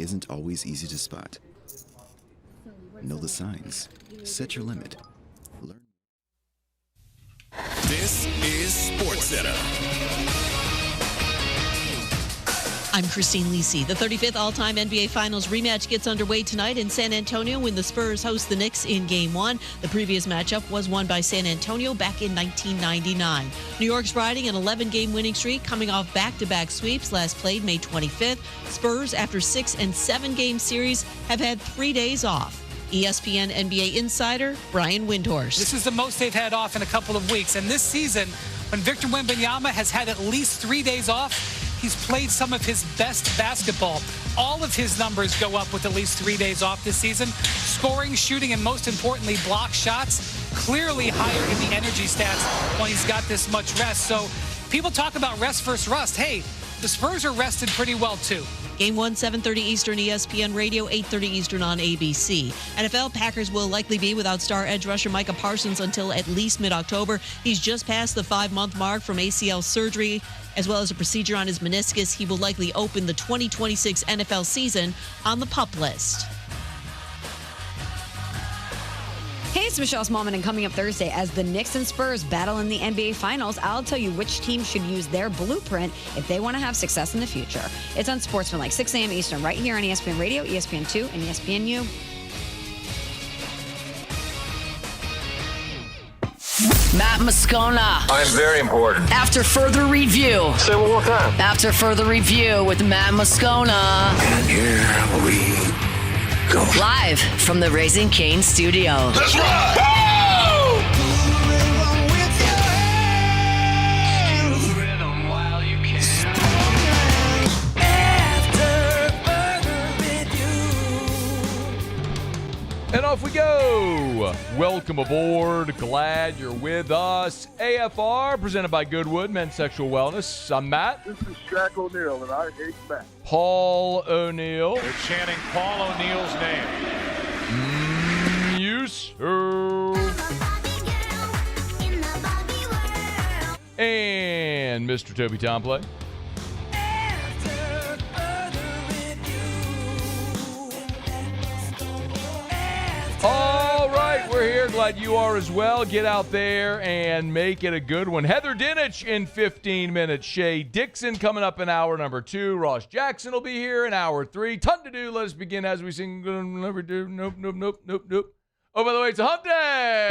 isn't always easy to spot. Know the signs. Set your limit. Learn. This is SportsCenter. I'm Christine Lisi. The 35th all-time NBA Finals rematch gets underway tonight in San Antonio when the Spurs host the Knicks in Game 1. The previous matchup was won by San Antonio back in 1999. New York's riding an 11-game winning streak, coming off back-to-back sweeps, last played May 25th. Spurs, after 6 and 7-game series, have had 3 days off. ESPN NBA insider Brian Windhorst. This is the most they've had off in a couple of weeks. And this season, when Victor Wembanyama has had at least 3 days off, he's played some of his best basketball. All of his numbers go up with at least 3 days off this season. Scoring, shooting, and most importantly, block shots, clearly higher in the energy stats when he's got this much rest. So people talk about rest versus rust. Hey, the Spurs are rested pretty well, too. Game 1, 7:30 Eastern, ESPN Radio, 8:30 Eastern on ABC. NFL, Packers will likely be without star edge rusher Micah Parsons until at least mid-October. He's just past the 5-month mark from ACL surgery, as well as a procedure on his meniscus. He will likely open the 2026 NFL season on the PUP list. Hey, it's Michelle Smallman, and coming up Thursday, as the Knicks and Spurs battle in the NBA Finals, I'll tell you which team should use their blueprint if they want to have success in the future. It's on Sportsman, 6 a.m. Eastern, right here on ESPN Radio, ESPN2, and ESPNU. Matt Moscona. I'm very important. After further review. Say it one more time. After further review with Matt Moscona. And here we go. Live from the Raising Cane studio. Let's ride! And off we go. Welcome aboard. Glad you're with us. AFR, presented by Goodwood Men's Sexual Wellness. I'm Matt. This is Shaq O'Neal, and I hate Matt. Paul O'Neal. They're chanting Paul O'Neal's name. You, sir. And Mr. Toby Tomplay. All right, we're here. Glad you are as well. Get out there and make it a good one. Heather Dinich in 15 minutes. Shea Dixon coming up in hour number 2. Ross Jackson will be here in hour 3. Ton to do. Let us begin as we sing. Never do. Nope. Oh, by the way, it's a hump day.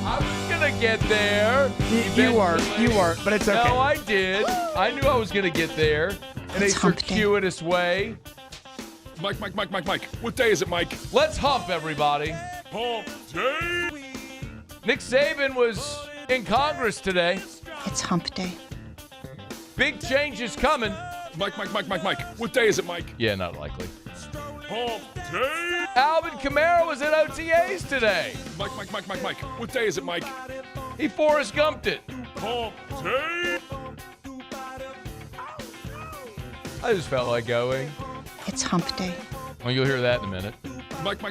I was going to get there. You were, but it's okay. No, I did. I knew I was going to get there in a circuitous way. Mike. What day is it, Mike? Let's hump, everybody. Hump day. Nick Saban was in Congress today. It's hump day. Big changes coming. Mike. What day is it, Mike? Yeah, not likely. Hump day. Alvin Kamara was at OTAs today. Mike. What day is it, Mike? He Forrest Gumped it. Hump day. I just felt like going. It's hump day. Well, you'll hear that in a minute. Mike.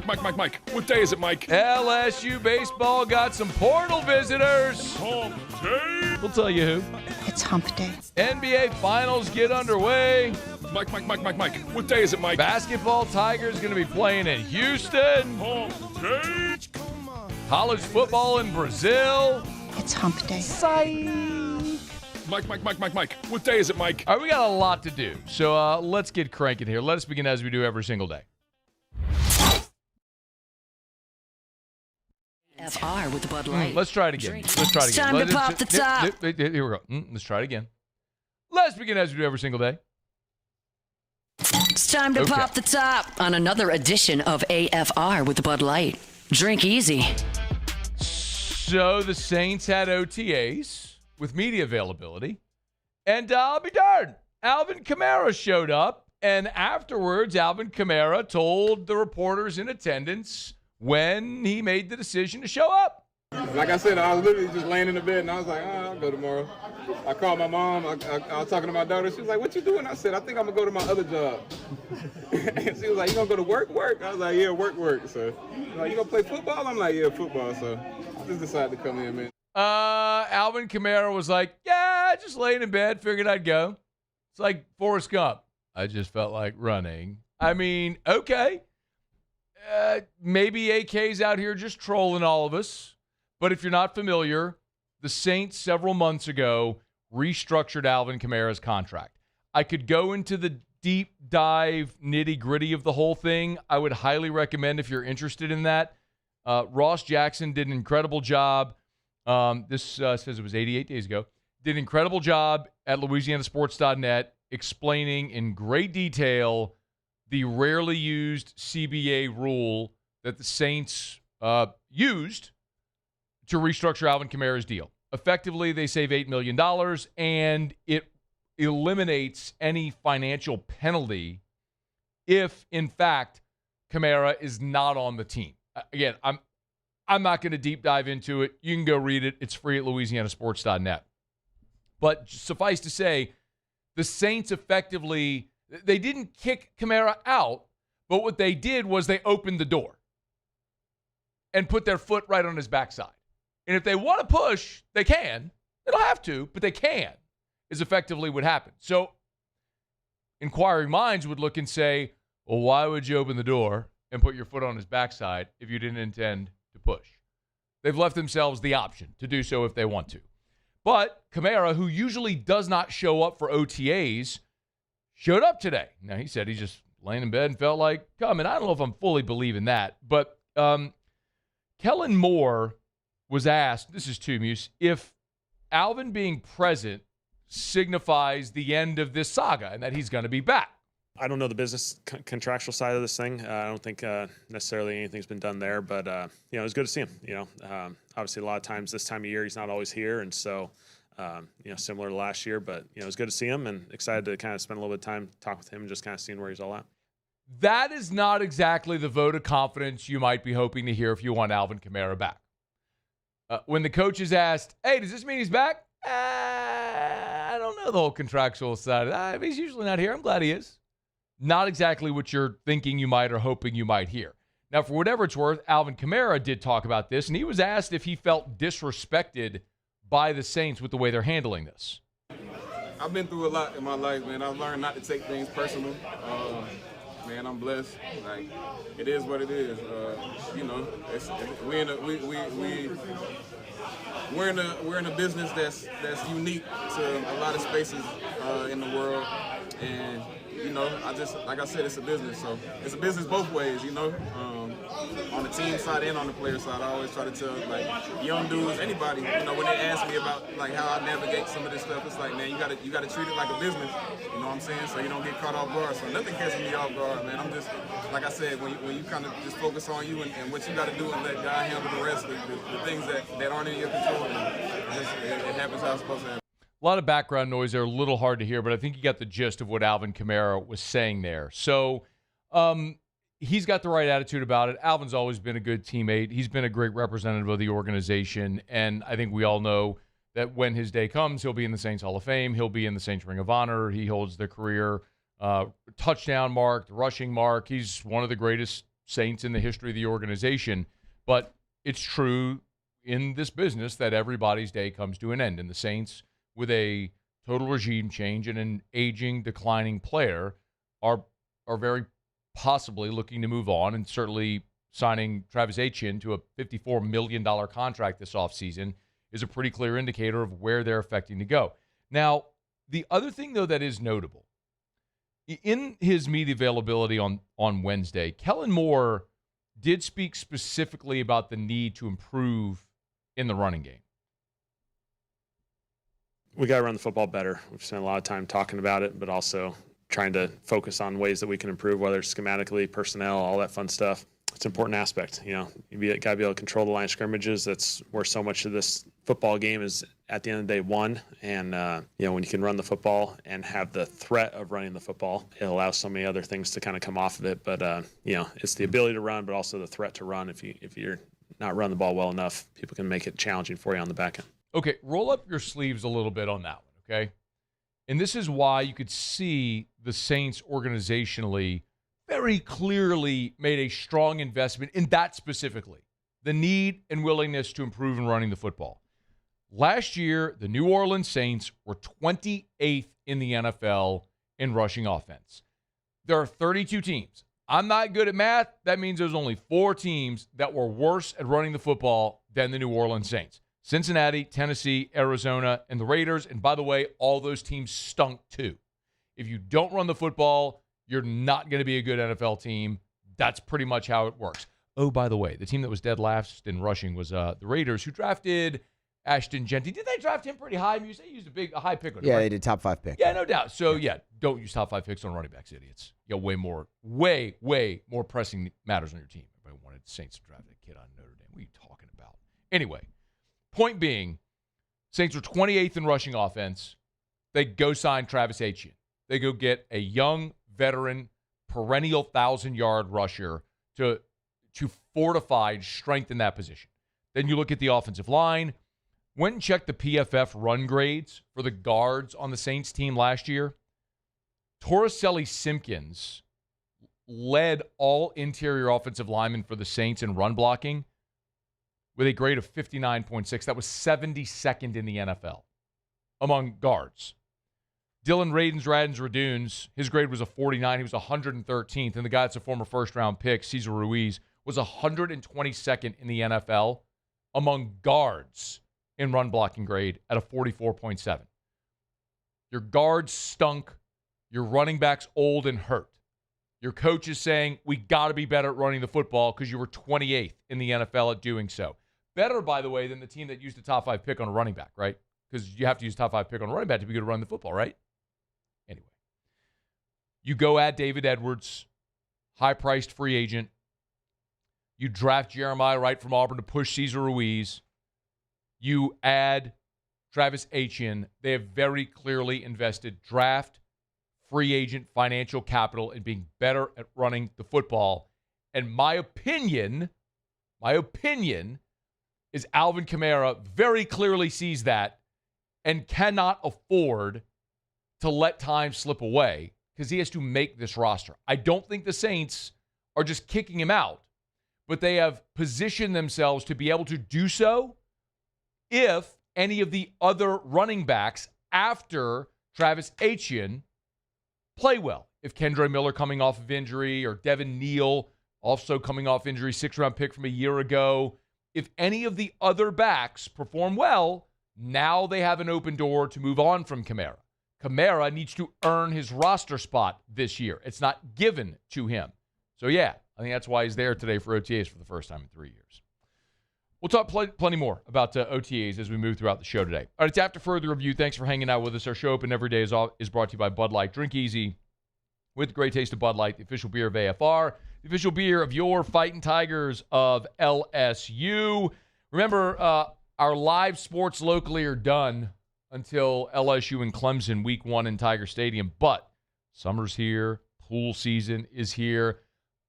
What day is it, Mike? LSU Baseball got some portal visitors. Hump day. We'll tell you who. It's hump day. NBA Finals get underway. Mike. What day is it, Mike? Basketball Tigers going to be playing in Houston. Hump day. College football in Brazil. It's hump day. Mike. What day is it, Mike? All right, we got a lot to do, so let's get cranking here. Let us begin as we do every single day. FR with the Bud Light. Let's try it again. It's time to pop the top. Here we go. Let's try it again. Let's begin as we do every single day. It's time to pop the top on another edition of AFR with the Bud Light. Drink easy. So the Saints had OTAs with media availability, and I'll be darned, Alvin Kamara showed up, and afterwards Alvin Kamara told the reporters in attendance when he made the decision to show up. Like I said, I was literally just laying in the bed, and I was like, I'll go tomorrow. I called my mom. I was talking to my daughter. She was like, what you doing? I said, I think I'm going to go to my other job. And she was like, you going to go to work? I was like, yeah, work. So, like, you going to play football? I'm like, yeah, football. So I just decided to come in, man. Alvin Kamara was like, yeah, just laying in bed, figured I'd go. It's like Forrest Gump. I just felt like running. I mean, okay. Maybe AK's out here just trolling all of us. But if you're not familiar, the Saints several months ago restructured Alvin Kamara's contract. I could go into the deep dive nitty-gritty of the whole thing. I would highly recommend if you're interested in that. Ross Jackson did an incredible job. This says it was 88 days ago. Did an incredible job at LouisianaSports.net explaining in great detail the rarely used CBA rule that the Saints used to restructure Alvin Kamara's deal. Effectively, they save $8 million, and it eliminates any financial penalty if, in fact, Kamara is not on the team. Again, I'm not going to deep dive into it. You can go read it. It's free at LouisianaSports.net. But suffice to say, the Saints effectively, they didn't kick Kamara out, but what they did was they opened the door and put their foot right on his backside. And if they want to push, they can. They don't have to, but they can, is effectively what happened. So inquiring minds would look and say, well, why would you open the door and put your foot on his backside if you didn't intend to push? They've left themselves the option to do so if they want to. But Kamara, who usually does not show up for OTAs, showed up today. Now, he said he just laying in bed and felt like coming. I don't know if I'm fully believing that. But Kellen Moore was asked, this is to Muse, if Alvin being present signifies the end of this saga and that he's going to be back. I don't know the business contractual side of this thing. I don't think necessarily anything's been done there, but it was good to see him. Obviously a lot of times this time of year he's not always here, and so similar to last year. But it was good to see him, and excited to kind of spend a little bit of time talking with him and just kind of seeing where he's all at. That is not exactly the vote of confidence you might be hoping to hear if you want Alvin Kamara back. When the coach is asked, "Hey, does this mean he's back?" I don't know the whole contractual side. He's usually not here. I'm glad he is. Not exactly what you're thinking you might or hoping you might hear. Now, for whatever it's worth, Alvin Kamara did talk about this, and he was asked if he felt disrespected by the Saints with the way they're handling this. I've been through a lot in my life, man. I've learned not to take things personal. Man, I'm blessed. Like, it is what it is. We're in a business that's unique to a lot of spaces in the world, and like I said, it's a business. So it's a business both ways, on the team side and on the player side. I always try to tell young dudes, anybody, when they ask me about how I navigate some of this stuff, it's like, man, you gotta treat it like a business. You know what I'm saying? So you don't get caught off guard. So nothing catches me off guard, man. I'm just, like I said, when you kind of just focus on you and what you got to do and let God handle the rest, the things that aren't in your control, it happens how it's supposed to happen. A lot of background noise there, a little hard to hear, but I think you got the gist of what Alvin Kamara was saying there. So he's got the right attitude about it. Alvin's always been a good teammate. He's been a great representative of the organization, and I think we all know that when his day comes, he'll be in the Saints Hall of Fame. He'll be in the Saints Ring of Honor. He holds the career touchdown mark, the rushing mark. He's one of the greatest Saints in the history of the organization. But it's true in this business that everybody's day comes to an end, and the Saints, with a total regime change and an aging, declining player, are very possibly looking to move on, and certainly signing Travis Etienne to a $54 million contract this offseason is a pretty clear indicator of where they're expecting to go. Now, the other thing, though, that is notable, in his media availability on Wednesday, Kellen Moore did speak specifically about the need to improve in the running game. We got to run the football better. We've spent a lot of time talking about it, but also trying to focus on ways that we can improve, whether it's schematically, personnel, all that fun stuff. It's an important aspect. You got to be able to control the line of scrimmages. That's where so much of this football game is, at the end of the day, won. And, when you can run the football and have the threat of running the football, it allows so many other things to kind of come off of it. But, it's the ability to run, but also the threat to run. If you're not running the ball well enough, people can make it challenging for you on the back end. Okay, roll up your sleeves a little bit on that one, okay? And this is why you could see the Saints organizationally very clearly made a strong investment in that specifically, the need and willingness to improve in running the football. Last year, the New Orleans Saints were 28th in the NFL in rushing offense. There are 32 teams. I'm not good at math. That means there's only 4 teams that were worse at running the football than the New Orleans Saints. Cincinnati, Tennessee, Arizona, and the Raiders. And by the way, all those teams stunk too. If you don't run the football, you're not going to be a good NFL team. That's pretty much how it works. Oh, by the way, the team that was dead last in rushing was the Raiders, who drafted Ashton Genty. Did they draft him pretty high? You say he used a high pick on him, Yeah, right? they did top 5 pick. Yeah, no doubt. So, don't use top 5 picks on running backs, idiots. You got way more pressing matters on your team. Everybody wanted the Saints to draft that kid on Notre Dame. What are you talking about? Anyway, point being, Saints were 28th in rushing offense. They go sign Travis Etienne. They go get a young, veteran, perennial 1,000-yard rusher to fortify and strengthen that position. Then you look at the offensive line. Went and checked the PFF run grades for the guards on the Saints team last year. Torricelli Simpkins led all interior offensive linemen for the Saints in run blocking with a grade of 59.6. That was 72nd in the NFL among guards. Dylan Radunz, his grade was a 49. He was 113th. And the guy that's a former first-round pick, Cesar Ruiz, was 122nd in the NFL among guards in run blocking grade at a 44.7. Your guards stunk. Your running back's old and hurt. Your coach is saying, we got to be better at running the football because you were 28th in the NFL at doing so. Better, by the way, than the team that used a top 5 pick on a running back, right? Because you have to use top 5 pick on a running back to be good at running the football, right? Anyway. You go add David Edwards, high-priced free agent. You draft Jeremiah Wright from Auburn to push Cesar Ruiz. You add Travis Etienne. They have very clearly invested draft, free agent, financial capital in being better at running the football. And my opinion is Alvin Kamara very clearly sees that and cannot afford to let time slip away because he has to make this roster. I don't think the Saints are just kicking him out, but they have positioned themselves to be able to do so if any of the other running backs after Travis Etienne play well. If Kendre Miller coming off of injury or Devin Neal also coming off injury, 6th-round pick from a year ago. If any of the other backs perform well, now they have an open door to move on from Kamara. Kamara needs to earn his roster spot this year. It's not given to him. So, I think that's why he's there today for OTAs for the first time in 3 years. We'll talk plenty more about OTAs as we move throughout the show today. All right, it's After Further Review. Thanks for hanging out with us. Our show open every day is brought to you by Bud Light. Drink easy with the great taste of Bud Light, the official beer of AFR, the official beer of your Fighting Tigers of LSU. Remember, our live sports locally are done until LSU and Clemson week 1 in Tiger Stadium. But summer's here. Pool season is here.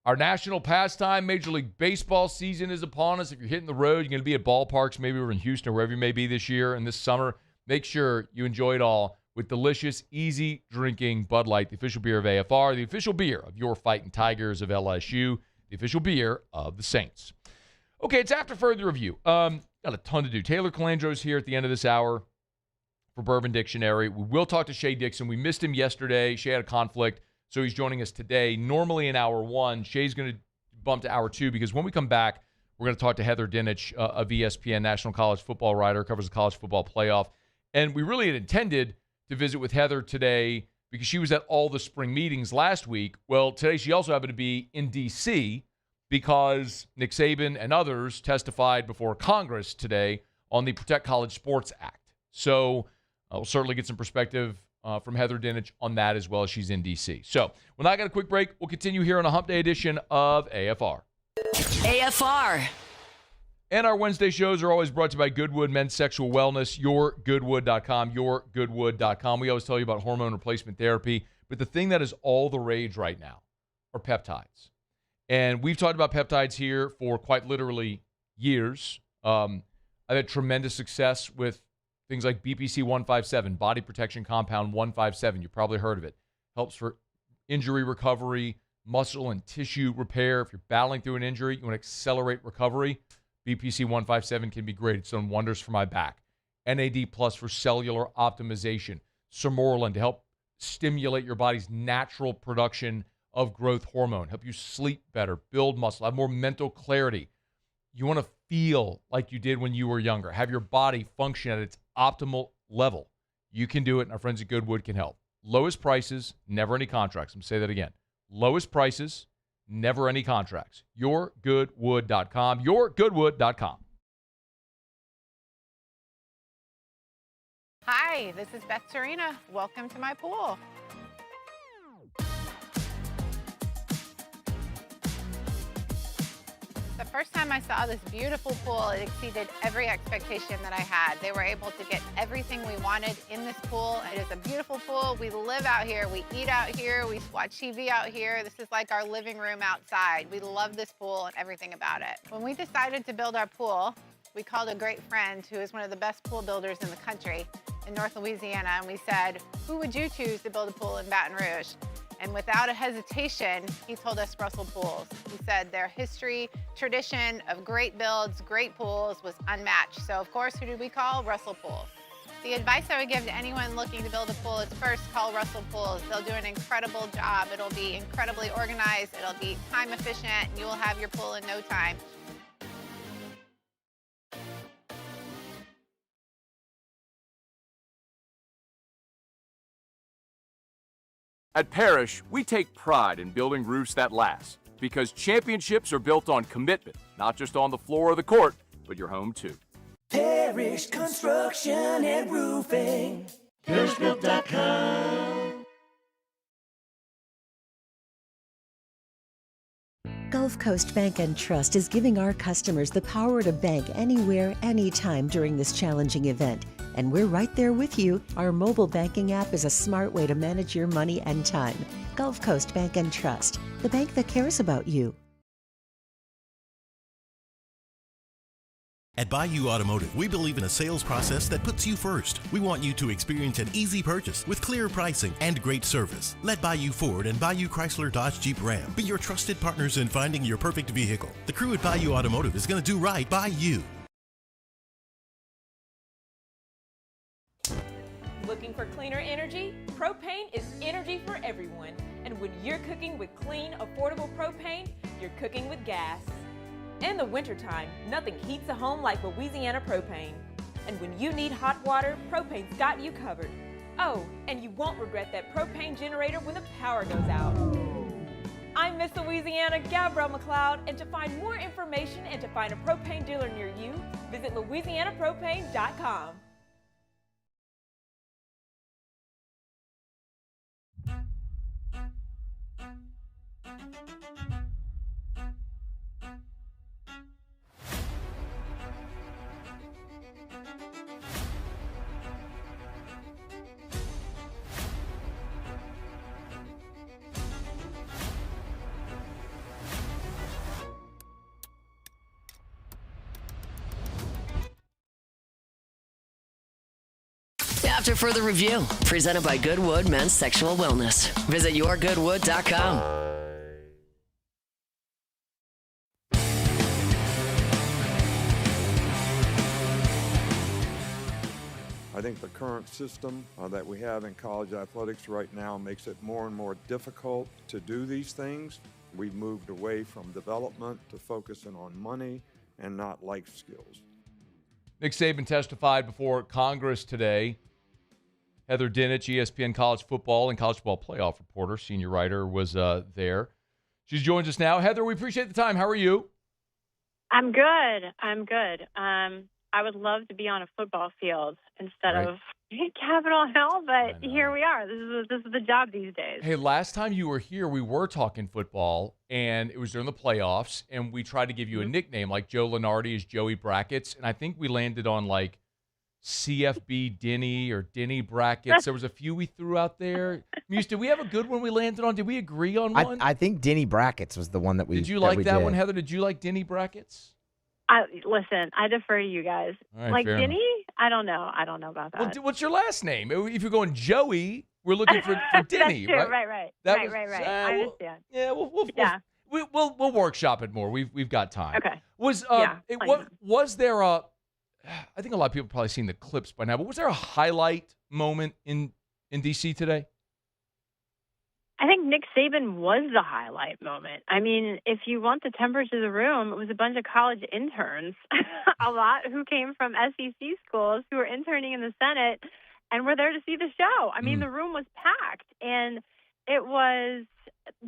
Our national pastime, Major League Baseball season is upon us. If you're hitting the road, you're going to be at ballparks, maybe we're in Houston or wherever you may be this year and this summer. Make sure you enjoy it all with delicious, easy drinking Bud Light, the official beer of AFR, the official beer of your Fighting Tigers of LSU, the official beer of the Saints. Okay, it's After Further Review. Got a ton to do. Taylor Calandro's here at the end of this hour for Bourbon Dictionary. We will talk to Shea Dixon. We missed him yesterday. Shea had a conflict. So he's joining us today. Normally in hour 1, Shea's going to bump to hour 2 because when we come back, we're going to talk to Heather Dinich of ESPN, National College Football writer, covers the college football playoff. And we really had intended to visit with Heather today because she was at all the spring meetings last week. Well, today she also happened to be in D.C. because Nick Saban and others testified before Congress today on the Protect College Sports Act. So we'll certainly get some perspective from Heather Dinich on that as well as she's in D.C. So when I got a quick break, we'll continue here on a Hump Day edition of AFR. AFR. And our Wednesday shows are always brought to you by Goodwood Men's Sexual Wellness, yourgoodwood.com, yourgoodwood.com. We always tell you about hormone replacement therapy, but the thing that is all the rage right now are peptides. And we've talked about peptides here for quite literally years. I've had tremendous success with things like BPC 157, Body Protection Compound 157. You've probably heard of it. Helps for injury recovery, muscle and tissue repair. If you're battling through an injury, you want to accelerate recovery, BPC 157 can be great. It's done wonders for my back. NAD Plus for cellular optimization. Sermorelin to help stimulate your body's natural production of growth hormone, help you sleep better, build muscle, have more mental clarity. You want to feel like you did when you were younger, have your body function at its optimal level. You can do it, and our friends at Goodwood can help. Lowest prices, never any contracts. I'm going to say that again. Lowest prices, never any contracts. YourGoodwood.com. YourGoodwood.com. Hi, this is Beth Serena. Welcome to my pool. The first time I saw this beautiful pool, it exceeded every expectation that I had. They were able to get everything we wanted in this pool. It is a beautiful pool. We live out here. We eat out here. We watch TV out here. This is like our living room outside. We love this pool and everything about it. When we decided to build our pool, we called a great friend who is one of the best pool builders in the country in North Louisiana, and we said, who would you choose to build a pool in Baton Rouge? And without a hesitation, he told us Russell Pools. He said their history, tradition of great builds, great pools was unmatched. So of course, who did we call? Russell Pools. The advice I would give to anyone looking to build a pool is first call Russell Pools. They'll do an incredible job. It'll be incredibly organized. It'll be time efficient, and you will have your pool in no time. At Parrish, we take pride in building roofs that last, because championships are built on commitment, not just on the floor of the court, but your home too. Parrish Construction and Roofing. ParrishBuilt.com. Gulf Coast Bank and Trust is giving our customers the power to bank anywhere, anytime during this challenging event. And we're right there with you. Our mobile banking app is a smart way to manage your money and time. Gulf Coast Bank and Trust, the bank that cares about you. At Bayou Automotive, we believe in a sales process that puts you first. We want you to experience an easy purchase with clear pricing and great service. Let Bayou Ford and Bayou Chrysler Dodge Jeep Ram be your trusted partners in finding your perfect vehicle. The crew at Bayou Automotive is going to do right by you. Looking for cleaner energy? Propane is energy for everyone. And when you're cooking with clean, affordable propane, you're cooking with gas. In the wintertime, nothing heats a home like Louisiana propane. And when you need hot water, propane's got you covered. Oh, and you won't regret that propane generator when the power goes out. I'm Miss Louisiana, Gabrielle McLeod, and to find more information and to find a propane dealer near you, visit louisianapropane.com. After further review, presented by Goodwood Men's Sexual Wellness. Visit yourgoodwood.com. I think the current system that we have in college athletics right now makes it more and more difficult to do these things. We've moved away from development to focusing on money and not life skills. Nick Saban testified before Congress today. Heather Dinich, ESPN college football and college football playoff reporter, senior writer, was there. She's joined us now. Heather, we appreciate the time. How are you? I'm good. I would love to be on a football field instead of Capitol Hill, but here we are. This is the job these days. Hey, last time you were here, we were talking football, and it was during the playoffs, and we tried to give you a nickname, like Joe Lenardi is Joey Brackets, and I think we landed on, like, CFB Denny or Denny Brackets. There was a few we threw out there. Muse, did we have a good one we landed on? Did we agree on one? I think Denny Brackets was the one that we Did you like that one, Heather? Did you like Denny Brackets? Listen, I defer to you guys. Right, like fair Denny? I don't know. I don't know about that. Well, what's your last name? If you're going Joey, we're looking for Denny, That's true. right? Right. That I understand. We'll workshop it more. We've got time. Okay. Was there a? I think a lot of people have probably seen the clips by now, but was there a highlight moment in DC today? I think Nick Saban was the highlight moment. I mean, if you want the temperature of the room, it was a bunch of college interns, a lot who came from SEC schools who were interning in the Senate and were there to see the show. I mean, the room was packed, and it was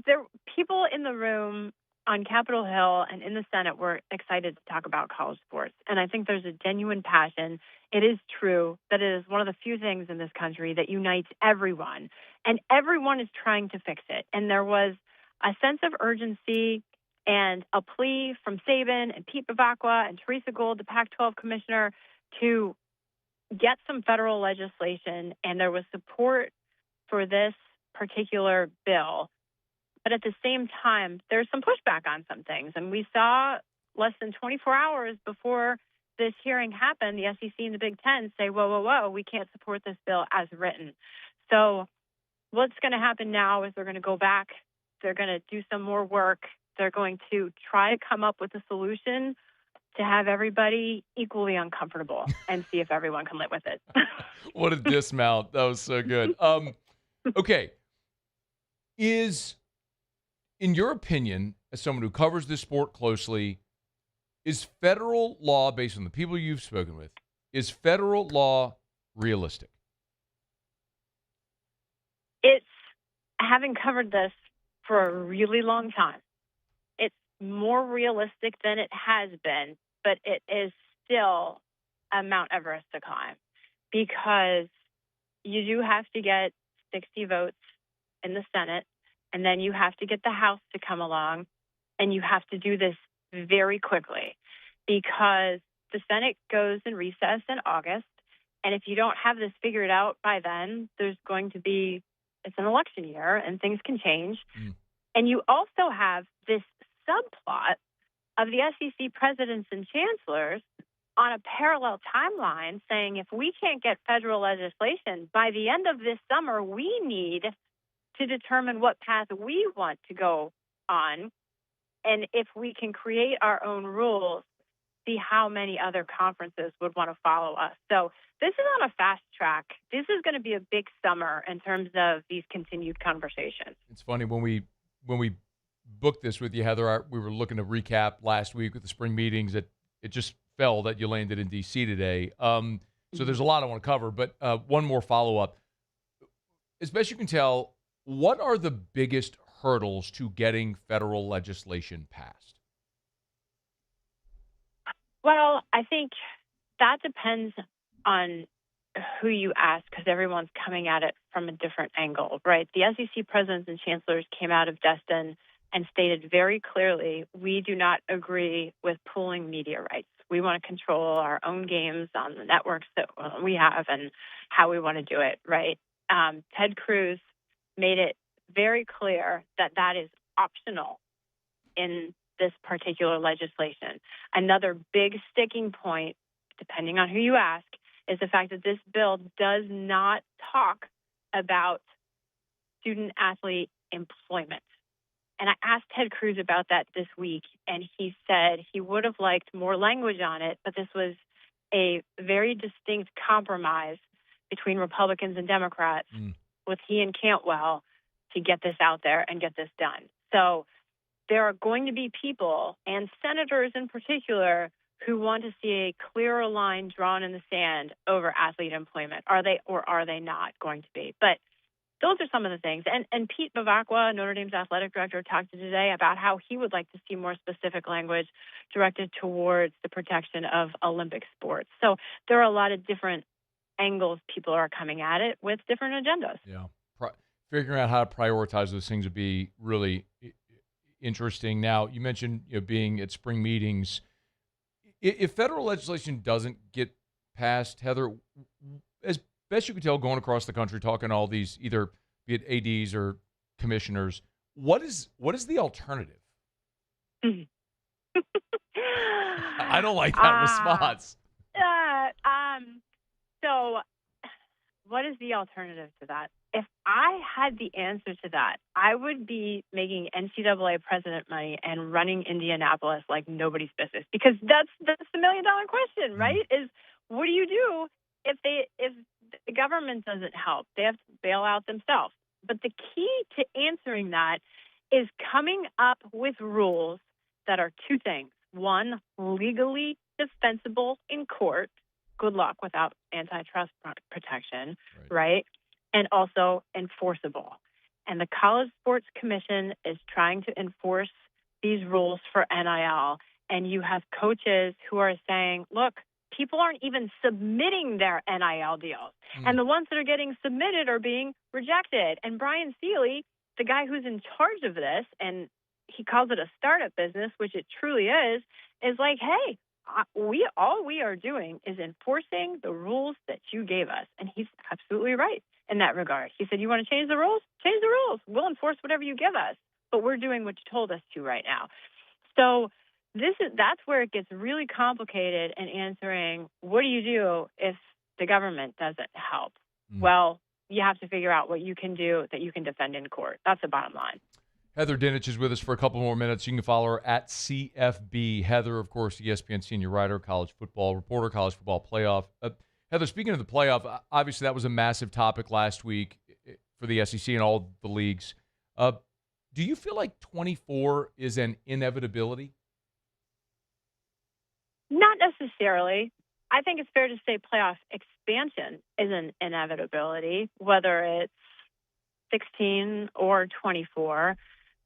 there. People in the room on Capitol Hill and in the Senate were excited to talk about college sports, and I think there's a genuine passion. It is true that it is one of the few things in this country that unites everyone, and everyone is trying to fix it. And there was a sense of urgency and a plea from Saban and Pete Bavacqua and Teresa Gould, the Pac-12 commissioner, to get some federal legislation, and there was support for this particular bill. But at the same time, there's some pushback on some things. And we saw less than 24 hours before this hearing happened, the SEC and the Big Ten say, whoa, we can't support this bill as written. So what's going to happen now is they're going to go back. They're going to do some more work. They're going to try to come up with a solution to have everybody equally uncomfortable and see if everyone can live with it. What a dismount. That was so good. Okay. In your opinion, as someone who covers this sport closely, is federal law, based on the people you've spoken with, is federal law realistic? It's, having covered this for a really long time, it's more realistic than it has been, but it is still a Mount Everest to climb, because you do have to get 60 votes in the Senate, and then you have to get the House to come along, and you have to do this very quickly, because the Senate goes in recess in August, and if you don't have this figured out by then, there's going to be, it's an election year, and things can change. And you also have this subplot of the SEC presidents and chancellors on a parallel timeline saying, if we can't get federal legislation by the end of this summer, we need to determine what path we want to go on. And if we can create our own rules, see how many other conferences would want to follow us. So this is on a fast track. This is going to be a big summer in terms of these continued conversations. It's funny, when we booked this with you, Heather, we were looking to recap last week with the spring meetings. It just fell that you landed in D.C. today. So there's a lot I want to cover, but one more follow-up. As best you can tell, what are the biggest hurdles to getting federal legislation passed? Well, I think that depends on who you ask, because everyone's coming at it from a different angle, right? The SEC presidents and chancellors came out of Destin and stated very clearly, we do not agree with pooling media rights. We want to control our own games on the networks that we have and how we want to do it, right? Ted Cruz made it very clear that that is optional in this particular legislation. Another big sticking point, depending on who you ask, is the fact that this bill does not talk about student-athlete employment. And I asked Ted Cruz about that this week, and he said he would have liked more language on it, but this was a very distinct compromise between Republicans and Democrats with he and Cantwell to get this out there and get this done. So there are going to be people, and senators in particular, who want to see a clearer line drawn in the sand over athlete employment. Are they or are they not going to be? But those are some of the things. And Pete Bavacqua, Notre Dame's athletic director, talked today about how he would like to see more specific language directed towards the protection of Olympic sports. So there are a lot of different angles people are coming at it with different agendas. Yeah. Figuring out how to prioritize those things would be really interesting. Now, you mentioned being at spring meetings. If federal legislation doesn't get passed, Heather, as best you can tell, going across the country, talking to all these, either be it ADs or commissioners, what is the alternative? I don't like that response. So what is the alternative to that? If I had the answer to that, I would be making NCAA president money and running Indianapolis like nobody's business, because that's the $1 million question, right? Is what do you do if the government doesn't help? They have to bail out themselves. But the key to answering that is coming up with rules that are two things. One, legally defensible in court. Good luck without antitrust protection, right? And also enforceable. And the College Sports Commission is trying to enforce these rules for NIL. And you have coaches who are saying, look, people aren't even submitting their NIL deals. And the ones that are getting submitted are being rejected. And Brian Seeley, the guy who's in charge of this, and he calls it a startup business, which it truly is like, hey, all we are doing is enforcing the rules that you gave us. And he's absolutely right in that regard. He said, you want to change the rules? Change the rules. We'll enforce whatever you give us. But we're doing what you told us to right now. So that's where it gets really complicated in answering, what do you do if the government doesn't help? Well, you have to figure out what you can do that you can defend in court. That's the bottom line. Heather Dinich is with us for a couple more minutes. You can follow her at CFB. Heather, of course, ESPN senior writer, college football reporter, college football playoff. Heather, speaking of the playoff, obviously that was a massive topic last week for the SEC and all the leagues. Do you feel like 24 is an inevitability? Not necessarily. I think it's fair to say playoff expansion is an inevitability, whether it's 16 or 24.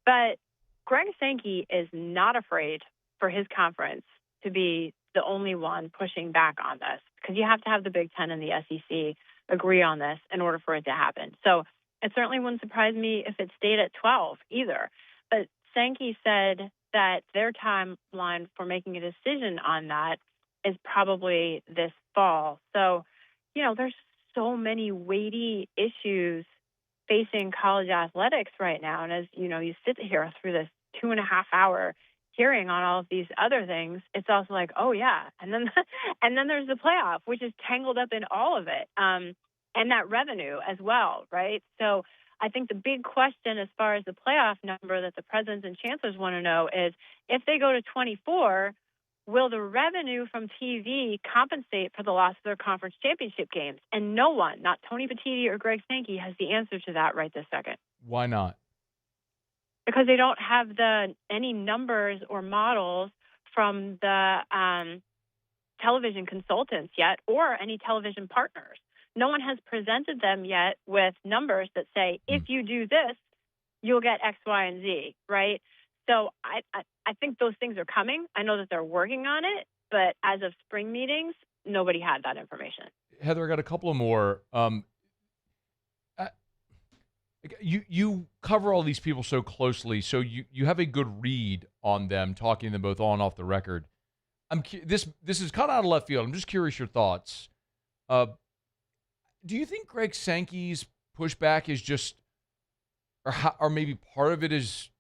But Greg Sankey is not afraid for his conference to be the only one pushing back on this, because you have to have the Big Ten and the SEC agree on this in order for it to happen. So it certainly wouldn't surprise me if it stayed at 12 either. But Sankey said that their timeline for making a decision on that is probably this fall. So, there's so many weighty issues facing college athletics right now. And as you sit here through this 2.5-hour hearing on all of these other things, it's also like, oh yeah. And then there's the playoff, which is tangled up in all of it. And that revenue as well, right? So I think the big question as far as the playoff number that the presidents and chancellors want to know is, if they go to 24, will the revenue from TV compensate for the loss of their conference championship games? And no one, not Tony Petitti or Greg Sankey, has the answer to that right this second. Why not? Because they don't have any numbers or models from the television consultants yet, or any television partners. No one has presented them yet with numbers that say, if you do this, you'll get X, Y, and Z, right? So I think those things are coming. I know that they're working on it, but as of spring meetings, nobody had that information. Heather, I got a couple of more. You cover all these people so closely, so you have a good read on them, talking to them both on and off the record. This is kind of out of left field. I'm just curious your thoughts. Do you think Greg Sankey's pushback is just, or maybe part of it is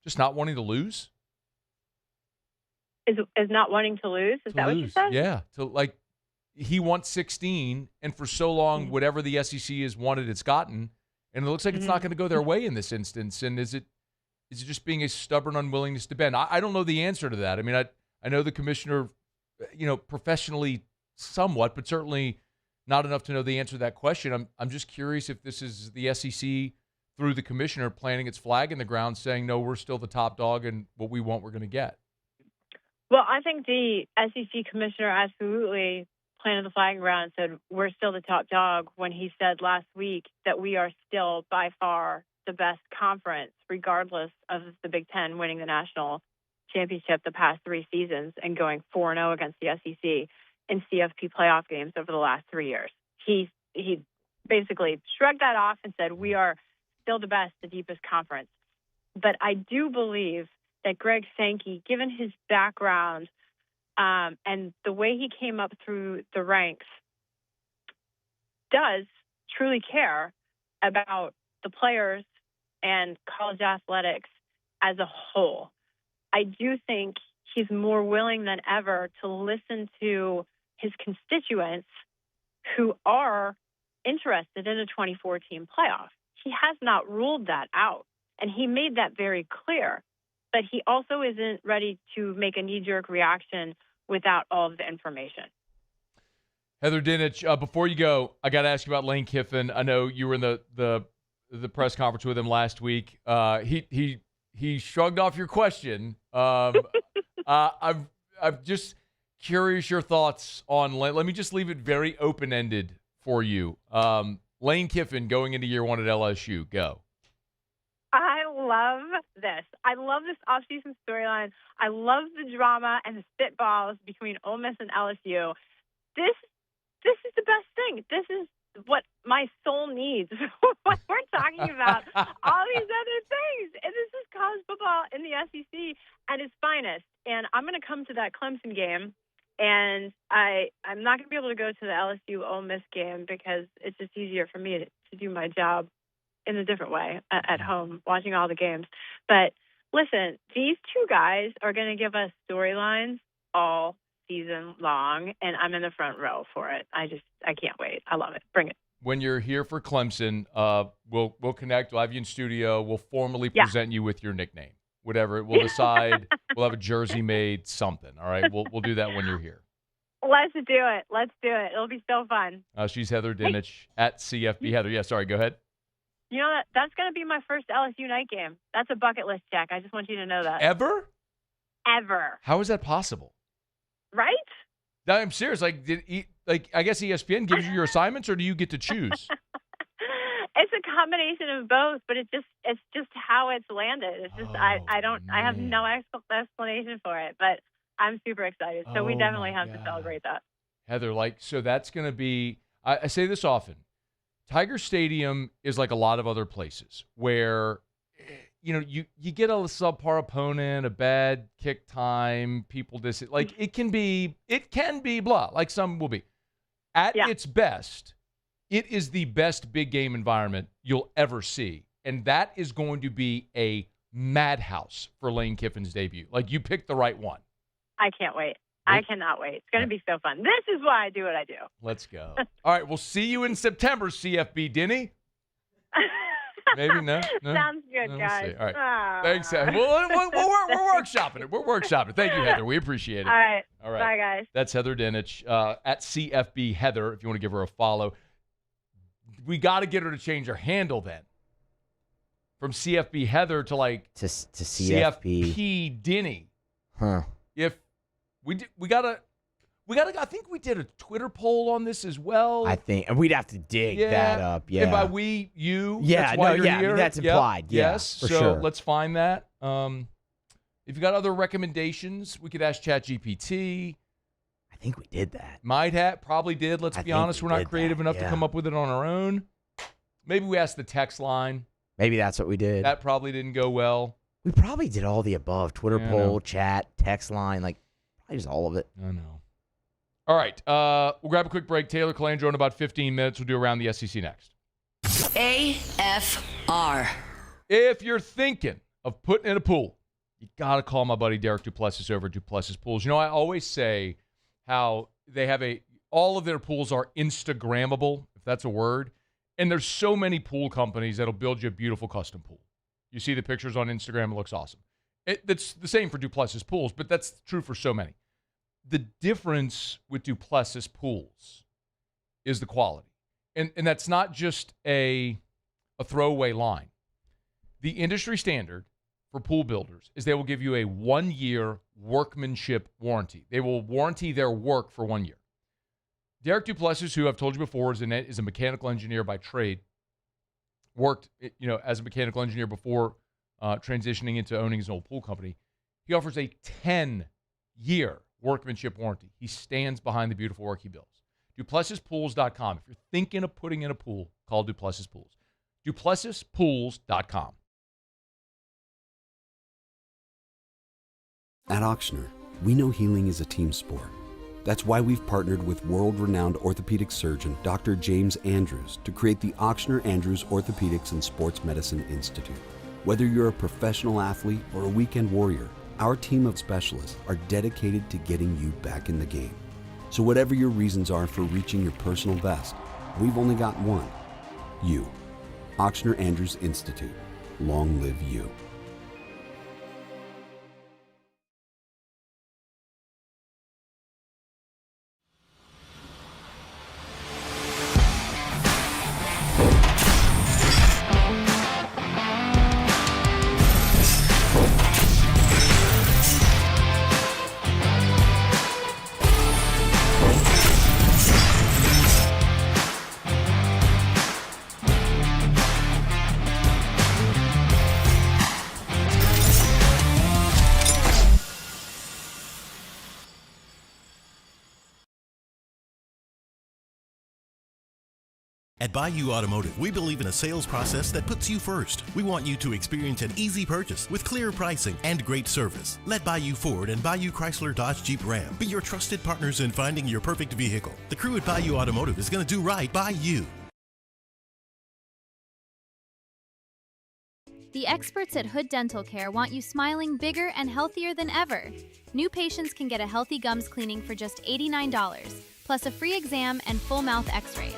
just not wanting to lose? Is not wanting to lose? Is that what you said? Yeah. He wants 16, and for so long, whatever the SEC has wanted, it's gotten. And it looks like it's not going to go their way in this instance. And is it just being a stubborn unwillingness to bend? I don't know the answer to that. I mean, I know the commissioner, professionally somewhat, but certainly not enough to know the answer to that question. I'm just curious if this is the SEC through the commissioner planting its flag in the ground, saying, no, we're still the top dog, and what we want, we're going to get. Well, I think the SEC commissioner absolutely planted the flag around and said, we're still the top dog, when he said last week that we are still by far the best conference, regardless of the Big Ten winning the national championship the past 3 seasons and going 4-0 against the SEC in CFP playoff games over the last 3 years. He basically shrugged that off and said, we are still the best, the deepest conference. But I do believe that Greg Sankey, given his background, and the way he came up through the ranks, does truly care about the players and college athletics as a whole. I do think he's more willing than ever to listen to his constituents who are interested in a 24-team playoff. He has not ruled that out, and he made that very clear. But he also isn't ready to make a knee-jerk reaction without all of the information. Heather Dinich, before you go, I got to ask you about Lane Kiffin. I know you were in the the press conference with him last week. He shrugged off your question. I'm just curious your thoughts on. Let me just leave it very open-ended for you. Lane Kiffin going into year one at LSU. Go. I love this. I love this offseason storyline. I love the drama and the spitballs between Ole Miss and LSU. This is the best thing. This is what my soul needs when we're talking about all these other things. And this is college football in the SEC at its finest. And I'm going to come to that Clemson game. And I'm not going to be able to go to the LSU Ole Miss game because it's just easier for me to do my job in a different way at home, watching all the games. But listen, these two guys are going to give us storylines all season long, and I'm in the front row for it. I can't wait. I love it. Bring it. When you're here for Clemson, we'll connect. We'll have you in studio. We'll formally present you with your nickname. Whatever. We'll decide. We'll have a jersey made, something. All right? We'll do that when you're here. Let's do it. Let's do it. It'll be so fun. She's Heather Dinich at CFB Heather. Yeah, sorry. Go ahead. You know, that's going to be my first LSU night game. That's a bucket list check. I just want you to know that. Ever? Ever. How is that possible? Right? No, I'm serious. I guess ESPN gives you your assignments, or do you get to choose? It's a combination of both, but it's just how it's landed. It's just I have no explanation for it, but I'm super excited. So we definitely have to celebrate that. Heather, so that's going to be. I say this often. Tiger Stadium is like a lot of other places where, you get a subpar opponent, a bad kick time, people it can be blah, like some will be. At its best, it is the best big game environment you'll ever see. And that is going to be a madhouse for Lane Kiffin's debut. Like, you picked the right one. I can't wait. I cannot wait. It's going to be so fun. This is why I do what I do. Let's go. All right, we'll see you in September, CFB Dinny. Maybe no. Sounds good, guys. All right. Thanks, Heather. We're workshopping it. We're workshopping. Thank you, Heather. We appreciate it. All right. Bye, guys. That's Heather Dinich at CFB Heather, if you want to give her a follow. We got to get her to change her handle then. From CFB Heather to CFP Dinny. Huh. If we gotta. I think we did a Twitter poll on this as well. I think, and we'd have to dig that up. Yeah. And by we, you. Yeah. That's why you're here. I mean, that's implied. Yeah, yes. For so sure. let's find that. If you got other recommendations, we could ask ChatGPT. I think we did that. Might have, probably did. Let's be honest. We're not creative enough to come up with it on our own. Maybe we asked the text line. Maybe that's what we did. That probably didn't go well. We probably did all the above. Twitter poll, chat, text line, probably just all of it. I know. All right. We'll grab a quick break. Taylor Calandro in about 15 minutes. We'll do Around the SEC next. AFR. If you're thinking of putting in a pool, you got to call my buddy Derek Duplessis over at Duplessis Pools. I always say how they have all of their pools are Instagrammable, if that's a word. And there's so many pool companies that'll build you a beautiful custom pool. You see the pictures on Instagram, it looks awesome. That's the same for Duplessis Pools, but that's true for so many. The difference with Duplessis Pools is the quality. And that's not just a throwaway line. The industry standard for pool builders is they will give you a 1-year workmanship warranty. They will warranty their work for 1 year. Derek Duplessis, who I've told you before is a mechanical engineer by trade, worked as a mechanical engineer before transitioning into owning his own pool company. He offers a 10-year workmanship warranty. He stands behind the beautiful work he builds. DuplessisPools.com. If you're thinking of putting in a pool, call Duplessis Pools. DuplessisPools.com. At Auctioner, we know healing is a team sport. That's why we've partnered with world-renowned orthopedic surgeon Dr. James Andrews to create the Auctioner Andrews Orthopedics and Sports Medicine Institute. Whether you're a professional athlete or a weekend warrior, our team of specialists are dedicated to getting you back in the game. So whatever your reasons are for reaching your personal best, we've only got one. You. Auctioner Andrews Institute. Long live you. At Bayou Automotive, we believe in a sales process that puts you first. We want you to experience an easy purchase with clear pricing and great service. Let Bayou Ford and Bayou Chrysler Dodge Jeep Ram be your trusted partners in finding your perfect vehicle. The crew at Bayou Automotive is going to do right by you. The experts at Hood Dental Care want you smiling bigger and healthier than ever. New patients can get a healthy gums cleaning for just $89, plus a free exam and full mouth x-rays.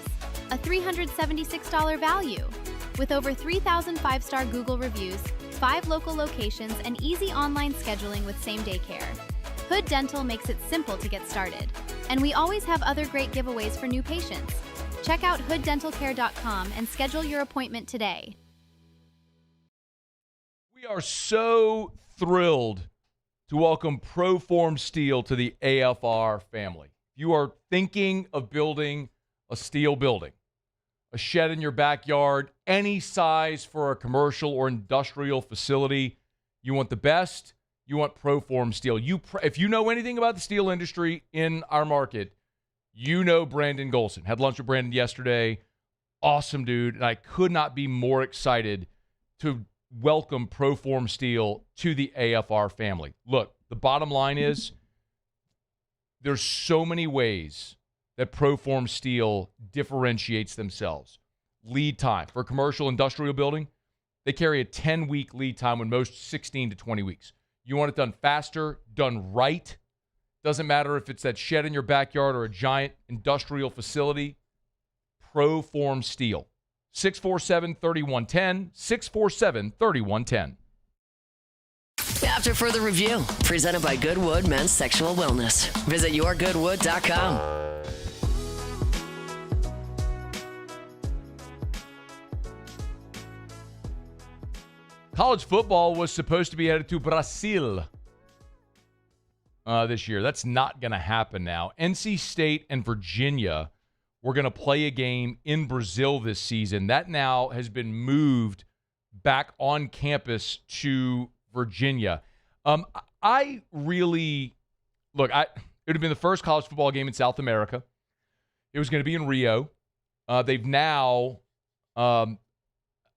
A $376 value. With over 3,000 five-star Google reviews, 5 local locations, and easy online scheduling with same-day care. Hood Dental makes it simple to get started. And we always have other great giveaways for new patients. Check out hooddentalcare.com and schedule your appointment today. We are so thrilled to welcome Proform Steel to the AFR family. If you are thinking of building a steel building, a shed in your backyard, any size for a commercial or industrial facility, you want the best, you want Proform Steel. If you know anything about the steel industry in our market, you know Brandon Golson. Had lunch with Brandon yesterday. Awesome dude. And I could not be more excited to welcome Proform Steel to the AFR family. Look, the bottom line is there's so many ways that Proform Steel differentiates themselves. Lead time. For a commercial industrial building, they carry a 10-week lead time when most 16 to 20 weeks. You want it done faster, done right. Doesn't matter if it's that shed in your backyard or a giant industrial facility. Proform Steel. 647-3110, 647-3110. After further review, presented by Goodwood Men's Sexual Wellness. Visit yourgoodwood.com. College football was supposed to be headed to Brazil this year. That's not going to happen now. NC State and Virginia were going to play a game in Brazil this season. That now has been moved back on campus to Virginia. It would have been the first college football game in South America. It was going to be in Rio. They've now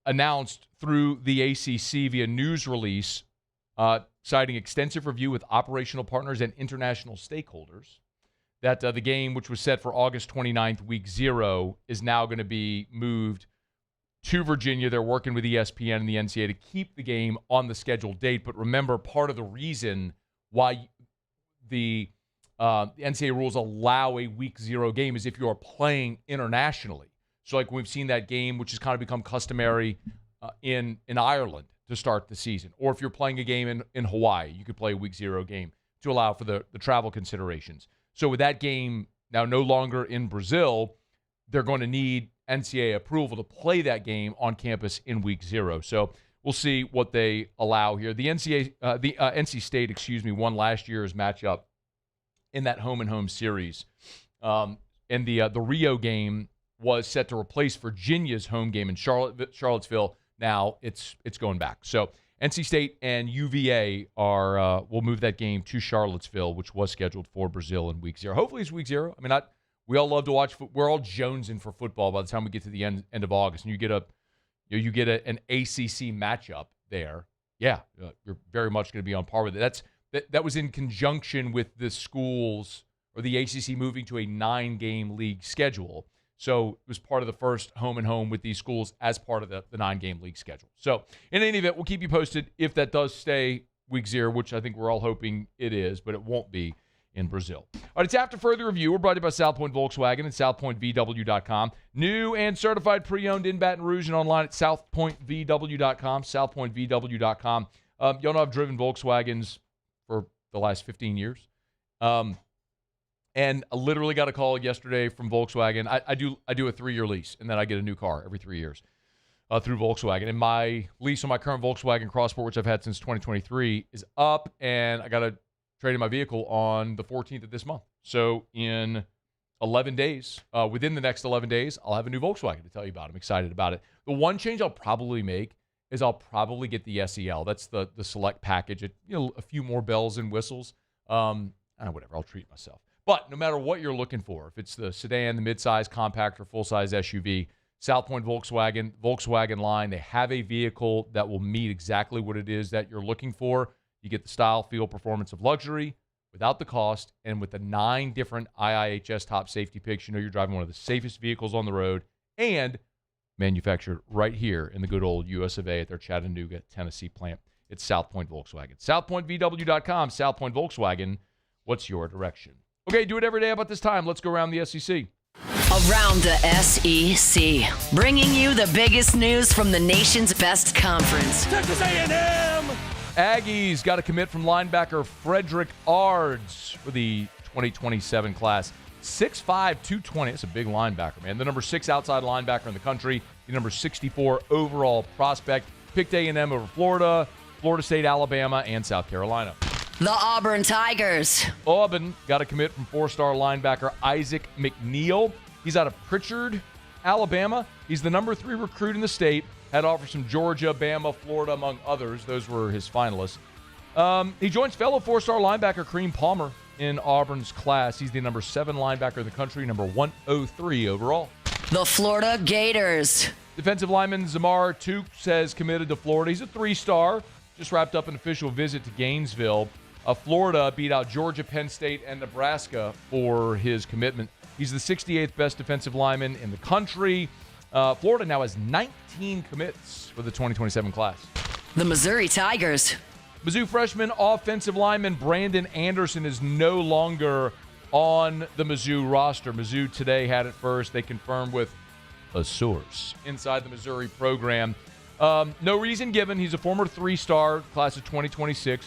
announced through the ACC via news release, citing extensive review with operational partners and international stakeholders, that the game, which was set for August 29th, week 0, is now going to be moved to Virginia. They're working with ESPN and the NCAA to keep the game on the scheduled date. But remember, part of the reason why the NCAA rules allow a week 0 game is if you are playing internationally. So like we've seen that game, which has kind of become customary in Ireland to start the season. Or if you're playing a game in Hawaii, you could play a week 0 game to allow for the travel considerations. So with that game now no longer in Brazil, they're going to need NCAA approval to play that game on campus in week 0. So we'll see what they allow here. The NC State, won last year's matchup in that home-and-home series. And the Rio game was set to replace Virginia's home game in Charlottesville. Now it's going back. So NC State and UVA will move that game to Charlottesville, which was scheduled for Brazil in week 0. Hopefully it's week 0. I mean, we all love to watch. We're all jonesing for football by the time we get to the end of August, and you get an ACC matchup there. Yeah, you're very much going to be on par with it. That was in conjunction with the schools or the ACC moving to a 9-game league schedule. So it was part of the first home-and-home with these schools as part of the 9-game league schedule. So in any event, we'll keep you posted if that does stay week 0, which I think we're all hoping it is, but it won't be in Brazil. All right, it's After Further Review. We're brought to you by South Point Volkswagen and SouthPointVW.com. New and certified pre-owned in Baton Rouge and online at SouthPointVW.com, SouthPointVW.com. Y'all know I've driven Volkswagens for the last 15 years. And I literally got a call yesterday from Volkswagen. I do a 3-year lease, and then I get a new car every 3 years through Volkswagen. And my lease on my current Volkswagen Crossport, which I've had since 2023, is up, and I got to trade in my vehicle on the 14th of this month. So in 11 days, within the next 11 days, I'll have a new Volkswagen to tell you about. I'm excited about it. The one change I'll probably make is I'll probably get the SEL. That's the select package. A few more bells and whistles. Whatever, I'll treat myself. But no matter what you're looking for, if it's the sedan, the midsize, compact, or full-size SUV, South Point Volkswagen line. They have a vehicle that will meet exactly what it is that you're looking for. You get the style, feel, performance of luxury without the cost, and with the 9 different IIHS top safety picks, you know you're driving one of the safest vehicles on the road, and manufactured right here in the good old US of A at their Chattanooga, Tennessee plant. It's South Point Volkswagen. SouthPointVW.com. South Point Volkswagen. What's your direction? Okay, do it every day about this time. Let's go around the SEC. Around the SEC, bringing you the biggest news from the nation's best conference. Texas A&M! Aggies got a commit from linebacker Frederick Ards for the 2027 class. 6'5", 220. That's a big linebacker, man. The number 6 outside linebacker in the country. The number 64 overall prospect. Picked A&M over Florida, Florida State, Alabama, and South Carolina. The Auburn Tigers. Auburn got a commit from 4-star linebacker Isaac McNeil. He's out of Pritchard, Alabama. He's the number 3 recruit in the state. Had offers from Georgia, Bama, Florida, among others. Those were his finalists. He joins fellow 4-star linebacker Kareem Palmer in Auburn's class. He's the number 7 linebacker in the country, number 103 overall. The Florida Gators. Defensive lineman Zamar Tukes has committed to Florida. He's a 3-star. Just wrapped up an official visit to Gainesville. Florida beat out Georgia, Penn State, and Nebraska for his commitment. He's the 68th best defensive lineman in the country. Florida now has 19 commits for the 2027 class. The Missouri Tigers. Mizzou freshman offensive lineman Brandon Anderson is no longer on the Mizzou roster. Mizzou today had it first. They confirmed with a source inside the Missouri program. No reason given. He's a former 3-star, class of 2026.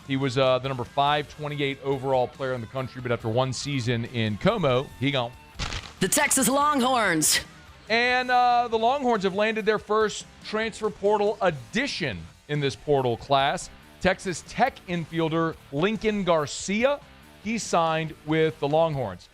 He was the number 528 overall player in the country, but after one season in Como, he gone. The Texas Longhorns. And the Longhorns have landed their first transfer portal addition in this portal class. Texas Tech infielder Lincoln Garcia. He signed with the Longhorns.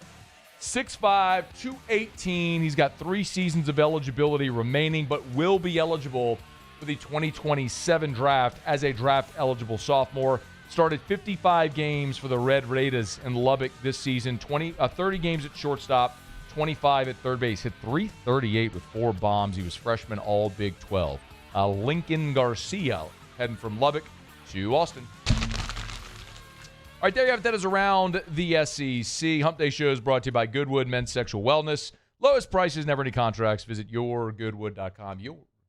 6'5", 218. He's got 3 seasons of eligibility remaining, but will be eligible for the 2027 draft as a draft-eligible sophomore. Started 55 games for the Red Raiders in Lubbock this season, 30 games at shortstop, 25 at third base. Hit .338 with 4 bombs. He was freshman all Big 12. Lincoln Garcia heading from Lubbock to Austin. All right, there you have it. That is Around the SEC. Hump Day Show is brought to you by Goodwood Men's Sexual Wellness. Lowest prices, never any contracts. Visit yourgoodwood.com.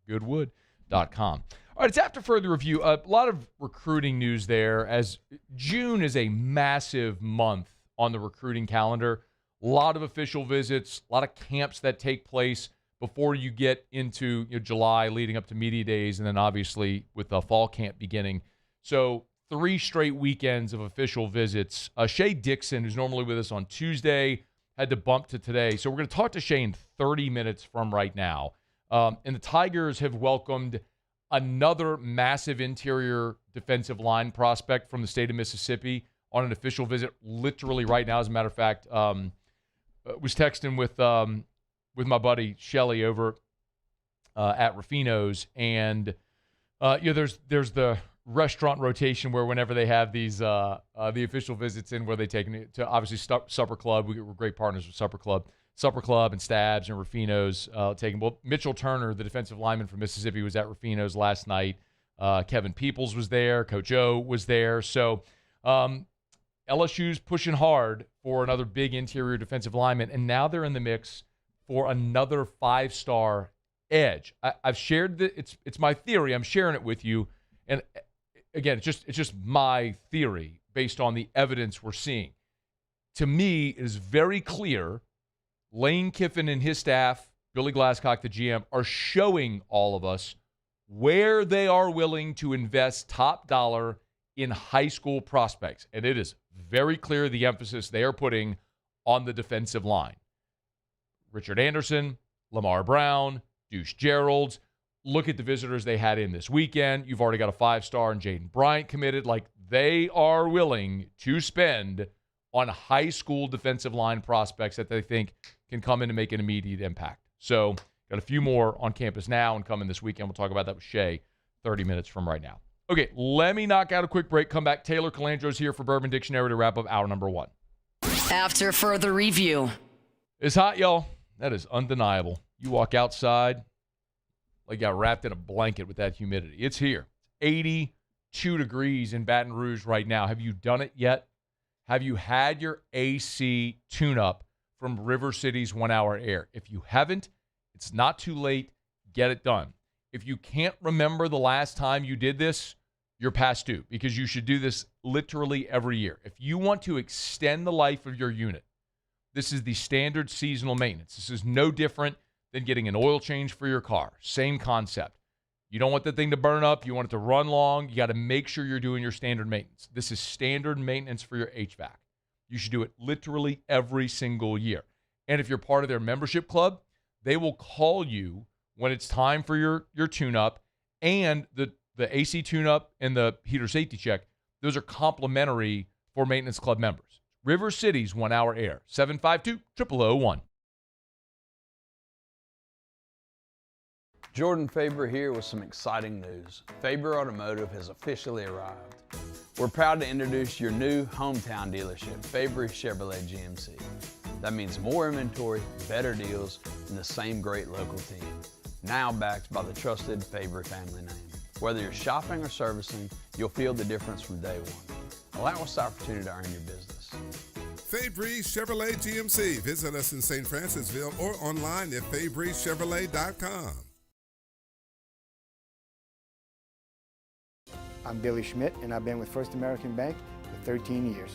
Yourgoodwood.com. All right, it's after further review. A lot of recruiting news there, as June is a massive month on the recruiting calendar. A lot of official visits, a lot of camps that take place before you get into July, leading up to media days, and then obviously with the fall camp beginning. So 3 straight weekends of official visits. Shea Dixon, who's normally with us on Tuesday, had to bump to today. So we're going to talk to Shea in 30 minutes from right now. And the Tigers have welcomed another massive interior defensive line prospect from the state of Mississippi on an official visit literally right now. As a matter of fact, was texting with my buddy Shelley over at Ruffino's, and there's the restaurant rotation where whenever they have these the official visits in, where they take me to obviously Supper Club. We're great partners with Supper Club and Stabs and Ruffino's taking. Well, Mitchell Turner, the defensive lineman from Mississippi, was at Ruffino's last night. Kevin Peoples was there. Coach O was there. So LSU's pushing hard for another big interior defensive lineman, and now they're in the mix for another 5-star edge. I've shared it's my theory. I'm sharing it with you, and again, it's just my theory based on the evidence we're seeing. To me, it is very clear Lane Kiffin and his staff, Billy Glasscock, the GM, are showing all of us where they are willing to invest top dollar in high school prospects. And it is very clear the emphasis they are putting on the defensive line. Richard Anderson, Lamar Brown, Deuce Geralds. Look at the visitors they had in this weekend. You've already got a 5-star and Jaden Bryant committed. Like, they are willing to spend on high school defensive line prospects that they think can come in and make an immediate impact. So got a few more on campus now and coming this weekend. We'll talk about that with Shea 30 minutes from right now. Okay, let me knock out a quick break. Come back. Taylor Calandro's here for Bourbon Dictionary to wrap up hour number 1. After further review. It's hot, y'all. That is undeniable. You walk outside, like you got wrapped in a blanket with that humidity. It's here. 82 degrees in Baton Rouge right now. Have you done it yet? Have you had your AC tune-up from River City's 1 Hour Air? If you haven't, it's not too late. Get it done. If you can't remember the last time you did this, you're past due, because you should do this literally every year. If you want to extend the life of your unit, this is the standard seasonal maintenance. This is no different than getting an oil change for your car. Same concept. You don't want the thing to burn up. You want it to run long. You got to make sure you're doing your standard maintenance. This is standard maintenance for your HVAC. You should do it literally every single year. And if you're part of their membership club, they will call you when it's time for your tune-up, and the AC tune-up and the heater safety check. Those are complimentary for Maintenance Club members. River City's 1 Hour Air, 752-0001. Jordan Faber here with some exciting news. Faber Automotive has officially arrived. We're proud to introduce your new hometown dealership, Faber Chevrolet GMC. That means more inventory, better deals, and the same great local team. Now backed by the trusted Faber family name. Whether you're shopping or servicing, you'll feel the difference from day one. Allow us the opportunity to earn your business. Fabry Chevrolet GMC. Visit us in St. Francisville or online at FabryChevrolet.com. I'm Billy Schmidt, and I've been with First American Bank for 13 years.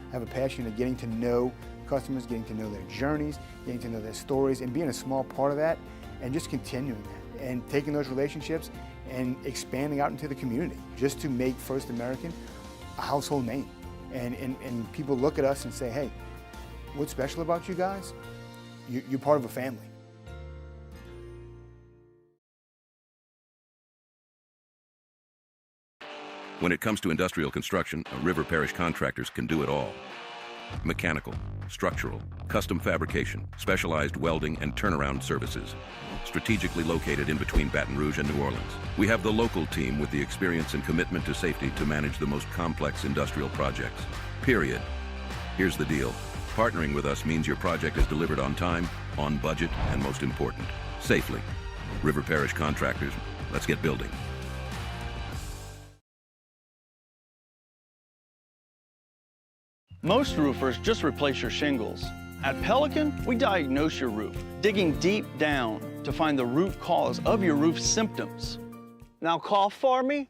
I have a passion of getting to know customers, getting to know their journeys, getting to know their stories, and being a small part of that, and just continuing that, and taking those relationships and expanding out into the community, just to make First American a household name. And people look at us and say, hey, what's special about you guys? You're part of a family. When it comes to industrial construction, River Parish Contractors can do it all. Mechanical, structural, custom fabrication, specialized welding, and turnaround services. Strategically located in between Baton Rouge and New Orleans, we have the local team with the experience and commitment to safety to manage the most complex industrial projects. Period. Here's the deal. Partnering with us means your project is delivered on time, on budget, and most important, safely. River Parish Contractors, let's get building. Most roofers just replace your shingles. At Pelican, we diagnose your roof, digging deep down to find the root cause of your roof symptoms. Now cough for me?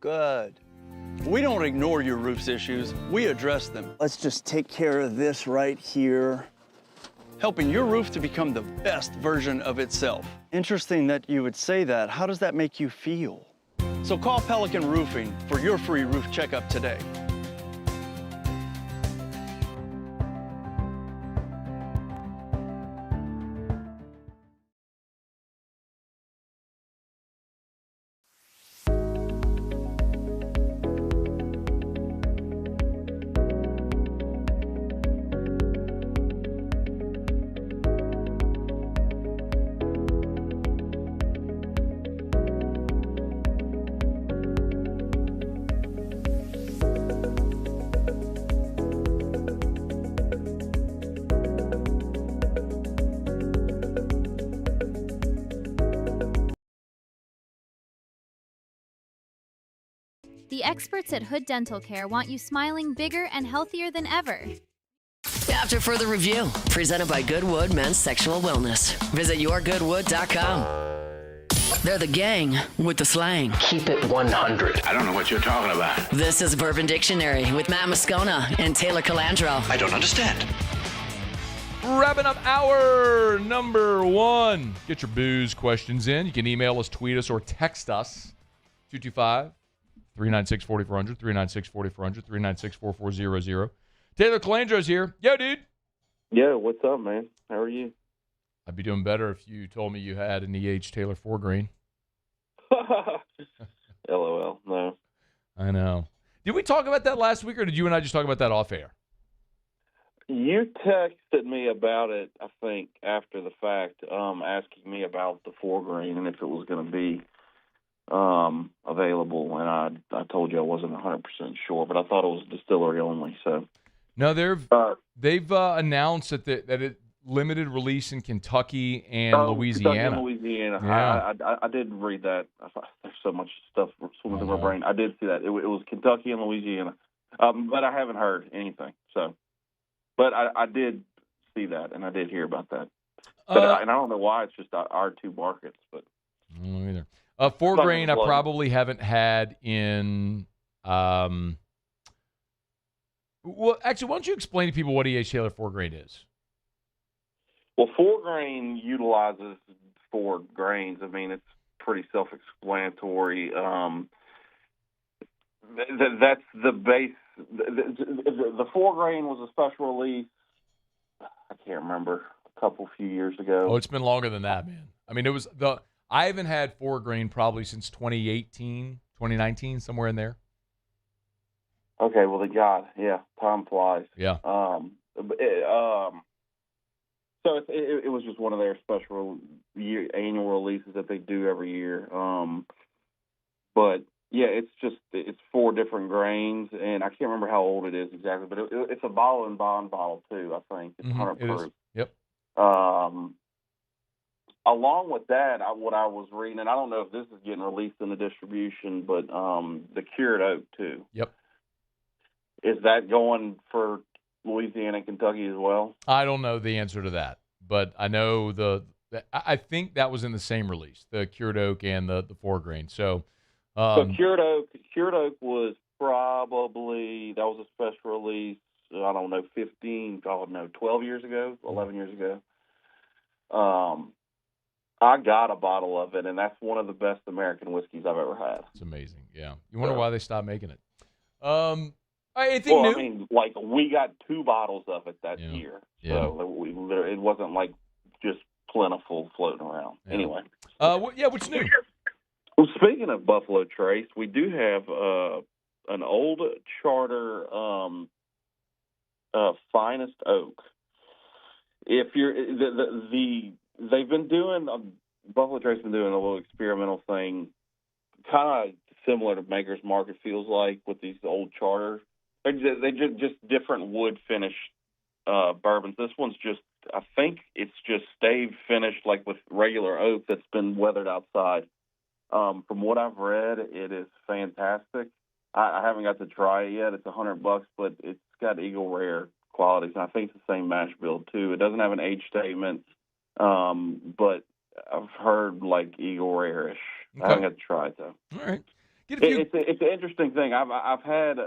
Good. We don't ignore your roof's issues, we address them. Let's just take care of this right here, helping your roof to become the best version of itself. Interesting that you would say that. How does that make you feel? So call Pelican Roofing for your free roof checkup today. The experts at Hood Dental Care want you smiling bigger and healthier than ever. After further review, presented by Goodwood Men's Sexual Wellness. Visit yourgoodwood.com. They're the gang with the slang. Keep it 100. I don't know what you're talking about. This is Bourbon Dictionary with Matt Moscona and Taylor Calandro. I don't understand. Wrapping up hour number 1. Get your booze questions in. You can email us, tweet us, or text us. 225-396-4400, 396-4400, 396-4400. Taylor Calandro's here. Yo, dude. Yo, what's up, man? How are you? I'd be doing better if you told me you had an E.H. Taylor 4-grain. LOL, no. I know. Did we talk about that last week, or did you and I just talk about that off air? You texted me about it, I think, after the fact, asking me about the 4-grain and if it was going to be available, and I told you I wasn't 100% sure, but I thought it was distillery only. So No, they've announced that it limited release in Kentucky and Louisiana. Kentucky and Louisiana. Yeah. I did read that. There's so much stuff swimming through my brain. I did see that. It was Kentucky and Louisiana, but I haven't heard anything. So, but I did see that, and I did hear about that. But and I don't know why it's just our two markets. But I don't know either. 4 grain I probably haven't had in. Well, actually, why don't you explain to people what E.H. Taylor 4 grain is? Well, 4 grain utilizes 4 grains. I mean, it's pretty self-explanatory. That's the base. The 4 grain was a special release. I can't remember, a few years ago. Oh, it's been longer than that, man. I mean, I haven't had 4 grain probably since 2018, 2019, somewhere in there. Okay, well, time flies. Yeah. So it was just one of their special annual releases that they do every year. But yeah, it's 4 different grains, and I can't remember how old it is exactly, but it's a bottle and bond bottle too. I think it's 100 proof. Yep. Along with that, what I was reading, and I don't know if this is getting released in the distribution, but the cured oak too. Yep. Is that going for Louisiana and Kentucky as well? I don't know the answer to that, but I know I think that was in the same release, the cured oak and the 4 grain. So cured oak was probably, that was a special release, I don't know, 12 years ago, 11 years ago. I got a bottle of it, and that's one of the best American whiskeys I've ever had. It's amazing, yeah. You wonder why they stopped making it. Anything new? I mean, like, we got 2 bottles of it that year. Yeah. So it wasn't, like, just plentiful floating around. Yeah. Anyway. What's new? Well, speaking of Buffalo Trace, we do have an old charter finest oak. If you're they've been doing Buffalo Trace been doing a little experimental thing, kind of similar to Maker's Mark. It feels like with these old charters, they just different wood finish bourbons. This one's just, I think it's just stave finished like with regular oak that's been weathered outside. From what I've read, it is fantastic. I haven't got to try it yet. It's $100, but it's got Eagle Rare qualities, and I think it's the same mash bill too. It doesn't have an age statement, but I've heard like Eagle Rare-ish. Okay. I haven't got to try it though. All right. It's an interesting thing. I've had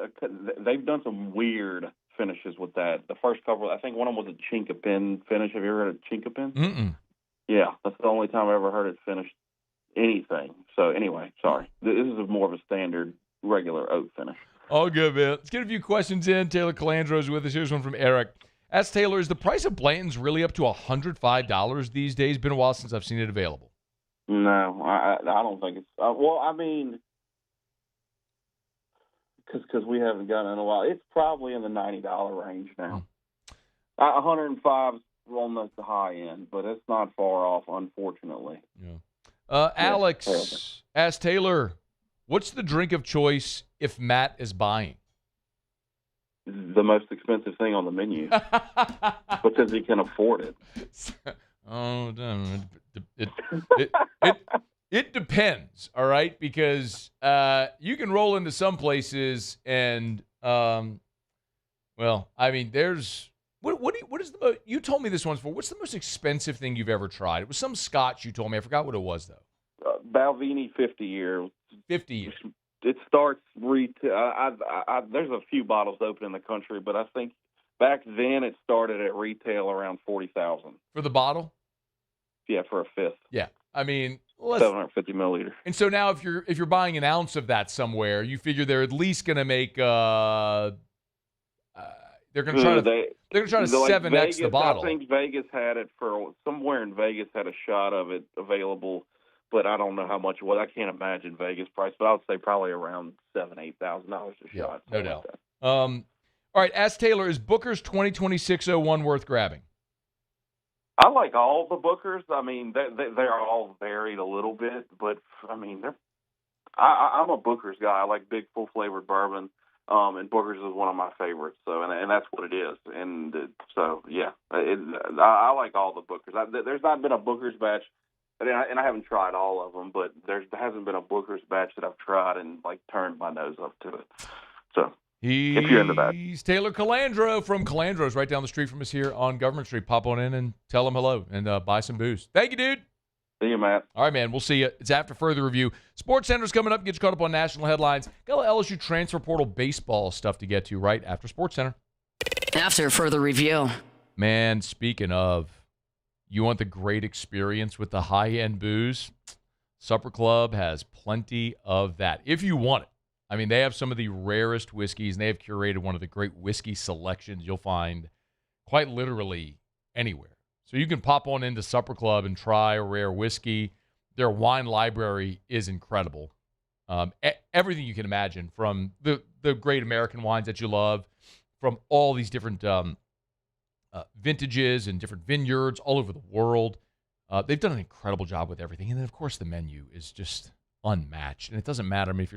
they've done some weird finishes with that. The first couple, I think one of them was a chinkapin finish. Have you ever heard of chinkapin? Mm-mm. Yeah, that's the only time I ever heard it finished anything. So anyway, sorry. This is more of a standard regular oak finish. All good, man. Let's get a few questions in. Taylor Calandro is with us. Here's one from Eric. Ask Taylor, is the price of Blanton's really up to $105 these days? Been a while since I've seen it available. No, I don't think it's well, I mean, because we haven't gotten it in a while. It's probably in the $90 range now. 105 is on the high end, but it's not far off, unfortunately. Yeah. Alex asked Taylor, what's the drink of choice if Matt is buying? The most expensive thing on the menu because he can afford it. Oh, it depends, all right? Because you can roll into some places and, well, I mean, there's what is the you told me this once before. What's the most expensive thing you've ever tried? It was some scotch you told me. I forgot what it was though. Balvenie 50 year. 50 year. It starts retail. There's a few bottles open in the country, but I think back then it started at retail around $40,000 for the bottle. Yeah, for a fifth. Yeah, I mean 750 milliliters. And so now, if you're buying an ounce of that somewhere, you figure they're at least going to make they're going to try to 7x Vegas, the bottle. I think Vegas had it for somewhere in Vegas had a shot of it available. But I don't know how much it was. I can't imagine Vegas price, but I would say probably around $7,000-8,000 a shot. No doubt. Like all right, ask Taylor, is Booker's 2026-01 worth grabbing? I like all the Bookers. I mean, they're all varied a little bit, but I mean, I'm a Booker's guy. I like big, full flavored bourbon. and Booker's is one of my favorites. So, and that's what it is. And so, yeah, I like all the Bookers. There's not been a Booker's batch, and I haven't tried all of them, but there hasn't been a Booker's batch that I've tried and like turned my nose up to it. So, if you're into that. He's Taylor Calandro from Calandro's right down the street from us here on Government Street. Pop on in and tell him hello and buy some booze. Thank you, dude. See you, Matt. All right, man. We'll see you. It's after further review. Sports Center's coming up. Get you caught up on national headlines. Got a LSU transfer portal baseball stuff to get to right after Sports Center. After further review. Man, speaking of, you want the great experience with the high-end booze? Supper Club has plenty of that, if you want it. I mean, they have some of the rarest whiskeys, and they have curated one of the great whiskey selections you'll find quite literally anywhere. So you can pop on into Supper Club and try a rare whiskey. Their wine library is incredible. Everything you can imagine, from the great American wines that you love, from all these different vintages and different vineyards all over the world. They've done an incredible job with everything. And then, of course, the menu is just unmatched. And it doesn't matter. I mean, if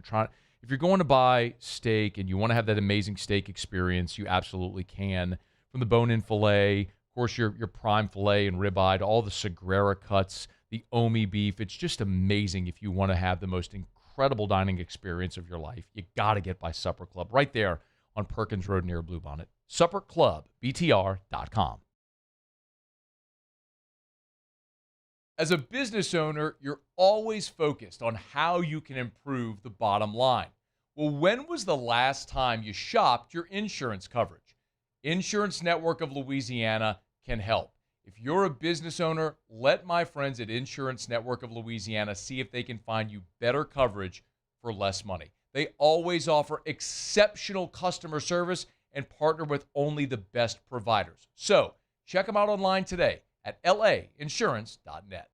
you're going to buy steak and you want to have that amazing steak experience, you absolutely can. From the bone-in filet, of course, your prime filet and ribeye, to all the Sagrera cuts, the Omi beef. It's just amazing. If you want to have the most incredible dining experience of your life, you got to get by Supper Club right there on Perkins Road near Bluebonnet. SupperClubBTR.com. As a business owner, you're always focused on how you can improve the bottom line. Well, when was the last time you shopped your insurance coverage? Insurance Network of Louisiana can help. If you're a business owner, let my friends at Insurance Network of Louisiana see if they can find you better coverage for less money. They always offer exceptional customer service and partner with only the best providers. So check them out online today at lainsurance.net.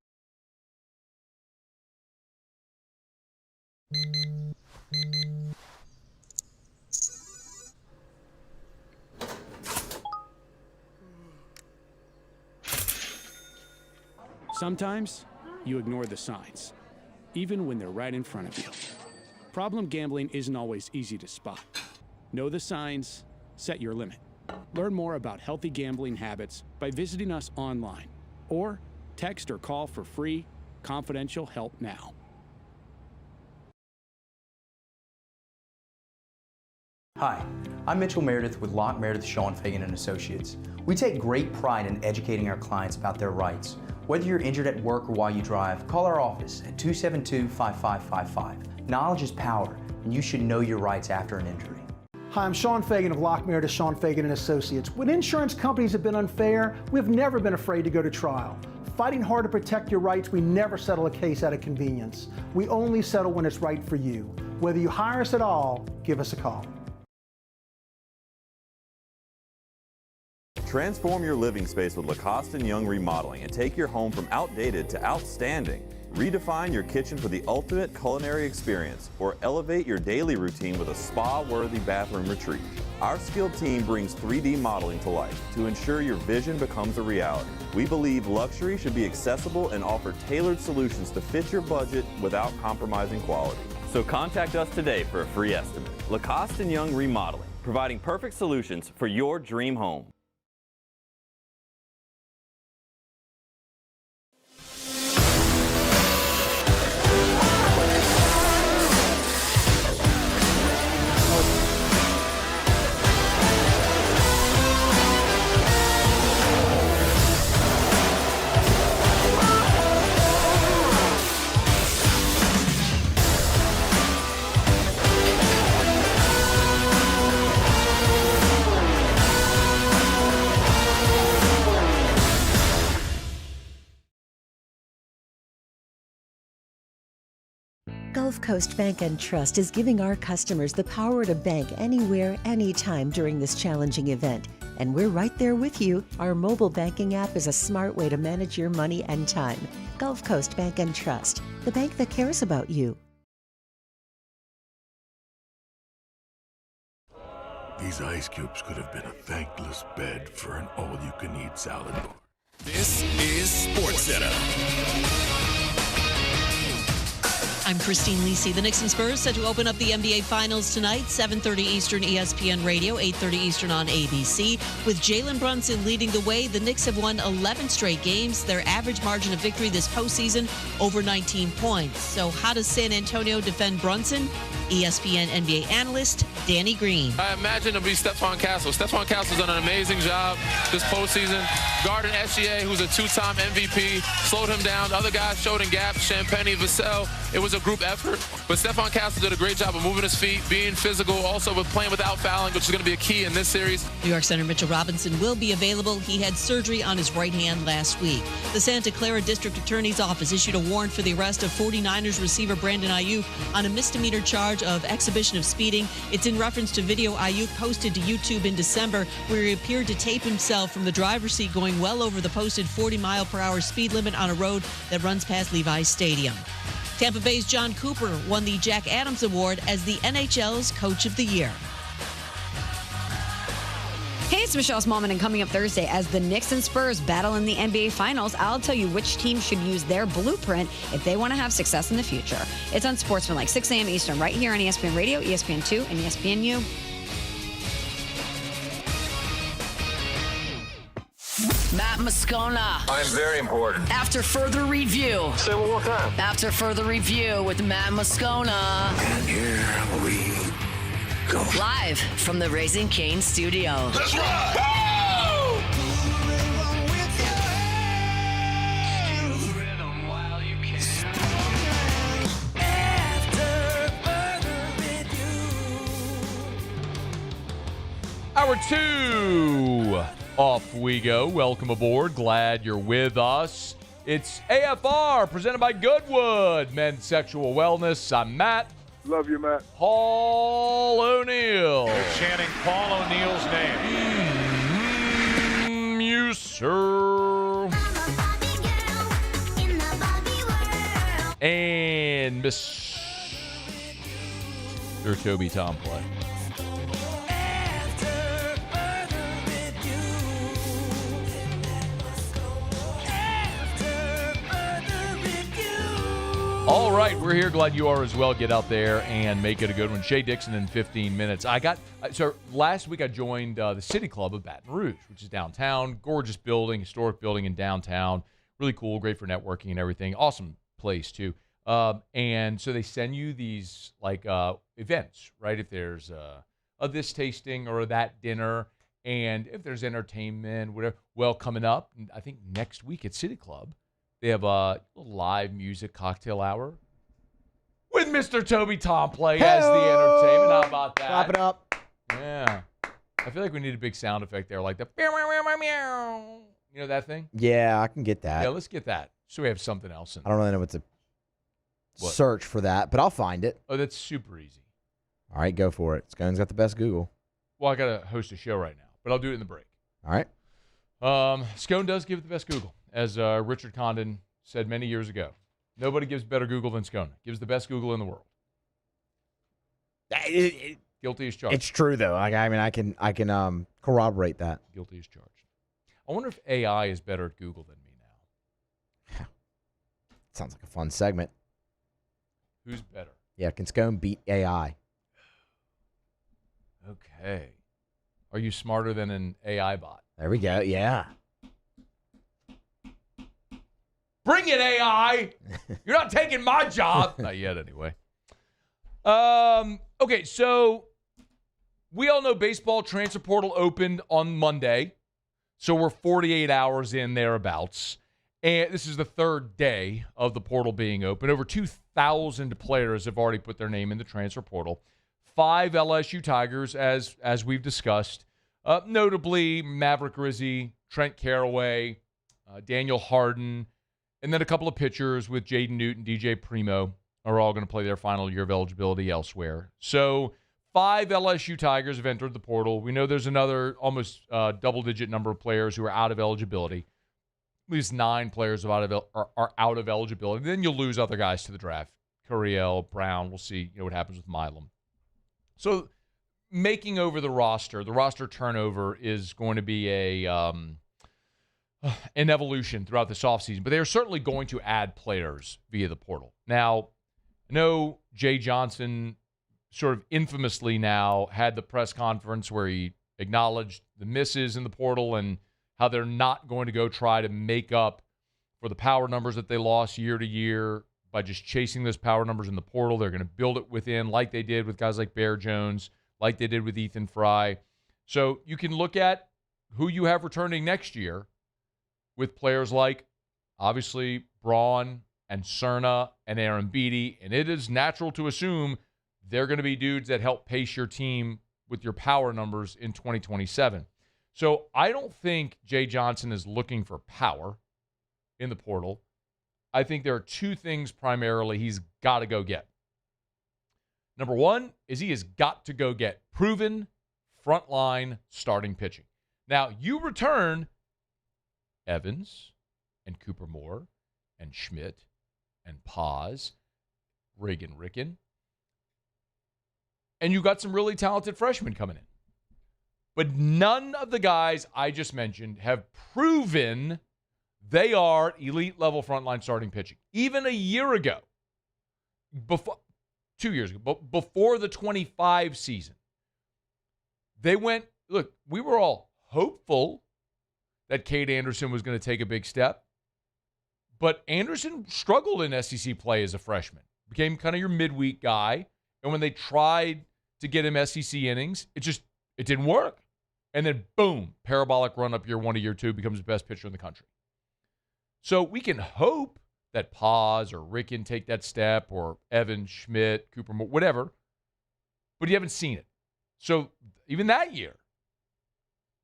Sometimes you ignore the signs, even when they're right in front of you. Problem gambling isn't always easy to spot. Know the signs, set your limit. Learn more about healthy gambling habits by visiting us online or text or call for free, confidential help now. Hi, I'm Mitchell Meredith with Locke Meredith, Sean Fagan & Associates. We take great pride in educating our clients about their rights. Whether you're injured at work or while you drive, call our office at 272-5555. Knowledge is power, and you should know your rights after an injury. Hi, I'm Sean Fagan of Locke Meredith, Sean Fagan & Associates. When insurance companies have been unfair, we've never been afraid to go to trial. Fighting hard to protect your rights, we never settle a case out of convenience. We only settle when it's right for you. Whether you hire us at all, give us a call. Transform your living space with Lacoste & Young Remodeling and take your home from outdated to outstanding. Redefine your kitchen for the ultimate culinary experience, or elevate your daily routine with a spa-worthy bathroom retreat. Our skilled team brings 3D modeling to life to ensure your vision becomes a reality. We believe luxury should be accessible and offer tailored solutions to fit your budget without compromising quality. So contact us today for a free estimate. Lacoste & Young Remodeling, providing perfect solutions for your dream home. Gulf Coast Bank and Trust is giving our customers the power to bank anywhere, anytime during this challenging event. And we're right there with you. Our mobile banking app is a smart way to manage your money and time. Gulf Coast Bank and Trust, the bank that cares about you. These ice cubes could have been a thankless bed for an all-you-can-eat salad bar. This is SportsCenter. I'm Christine Lisi. The Knicks and Spurs set to open up the NBA Finals tonight, 7:30 Eastern ESPN Radio, 8:30 Eastern on ABC. With Jalen Brunson leading the way, the Knicks have won 11 straight games. Their average margin of victory this postseason, over 19 points. So how does San Antonio defend Brunson? ESPN NBA analyst Danny Green. I imagine it'll be Stephon Castle. Stephon Castle's done an amazing job this postseason. Guarding Shea, who's a two-time MVP, slowed him down. The other guys showed in gaps, Champagny, Vassell. It was a group effort, but Stephon Castle did a great job of moving his feet, being physical, also with playing without fouling, which is going to be a key in this series. New York Center Mitchell Robinson will be available. He had surgery on his right hand last week. The Santa Clara District Attorney's Office issued a warrant for the arrest of 49ers receiver Brandon Ayuk on a misdemeanor charge of exhibition of speeding. It's in reference to video Ayuk posted to YouTube in December where he appeared to tape himself from the driver's seat going well over the posted 40-mile-per-hour speed limit on a road that runs past Levi's Stadium. Tampa Bay's John Cooper won the Jack Adams Award as the NHL's Coach of the Year. Hey, it's Michelle Smallman, and coming up Thursday, as the Knicks and Spurs battle in the NBA Finals, I'll tell you which team should use their blueprint if they want to have success in the future. It's on Sportsman, 6 a.m. Eastern, right here on ESPN Radio, ESPN2, and ESPNU. Matt Moscona. I'm very important. After further review. Say it one more time. After further review with Matt Moscona. And here we go. Live from the Raising Cane studio. Let's rock! Hour 2. Off we go. Welcome aboard. Glad you're with us. It's AFR presented by Goodwood Men's Sexual Wellness. I'm Matt. Love you, Matt. Paul O'Neill. They're chanting Paul O'Neill's name. You, sir. And Mr. Toby Tomplay. All right, we're here. Glad you are as well. Get out there and make it a good one. Shea Dixon in 15 minutes. So last week I joined the City Club of Baton Rouge, which is downtown. Gorgeous building, historic building in downtown. Really cool, great for networking and everything. Awesome place too. And so they send you these events, right? If there's a this tasting or that dinner, and if there's entertainment, whatever. Well, coming up, I think next week at City Club, they have a live music cocktail hour with Mr. Toby Tomplay as the entertainment. How about that? Clap it up. Yeah. I feel like we need a big sound effect there, like the meow, meow, meow, meow. You know that thing? Yeah, I can get that. Yeah, let's get that. So we have something else in I don't really know what to search for that, but I'll find it. Oh, that's super easy. All right, go for it. Scone's got the best Google. Well, I got to host a show right now, but I'll do it in the break. All right. Scone does give it the best Google. As Richard Condon said many years ago, nobody gives better Google than Scone. Gives the best Google in the world. Guilty as charged. It's true though. I can corroborate that. Guilty as charged. I wonder if AI is better at Google than me now. Sounds like a fun segment. Who's better? Yeah, can Scone beat AI? Okay. Are you smarter than an AI bot? There we go. Yeah. Bring it, AI! You're not taking my job. Not yet, anyway. Okay, so we all know baseball transfer portal opened on Monday. So we're 48 hours in thereabouts. And this is the third day of the portal being open. Over 2,000 players have already put their name in the transfer portal. 5 LSU Tigers, as we've discussed. Notably, Maverick Rizzi, Trent Caraway, Daniel Harden, and then a couple of pitchers with Jaden Newton, DJ Primo are all going to play their final year of eligibility elsewhere. So 5 LSU Tigers have entered the portal. We know there's another almost double-digit number of players who are out of eligibility. At least 9 players are out of eligibility. Then you'll lose other guys to the draft. Curiel, Brown, we'll see what happens with Milam. So making over the roster turnover is going to be an evolution throughout this offseason, but they are certainly going to add players via the portal. Now, I know Jay Johnson sort of infamously now had the press conference where he acknowledged the misses in the portal and how they're not going to go try to make up for the power numbers that they lost year to year by just chasing those power numbers in the portal. They're going to build it within like they did with guys like Bear Jones, like they did with Ethan Fry. So you can look at who you have returning next year with players like, obviously, Braun and Cerna and Aaron Beatty, and it is natural to assume they're going to be dudes that help pace your team with your power numbers in 2027. So I don't think Jay Johnson is looking for power in the portal. I think there are two things primarily he's got to go get. Number one is he has got to go get proven frontline starting pitching. Now, you return Evans and Cooper Moore and Schmidt and Paz, Reagan Ricken, and you got some really talented freshmen coming in. But none of the guys I just mentioned have proven they are elite-level frontline starting pitching. Even a year ago, 2 years ago, before the 25 season, they went, look, we were all hopeful that Cade Anderson was going to take a big step, but Anderson struggled in SEC play as a freshman, became kind of your midweek guy, and when they tried to get him SEC innings, it didn't work. And then, boom, parabolic run up year one to year two, becomes the best pitcher in the country. So we can hope that Paz or Ricken take that step, or Evan, Schmidt, Cooper Moore, whatever, but you haven't seen it. So even that year,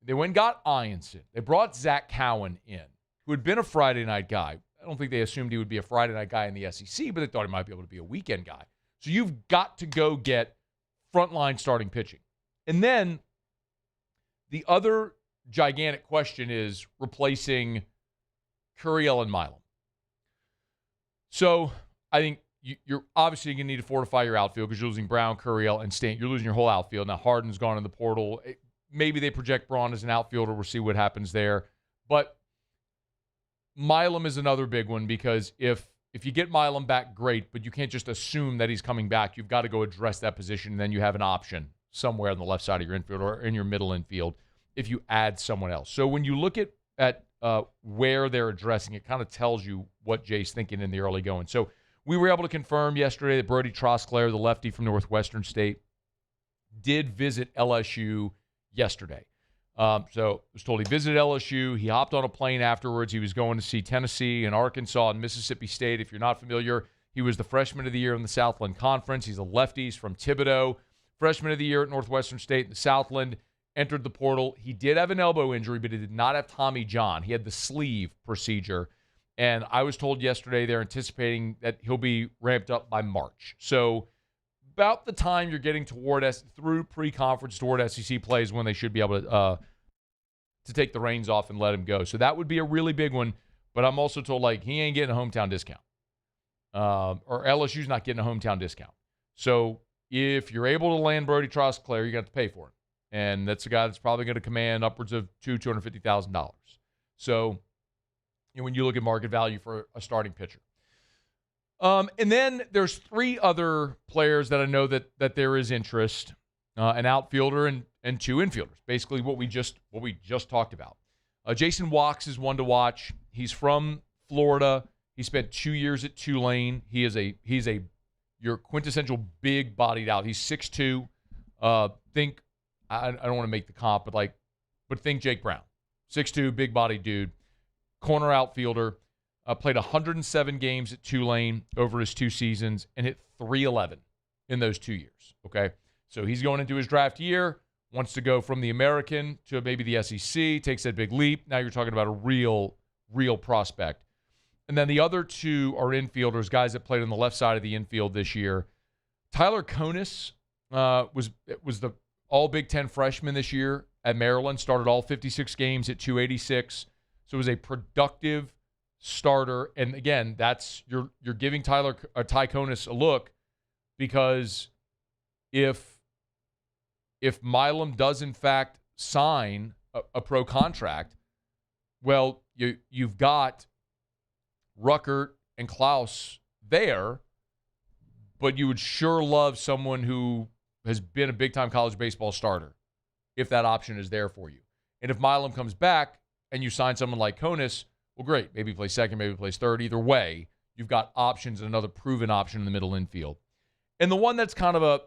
they went and got Ianson. They brought Zach Cowan in, who had been a Friday night guy. I don't think they assumed he would be a Friday night guy in the SEC, but they thought he might be able to be a weekend guy. So you've got to go get frontline starting pitching. And then the other gigantic question is replacing Curiel and Milam. So I think you're obviously going to need to fortify your outfield because you're losing Brown, Curiel, and Stant. You're losing your whole outfield. Now Harden's gone in the portal. Maybe they project Braun as an outfielder. We'll see what happens there. But Milam is another big one because if you get Milam back, great, but you can't just assume that he's coming back. You've got to go address that position, and then you have an option somewhere on the left side of your infield or in your middle infield if you add someone else. So when you look at where they're addressing, it kind of tells you what Jay's thinking in the early going. So we were able to confirm yesterday that Brody Trosclair, the lefty from Northwestern State, did visit LSU yesterday. So I was told he visited LSU. He hopped on a plane afterwards. He was going to see Tennessee and Arkansas and Mississippi State. If you're not familiar, he was the freshman of the year in the Southland Conference. He's a lefty. He's from Thibodaux. Freshman of the year at Northwestern State in the Southland. Entered the portal. He did have an elbow injury, but he did not have Tommy John. He had the sleeve procedure. And I was told yesterday they're anticipating that he'll be ramped up by March. So about the time you're getting through pre-conference toward SEC play is when they should be able to take the reins off and let him go. So that would be a really big one. But I'm also told, he ain't getting a hometown discount. Or LSU's not getting a hometown discount. So if you're able to land Brody Trosclair, you're going to have to pay for it. And that's a guy that's probably going to command upwards of $250,000. So when you look at market value for a starting pitcher. And then there's three other players that I know that there is interest, an outfielder and two infielders. Basically what we just talked about. Jason Wachs is one to watch. He's from Florida. He spent 2 years at Tulane. He's your quintessential big-bodied out. He's 6'2". I don't want to make the comp, but think Jake Brown. 6'2", big-bodied dude. Corner outfielder. Played 107 games at Tulane over his 2 seasons and hit .311 in those 2 years. Okay? So he's going into his draft year, wants to go from the American to maybe the SEC, takes that big leap. Now you're talking about a real prospect. And then the other two are infielders, guys that played on the left side of the infield this year. Tyler Konis was the all Big Ten freshman this year at Maryland, started all 56 games at .286. So it was a productive starter. And again, that's you're giving Ty Konis a look because if Milam does in fact sign a pro contract, well, you've got Ruckert and Klaus there, but you would sure love someone who has been a big-time college baseball starter if that option is there for you. And if Milam comes back and you sign someone like Konis, well, great. Maybe he plays second, maybe he plays third. Either way, you've got options and another proven option in the middle infield. And the one that's kind of a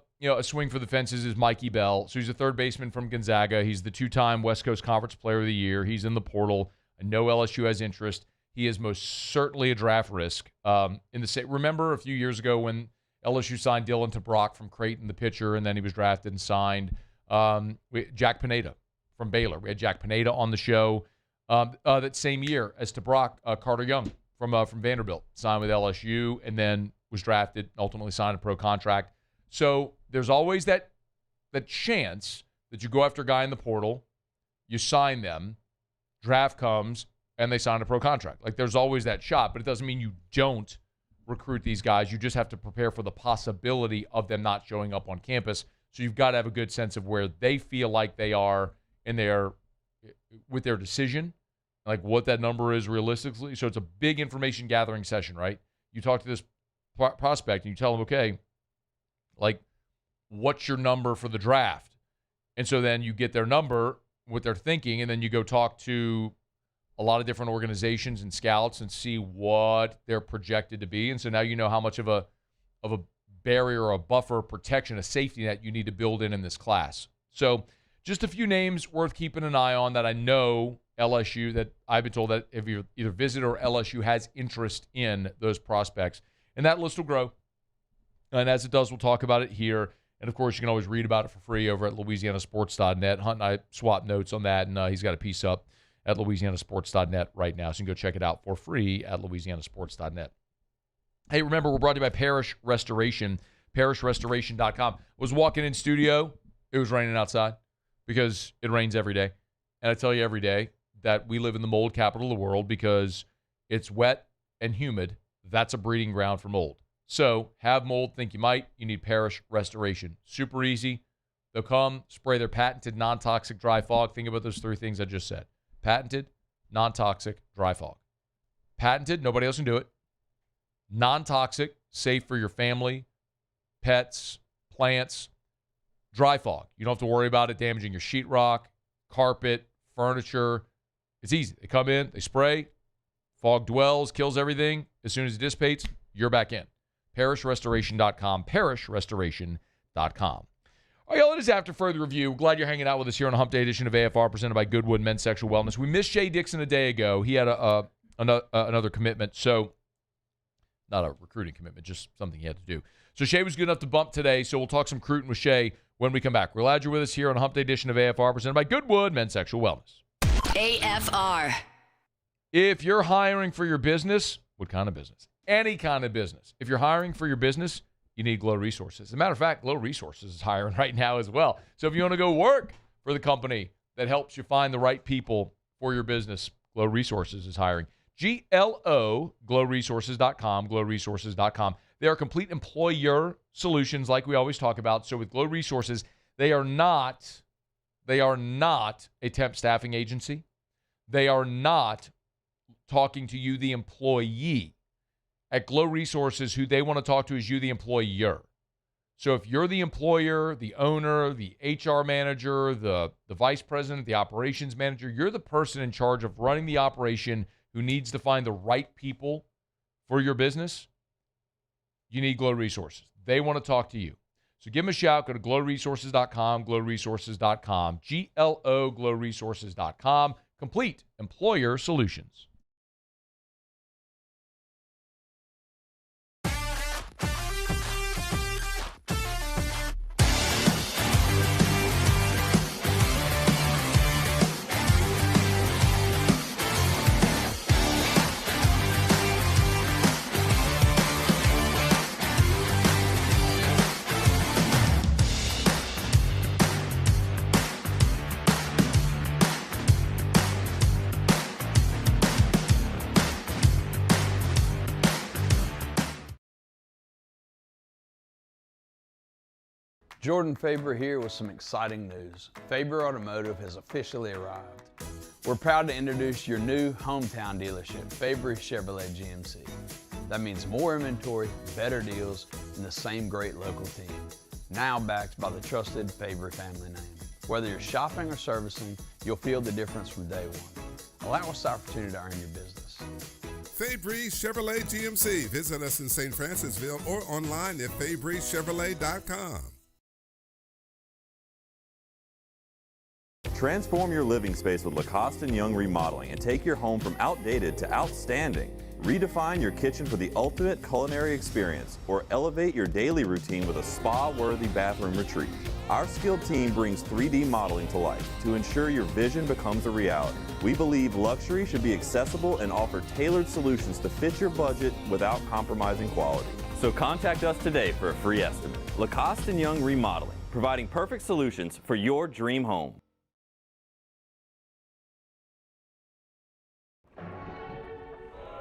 swing for the fences is Mikey Bell. So he's a third baseman from Gonzaga. He's the 2-time West Coast Conference Player of the Year. He's in the portal. I know LSU has interest. He is most certainly a draft risk. Remember a few years ago when LSU signed Dylan Brock from Creighton, the pitcher, and then he was drafted and signed Jack Pineda from Baylor. We had Jack Pineda on the show that same year as Brock, Carter Young from Vanderbilt, signed with LSU, and then was drafted, ultimately signed a pro contract. So there's always that chance that you go after a guy in the portal, you sign them, draft comes, and they sign a pro contract. Like, there's always that shot, but it doesn't mean you don't recruit these guys. You just have to prepare for the possibility of them not showing up on campus. So you've got to have a good sense of where they feel like they are with their decision, like what that number is realistically. So it's a big information gathering session, right? You talk to this prospect and you tell them, okay, like, what's your number for the draft? And so then you get their number, what they're thinking, and then you go talk to a lot of different organizations and scouts and see what they're projected to be. And so now you know how much of a barrier or a buffer protection, a safety net you need to build in this class. So just a few names worth keeping an eye on that I know LSU, that I've been told that if you either visit or LSU has interest in those prospects. And that list will grow. And as it does, we'll talk about it here. And, of course, you can always read about it for free over at LouisianaSports.net. Hunt and I swapped notes on that, and he's got a piece up at LouisianaSports.net right now. So you can go check it out for free at LouisianaSports.net. Hey, remember, we're brought to you by Parish Restoration, ParishRestoration.com. Was walking in studio, it was raining outside because it rains every day. And I tell you every day that we live in the mold capital of the world because it's wet and humid. That's a breeding ground for mold. So have mold, think you might, you need Parish Restoration. Super easy. They'll come, spray their patented non-toxic dry fog. Think about those three things I just said. Patented, non-toxic, dry fog. Patented, nobody else can do it. Non-toxic, safe for your family, pets, plants. Dry fog. You don't have to worry about it damaging your sheetrock, carpet, furniture. It's easy. They come in, they spray, fog dwells, kills everything. As soon as it dissipates, you're back in. ParishRestoration.com, ParishRestoration.com. All right, y'all, it is After Further Review. Glad you're hanging out with us here on a Hump Day edition of AFR presented by Goodwood Men's Sexual Wellness. We missed Shea Dixon a day ago. He had another commitment, so not a recruiting commitment, just something he had to do. So Shea was good enough to bump today, so we'll talk some recruiting with Shea when we come back. We're glad you're with us here on a Hump Day edition of AFR presented by Goodwood Men's Sexual Wellness. AFR. If you're hiring for your business, what kind of business? Any kind of business. If you're hiring for your business, you need Glow Resources. As a matter of fact, Glow Resources is hiring right now as well. So if you want to go work for the company that helps you find the right people for your business, Glow Resources is hiring. GLO, glowresources.com, glowresources.com. They are complete employer solutions like we always talk about. So with Glow Resources, they are not a temp staffing agency. They are not talking to you, the employee. At Glow Resources, who they want to talk to is you, the employer. So if you're the employer, the owner, the HR manager, the vice president, the operations manager, you're the person in charge of running the operation who needs to find the right people for your business, you need Glow Resources. They want to talk to you. So give them a shout. Go to glowresources.com, glowresources.com, GLO, glowresources.com. Complete employer solutions. Jordan Faber here with some exciting news. Faber Automotive has officially arrived. We're proud to introduce your new hometown dealership, Faber Chevrolet GMC. That means more inventory, better deals, and the same great local team. Now backed by the trusted Fabry family name. Whether you're shopping or servicing, you'll feel the difference from day one. Allow us the opportunity to earn your business. Fabry Chevrolet GMC. Visit us in St. Francisville or online at FabryChevrolet.com. Transform your living space with Lacoste & Young Remodeling and take your home from outdated to outstanding. Redefine your kitchen for the ultimate culinary experience or elevate your daily routine with a spa-worthy bathroom retreat. Our skilled team brings 3D modeling to life to ensure your vision becomes a reality. We believe luxury should be accessible and offer tailored solutions to fit your budget without compromising quality. So contact us today for a free estimate. Lacoste & Young Remodeling, providing perfect solutions for your dream home.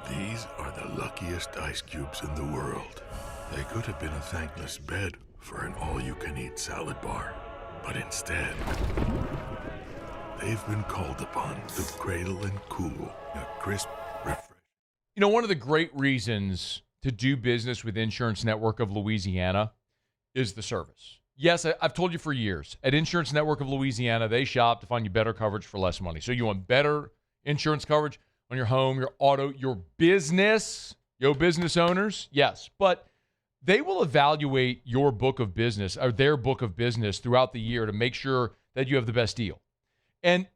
These are the luckiest ice cubes in the world. They could have been a thankless bed for an all-you-can-eat salad bar. But instead, they've been called upon to cradle and cool a crisp, refreshing. You know, one of the great reasons to do business with Insurance Network of Louisiana is the service. Yes, I've told you for years, at Insurance Network of Louisiana, they shop to find you better coverage for less money. So you want better insurance coverage on your home, your auto, your business, yo business owners, yes. But they will evaluate your book of business or their book of business throughout the year to make sure that you have the best deal. And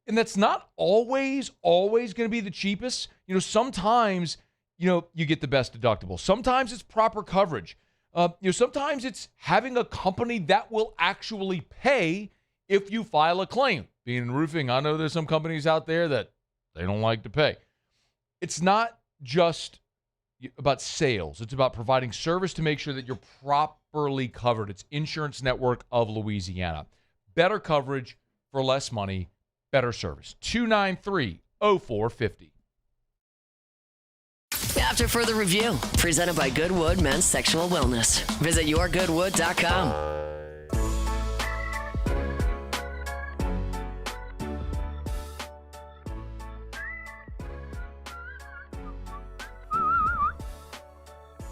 that's not always going to be the cheapest. You know, sometimes, you get the best deductible. Sometimes it's proper coverage. Sometimes it's having a company that will actually pay if you file a claim. Being in roofing, I know there's some companies out there that they don't like to pay. It's not just about sales. It's about providing service to make sure that you're properly covered. It's Insurance Network of Louisiana. Better coverage for less money, better service. 293-0450. After further review, presented by Goodwood Men's Sexual Wellness. Visit yourgoodwood.com.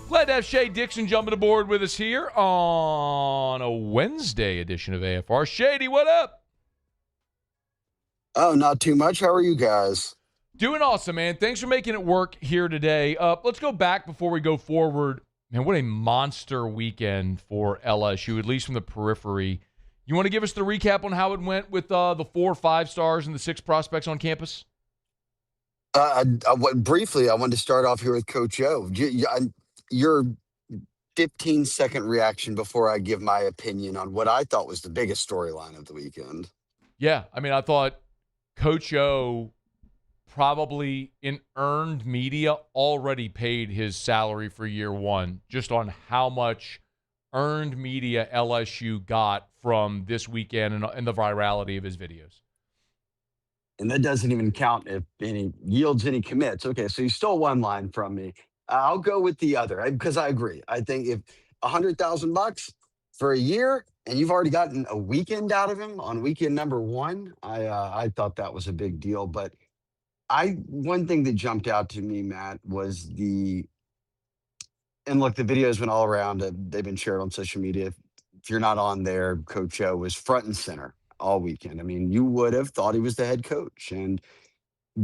Glad to have Shea Dixon jumping aboard with us here on a Wednesday edition of AFR. Shady, what up? Oh, not too much. How are you guys? Doing awesome, man. Thanks for making it work here today. Let's go back before we go forward. Man, what a monster weekend for LSU, at least from the periphery. You want to give us the recap on how it went with the 4 5-stars and the 6 prospects on campus? Briefly, I wanted to start off here with Coach O. Your 15-second reaction before I give my opinion on what I thought was the biggest storyline of the weekend. Yeah, I mean, I thought Coach O probably in earned media already paid his salary for year one just on how much earned media LSU got from this weekend and the virality of his videos. And that doesn't even count if any yields any commits. Okay, so you stole one line from me. I'll go with the other because I agree. I think if $100,000 for a year and you've already gotten a weekend out of him on weekend number 1, I thought that was a big deal. But one thing that jumped out to me, Matt, was and look, the videos went all around. They've been shared on social media. If you're not on there, Coach O was front and center all weekend. I mean, you would have thought he was the head coach and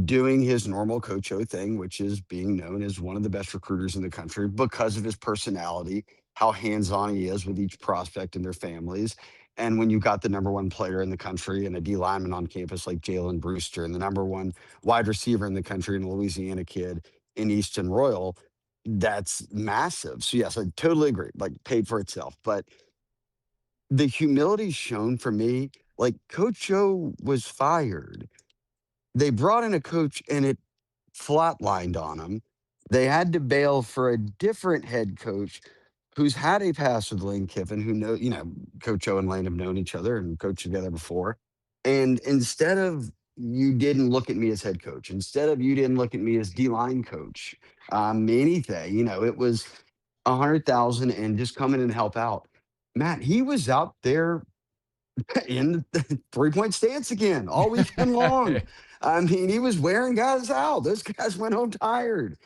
doing his normal Coach O thing, which is being known as one of the best recruiters in the country because of his personality, how hands-on he is with each prospect and their families. And when you've got the number 1 player in the country and a D lineman on campus like Jalen Brewster and the number 1 wide receiver in the country and a Louisiana kid in Easton Royal, that's massive. So yes, I totally agree. Like, paid for itself. But the humility shown for me, like, Coach O was fired. They brought in a coach and it flatlined on him. They had to bail for a different head coach who's had a past with Lane Kiffin, Coach O and Lane have known each other and coached together before. And instead of you didn't look at me as head coach, instead of you didn't look at me as D-line coach, anything, it was $100,000 and just come in and help out. Matt, he was out there in the three-point stance again all weekend long. I mean, he was wearing guys out. Those guys went home tired.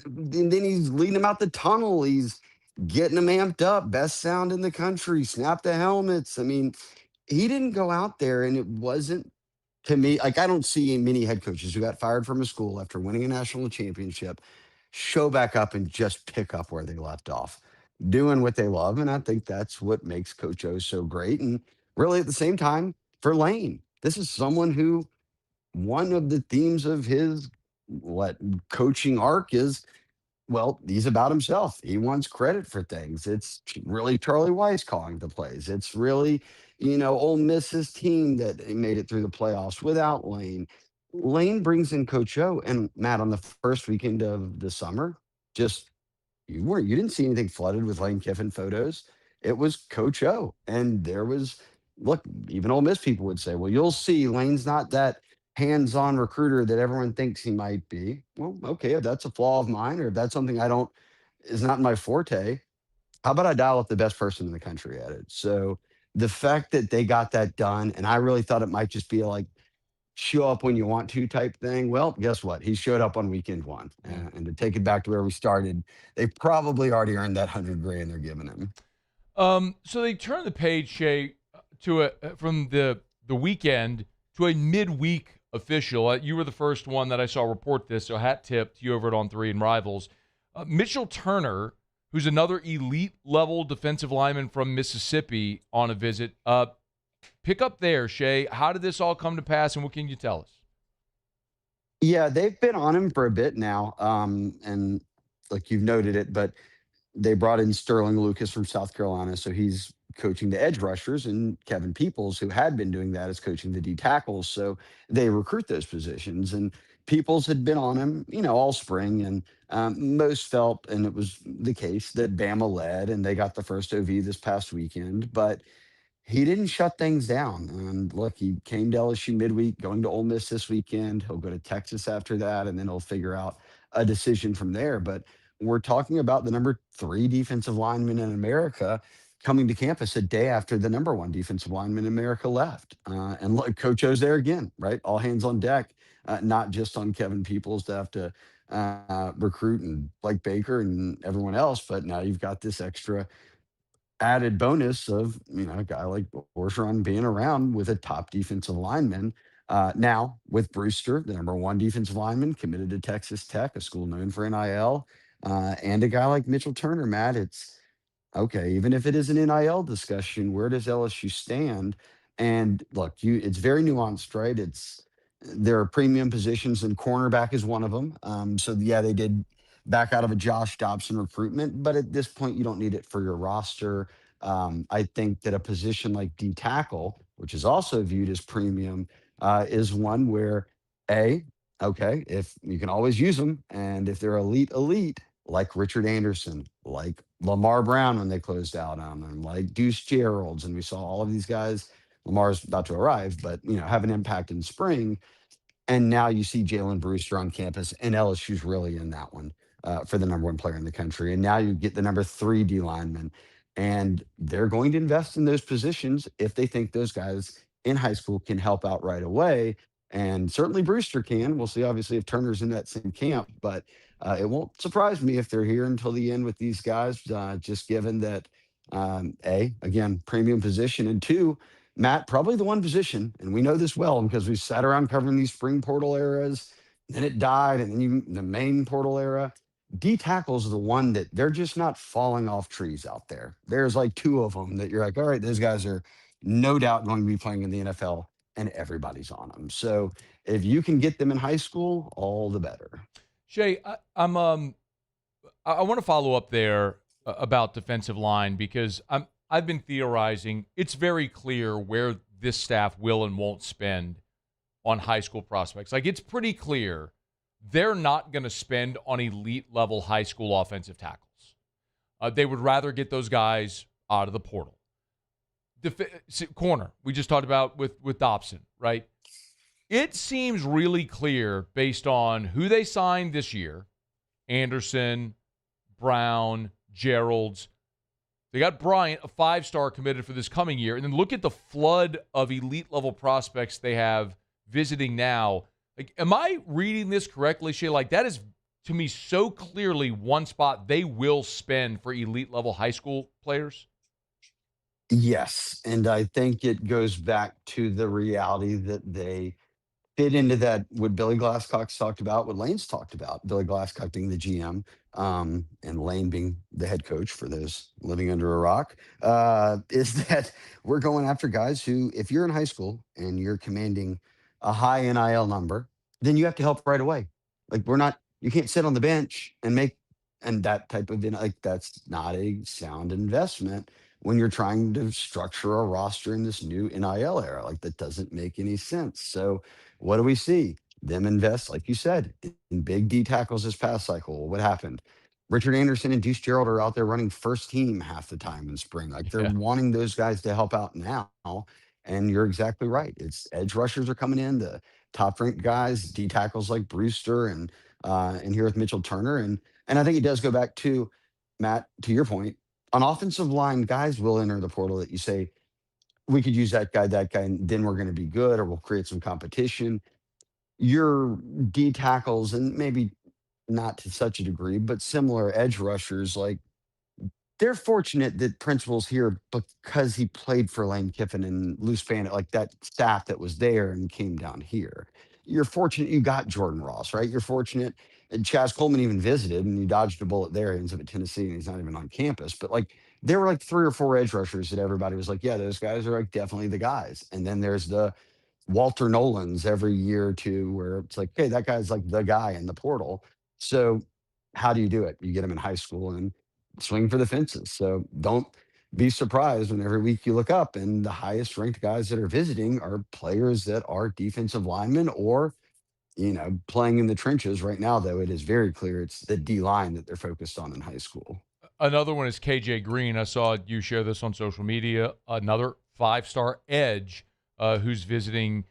And then he's leading them out the tunnel. He's getting them amped up. Best sound in the country. Snap the helmets. I mean, he didn't go out there, and it wasn't, to me, like, I don't see many head coaches who got fired from a school after winning a national championship show back up and just pick up where they left off, doing what they love. And I think that's what makes Coach O so great. And really, at the same time, for Lane, this is someone who, one of the themes of his coaching arc is, well, he's about himself. He wants credit for things. It's really Charlie Weiss calling the plays. It's really, Ole Miss's team that made it through the playoffs without Lane. Lane brings in Coach O, and Matt, on the first weekend of the summer, just you didn't see anything flooded with Lane Kiffin photos. It was Coach O, and there was, look, even Ole Miss people would say, well, you'll see Lane's not that hands-on recruiter that everyone thinks he might be. Well, okay, if that's a flaw of mine, or if that's something is not my forte, how about I dial up the best person in the country at it? So the fact that they got that done, and I really thought it might just be like show up when you want to type thing. Well, guess what? He showed up on weekend one. And to take it back to where we started, they probably already earned that $100,000 they're giving him. So they turned the page, Shea, from the weekend to a midweek official. You were the first one that I saw report this, so hat tip to you over at On 3 and Rivals. Mitchell Turner, who's another elite-level defensive lineman from Mississippi, on a visit. Pick up there, Shea. How did this all come to pass, and what can you tell us? Yeah, they've been on him for a bit now, and like you've noted it, but they brought in Sterling Lucas from South Carolina, so he's coaching the edge rushers, and Kevin Peoples, who had been doing that, is coaching the D tackles. So they recruit those positions, and Peoples had been on him, all spring, and most felt, and it was the case, that Bama led, and they got the first OV this past weekend, but he didn't shut things down. And look, he came to LSU midweek, going to Ole Miss this weekend. He'll go to Texas after that, and then he'll figure out a decision from there. But we're talking about the number 3 defensive lineman in America coming to campus a day after the number 1 defensive lineman in America left. And look, Coach O's there again, right? All hands on deck, not just on Kevin Peoples to have to recruit and Blake Baker and everyone else, but now you've got this extra added bonus of a guy like Orgeron being around with a top defensive lineman. Now with Brewster, the number 1 defensive lineman, committed to Texas Tech, a school known for NIL, and a guy like Mitchell Turner, Matt, it's okay. Even if it is an NIL discussion, where does LSU stand? And look, it's very nuanced, right? There are premium positions, and cornerback is one of them. So yeah, they did back out of a Josh Dobson recruitment, but at this point, you don't need it for your roster. I think that a position like D tackle, which is also viewed as premium, is one where okay, if you can always use them, and if they're elite, like Richard Anderson, like Lamar Brown when they closed out on them, like Deuce Gerald's, and we saw all of these guys. Lamar's about to arrive, but have an impact in spring. And now you see Jalen Brewster on campus, and LSU's really in that one for the number 1 player in the country. And now you get the number 3 D lineman, and they're going to invest in those positions if they think those guys in high school can help out right away. And certainly Brewster can. We'll see, obviously, if Turner's in that same camp, but it won't surprise me if they're here until the end with these guys, just given that, again, premium position, and 2, Matt, probably the one position, and we know this well because we sat around covering these spring portal eras, then it died, and then the main portal era. D tackles are the one that they're just not falling off trees out there. There's like 2 of them that you're like, all right, those guys are no doubt going to be playing in the NFL, and everybody's on them. So if you can get them in high school, all the better. Shea, I want to follow up there about defensive line, because I've been theorizing. It's very clear where this staff will and won't spend on high school prospects. Like, it's pretty clear they're not going to spend on elite-level high school offensive tackles. They would rather get those guys out of the portal. Corner, we just talked about with Dobson, right? It seems really clear based on who they signed this year, Anderson, Brown, Gerald's, They got Bryant, a 5-star committed for this coming year. And then look at the flood of elite-level prospects they have visiting now. Like, am I reading this correctly, Shea? Like, that is, to me, so clearly one spot they will spend for elite-level high school players. Yes, and I think it goes back to the reality that they fit into that what Billy Glasscock's talked about, what Lane's talked about. Billy Glasscock being the GM, and Lane being the head coach for those living under a rock, is that we're going after guys who, if you're in high school and you're commanding a high NIL number, then you have to help right away. Like you can't sit on the bench and make and that type of like that's not a sound investment when you're trying to structure a roster in this new NIL era. Like that doesn't make any sense. So what do we see? Them invest, like you said, in big D tackles this past cycle. What happened? Richard Anderson and Deuce Gerald are out there running first team half the time in spring. Like they're wanting those guys to help out now. And you're exactly right. It's edge rushers are coming in, the top ranked guys, D tackles like Brewster and here with Mitchell Turner. And I think it does go back to Matt, to your point, on offensive line, guys will enter the portal that you say, we could use that guy, and then we're going to be good or we'll create some competition. Your D tackles, and maybe not to such a degree, but similar edge rushers, like they're fortunate that principal's here because he played for Lane Kiffin and Lou Spann, like that staff that was there and came down here. You're fortunate you got Jordan Ross, right? You're fortunate. And Chaz Coleman even visited and you dodged a bullet there. He ends up at Tennessee and he's not even on campus. But like there were like 3 or 4 edge rushers that everybody was like, yeah, those guys are like definitely the guys. And then there's the Walter Nolan's every year or two where it's like, hey, that guy's like the guy in the portal. So how do you do it? You get him in high school and swing for the fences. So don't be surprised when every week you look up and the highest ranked guys that are visiting are players that are defensive linemen or, playing in the trenches right now, though it is very clear it's the D line that they're focused on in high school. Another one is KJ Green. I saw you share this on social media. Another 5-star edge who's visiting.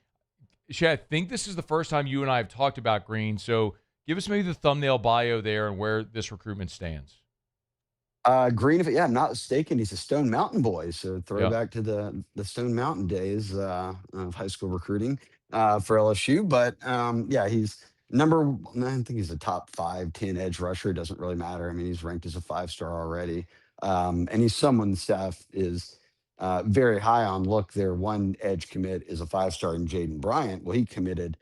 Shea, I think this is the first time you and I have talked about Green. So give us maybe the thumbnail bio there and where this recruitment stands. Green, if I'm not mistaken, he's a Stone Mountain boy. So throwback to the Stone Mountain days of high school recruiting for LSU. But he's I think he's a top 5-10 edge rusher. It doesn't really matter. I mean, he's ranked as a 5-star already. And he's someone the staff is very high on. Look, their one edge commit is a 5-star in Jaden Bryant. Well, he committed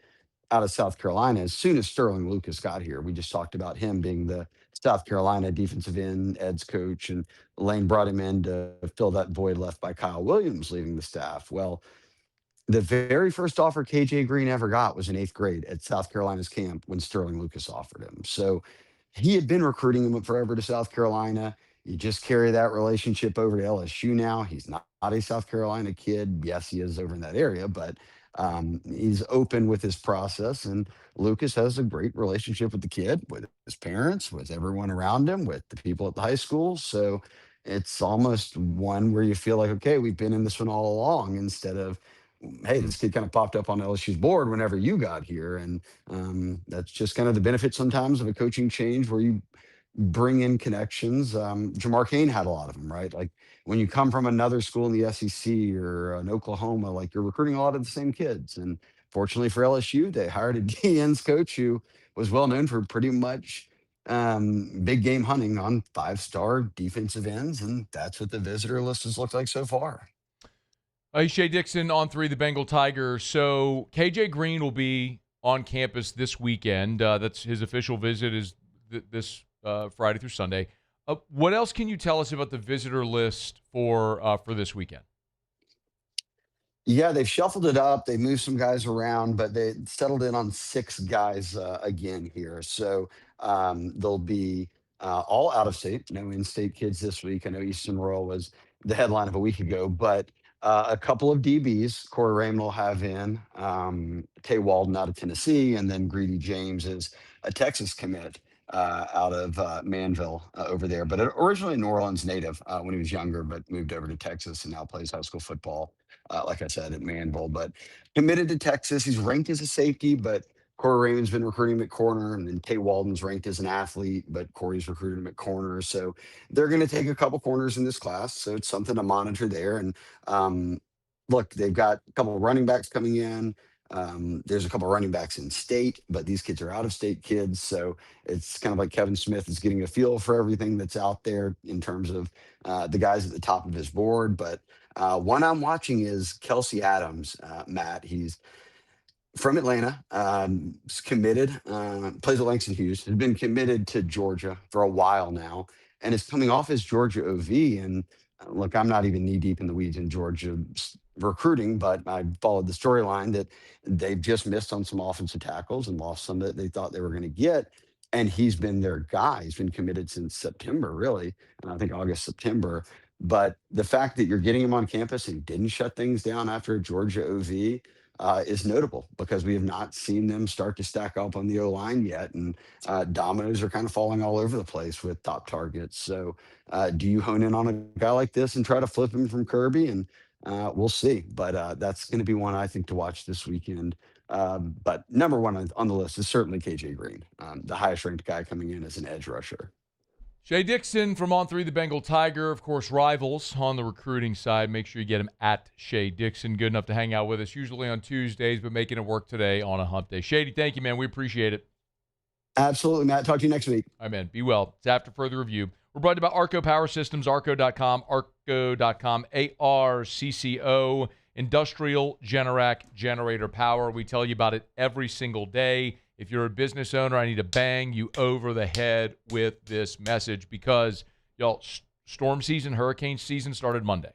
out of South Carolina as soon as Sterling Lucas got here. We just talked about him being the South Carolina defensive end, Ed's coach, and Lane brought him in to fill that void left by Kyle Williams leaving the staff. Well, the very first offer KJ Green ever got was in 8th grade at South Carolina's camp when Sterling Lucas offered him. So he had been recruiting him forever to South Carolina. You just carry that relationship over to LSU now. He's not a South Carolina kid. Yes, he is over in that area, but he's open with his process. And Lucas has a great relationship with the kid, with his parents, with everyone around him, with the people at the high school. So it's almost one where you feel like, okay, we've been in this one all along instead of, hey, this kid kind of popped up on LSU's board whenever you got here. And that's just kind of the benefit sometimes of a coaching change where you bring in connections. Jamar Kane had a lot of them, right? Like when you come from another school in the SEC or an Oklahoma, like you're recruiting a lot of the same kids. And fortunately for LSU, they hired a DN's coach who was well known for pretty much big game hunting on 5-star defensive ends. And that's what the visitor list has looked like so far. Shea Dixon on 3, the Bengal Tiger. So KJ Green will be on campus this weekend. That's his official visit is this Friday through Sunday. What else can you tell us about the visitor list for this weekend? Yeah, they've shuffled it up. They moved some guys around, but they settled in on 6 guys again here. So they'll be all out of state, no in-state kids this week. I know Easton Royal was the headline of a week ago, but a couple of DBs. Corey Raymond will have in Tay Walden out of Tennessee, and then Greedy James is a Texas commit out of Manville over there, but originally a New Orleans native when he was younger, but moved over to Texas and now plays high school football, like I said, at Manville. But committed to Texas. He's ranked as a safety, but Corey Raymond's been recruiting him at corner, and then Tay Walden's ranked as an athlete, but Corey's recruited him at corner. So they're going to take a couple corners in this class. So it's something to monitor there. And look, they've got a couple of running backs coming in. There's a couple of running backs in state, but these kids are out of state kids. So it's kind of like Kevin Smith is getting a feel for everything that's out there in terms of the guys at the top of his board. But one I'm watching is Kelsey Adams, Matt. He's from Atlanta, is committed, plays at Langston Hughes, has been committed to Georgia for a while now, and is coming off his Georgia OV. And look, I'm not even knee deep in the weeds in Georgia recruiting, but I followed the storyline that they've just missed on some offensive tackles and lost some that they thought they were going to get. And he's been their guy. He's been committed since September, really, and I think August, September. But the fact that you're getting him on campus and didn't shut things down after a Georgia OV is notable, because we have not seen them start to stack up on the O-line yet. And dominoes are kind of falling all over the place with top targets. So do you hone in on a guy like this and try to flip him from Kirby? And we'll see. But that's going to be one I think to watch this weekend. But number one on the list is certainly KJ Green, the highest ranked guy coming in as an edge rusher. Shea Dixon from On3 the Bengal Tiger, of course, rivals on the recruiting side. Make sure you get him at Shea Dixon. Good enough to hang out with us, usually on Tuesdays, but making it work today on a hump day. Shady, thank you, man. We appreciate it. Absolutely, Matt. Talk to you next week. All right, man. Be well. It's After Further Review. We're brought to you by Arco Power Systems, arco.com, arco.com, ARCCO, Industrial Generac Generator Power. We tell you about it every single day. If you're a business owner, I need to bang you over the head with this message, because, y'all, storm season, hurricane season started Monday.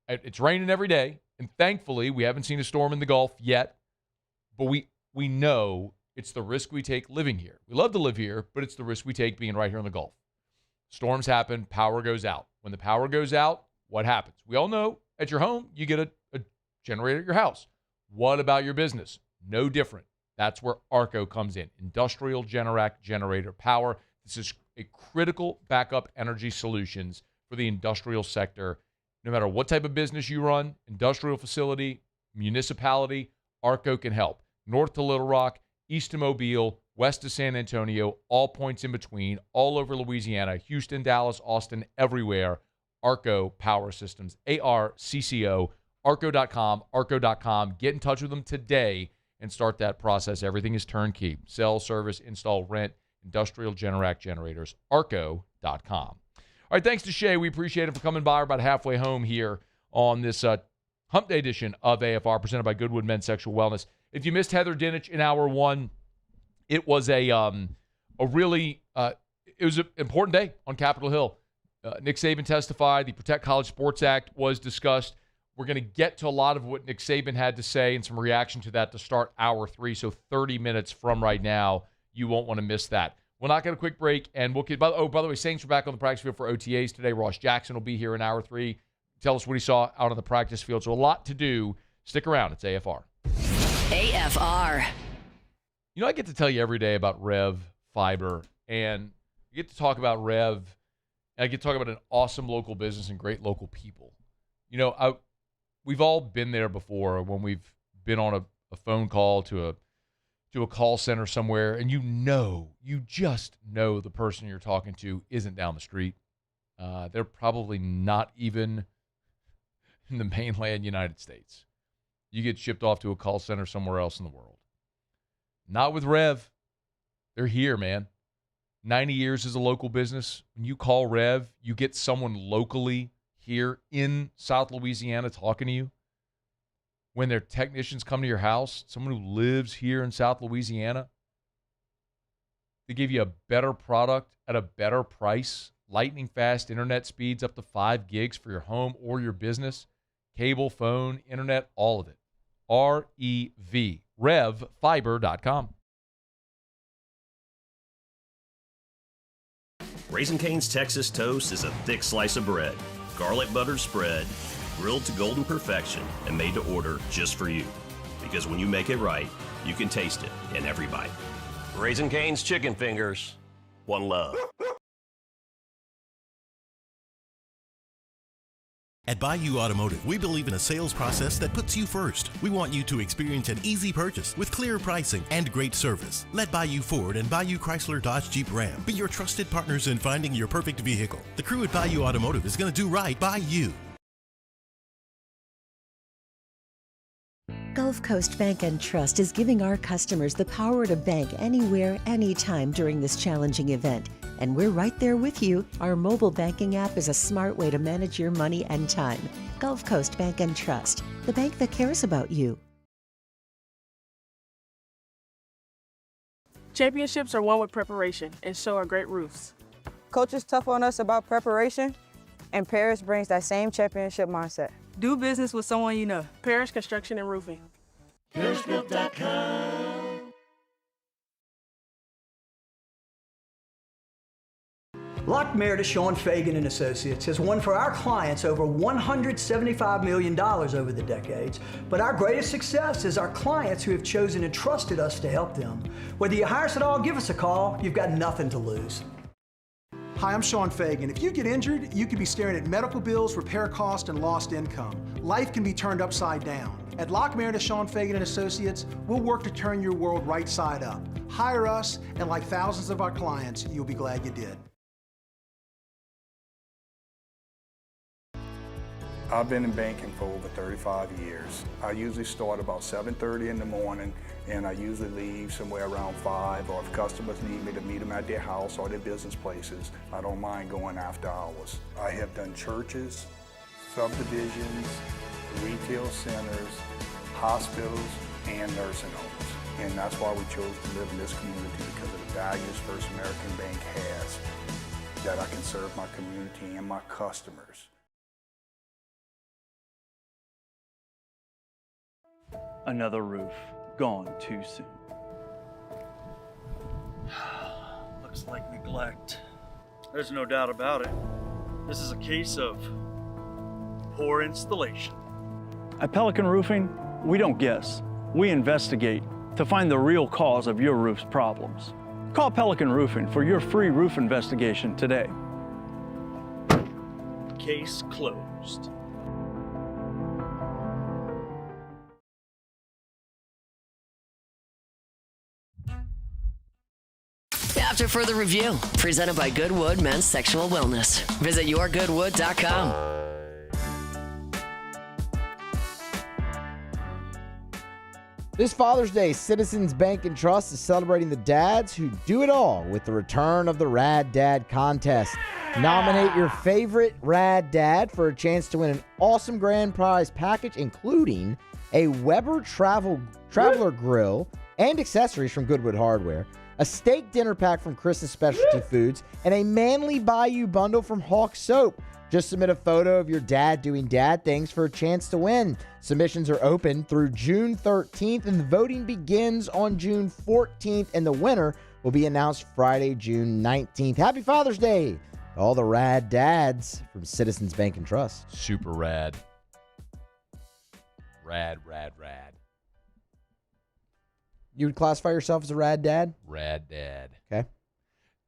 It's raining every day, and thankfully we haven't seen a storm in the Gulf yet, but we know it's the risk we take living here. We love to live here, but it's the risk we take being right here in the Gulf. Storms happen, power goes out. When the power goes out, what happens? We all know at your home, you get a generator at your house. What about your business? No different. That's where Arco comes in. Industrial Generac Generator Power. This is a critical backup energy solutions for the industrial sector. No matter what type of business you run, industrial facility, municipality, Arco can help. North to Little Rock, east to Mobile, west to San Antonio, all points in between, all over Louisiana, Houston, Dallas, Austin, everywhere. Arco Power Systems, ARCCO, arco.com, arco.com. Get in touch with them today and start that process. Everything is turnkey. Sell, service, install, rent, industrial Generac generators, arco.com. All right, thanks to Shea. We appreciate it for coming by. We're about halfway home here on this Hump Day edition of AFR, presented by Goodwood Men's Sexual Wellness. If you missed Heather Dinich in hour one, it was a really it was an important day on Capitol Hill. Nick Saban testified. The Protect College Sports Act was discussed. We're going to get to a lot of what Nick Saban had to say and some reaction to that to start hour three. So 30 minutes from right now, you won't want to miss that. We'll not get a quick break, and we'll get. By the way, Saints are back on the practice field for OTAs today. Ross Jackson will be here in hour three. Tell us what he saw out on the practice field. So a lot to do. Stick around. It's AFR. AFR. You know, I get to tell you every day about Rev Fiber, and you get to talk about Rev, and I get to talk about an awesome local business and great local people. You know, we've all been there before when we've been on a phone call to a call center somewhere, and you just know the person you're talking to isn't down the street. They're probably not even in the mainland United States. You get shipped off to a call center somewhere else in the world. Not with Rev. They're here, man. 90 years as a local business. When you call Rev, you get someone locally here in South Louisiana talking to you. When their technicians come to your house, someone who lives here in South Louisiana, they give you a better product at a better price, lightning fast internet speeds up to 5 gigs for your home or your business, cable, phone, internet, all of it. REV, RevFiber.com. Raising Cane's Texas Toast is a thick slice of bread, garlic butter spread, grilled to golden perfection, and made to order just for you. Because when you make it right, you can taste it in every bite. Raising Cane's Chicken Fingers. One love. At Bayou Automotive, we believe in a sales process that puts you first. We want you to experience an easy purchase with clear pricing and great service. Let Bayou Ford and Bayou Chrysler Dodge Jeep Ram be your trusted partners in finding your perfect vehicle. The crew at Bayou Automotive is going to do right by you. Gulf Coast Bank and Trust is giving our customers the power to bank anywhere, anytime during this challenging event. And we're right there with you. Our mobile banking app is a smart way to manage your money and time. Gulf Coast Bank and Trust, the bank that cares about you. Championships are won with preparation, and so are great roofs. Coach is tough on us about preparation, and Paris brings that same championship mindset. Do business with someone you know. Parish Construction and Roofing. ParishGroup.com. Lock Meredith, Sean Fagan and Associates has won for our clients over $175 million over the decades, but our greatest success is our clients who have chosen and trusted us to help them. Whether you hire us at all, give us a call. You've got nothing to lose. Hi, I'm Sean Fagan. If you get injured, you could be staring at medical bills, repair costs, and lost income. Life can be turned upside down. At Lock Meredith, Sean Fagan and Associates, we'll work to turn your world right side up. Hire us, and like thousands of our clients, you'll be glad you did. I've been in banking for over 35 years. I usually start about 7:30 in the morning, and I usually leave somewhere around 5, or if customers need me to meet them at their house or their business places, I don't mind going after hours. I have done churches, subdivisions, retail centers, hospitals, and nursing homes. And that's why we chose to live in this community, because of the values First American Bank has, that I can serve my community and my customers. Another roof gone too soon. Looks like neglect. There's no doubt about it. This is a case of poor installation. At Pelican Roofing, we don't guess. We investigate to find the real cause of your roof's problems. Call Pelican Roofing for your free roof investigation today. Case closed. After further review, presented by Goodwood Men's Sexual Wellness. Visit yourgoodwood.com. This Father's Day, Citizens Bank and Trust is celebrating the dads who do it all with the return of the Rad Dad contest. Nominate your favorite Rad Dad for a chance to win an awesome grand prize package, including a Weber Traveler Grill and accessories from Goodwood Hardware, a steak dinner pack from Chris's Specialty Foods, and a Manly Bayou bundle from Hawk Soap. Just submit a photo of your dad doing dad things for a chance to win. Submissions are open through June 13th, and the voting begins on June 14th, and the winner will be announced Friday, June 19th. Happy Father's Day to all the rad dads from Citizens Bank and Trust. Super rad. Rad, rad, rad. You would classify yourself as a rad dad? Rad dad. Okay.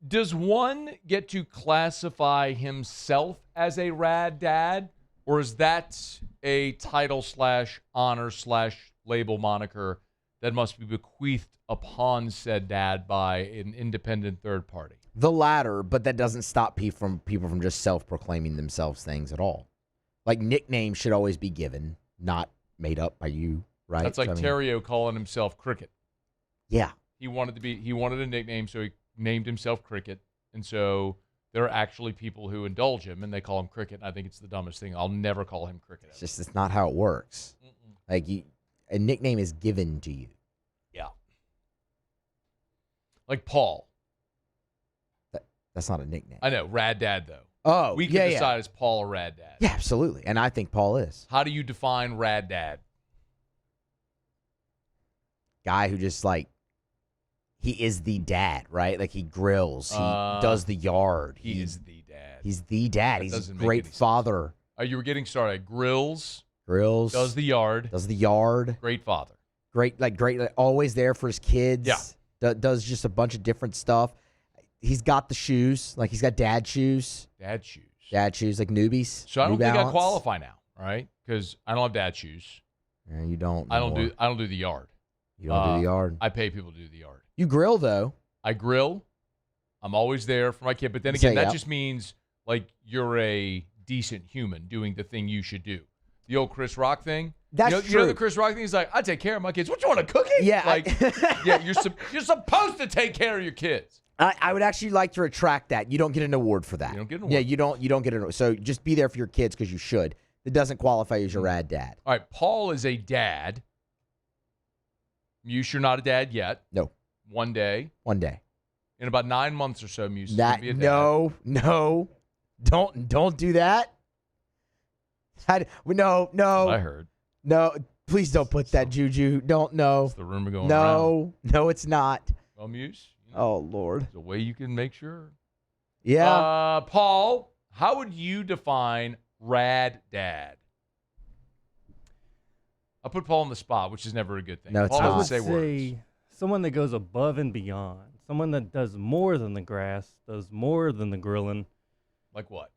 Does one get to classify himself as a rad dad, or is that a title / honor / label moniker that must be bequeathed upon said dad by an independent third party? The latter, but that doesn't stop people from just self-proclaiming themselves things at all. Like, nicknames should always be given, not made up by you, right? That's like Terrio calling himself Cricket. Yeah. He wanted a nickname, so he named himself Cricket. And so there are actually people who indulge him, and they call him Cricket. And I think it's the dumbest thing. I'll never call him Cricket. It's not how it works. Like, a nickname is given to you. Yeah. Like Paul. That's not a nickname. I know. Rad Dad, though. Oh, we can decide is Paul a Rad Dad. Yeah, absolutely. And I think Paul is. How do you define Rad Dad? Guy who just, like, he is the dad, right? Like, he grills. He does the yard. He is the dad. He's the dad. He's a great father. You were getting started. Grills. Does the yard. Great father. Great, always there for his kids. Yeah. Does just a bunch of different stuff. He's got the shoes. Like, he's got dad shoes. Dad shoes. Dad shoes, like newbies. So I don't New think I Balance. qualify now, right? Because I don't have dad shoes. Yeah, you don't. I don't anymore. do the yard. You don't do the yard. I pay people to do the yard. You grill though. I grill. I'm always there for my kid. But then again, that just means like you're a decent human doing the thing you should do. The old Chris Rock thing. That's you know true. the Chris Rock thing? He's like, I take care of my kids. What, you want a cookie? Yeah. Like, yeah, you're supposed to take care of your kids. I would actually like to retract that. You don't get an award for that. You don't get an award. Yeah, you don't get an award. So just be there for your kids because you should. It doesn't qualify as your rad dad. All right, Paul is a dad. Muse, you're not a dad yet. No. One day. In about 9 months or so, Muse is going to be a dad. No. Don't do that. No. I heard. No, please don't put that juju. Don't know. It's the rumor going around. No, it's not. Well, Muse. Oh, Lord. There's a way you can make sure. Yeah. Paul, how would you define rad dad? I'll put Paul on the spot, which is never a good thing. No, it's Paul not. doesn't say words. Someone that goes above and beyond. Someone that does more than the grass, does more than the grilling. Like what?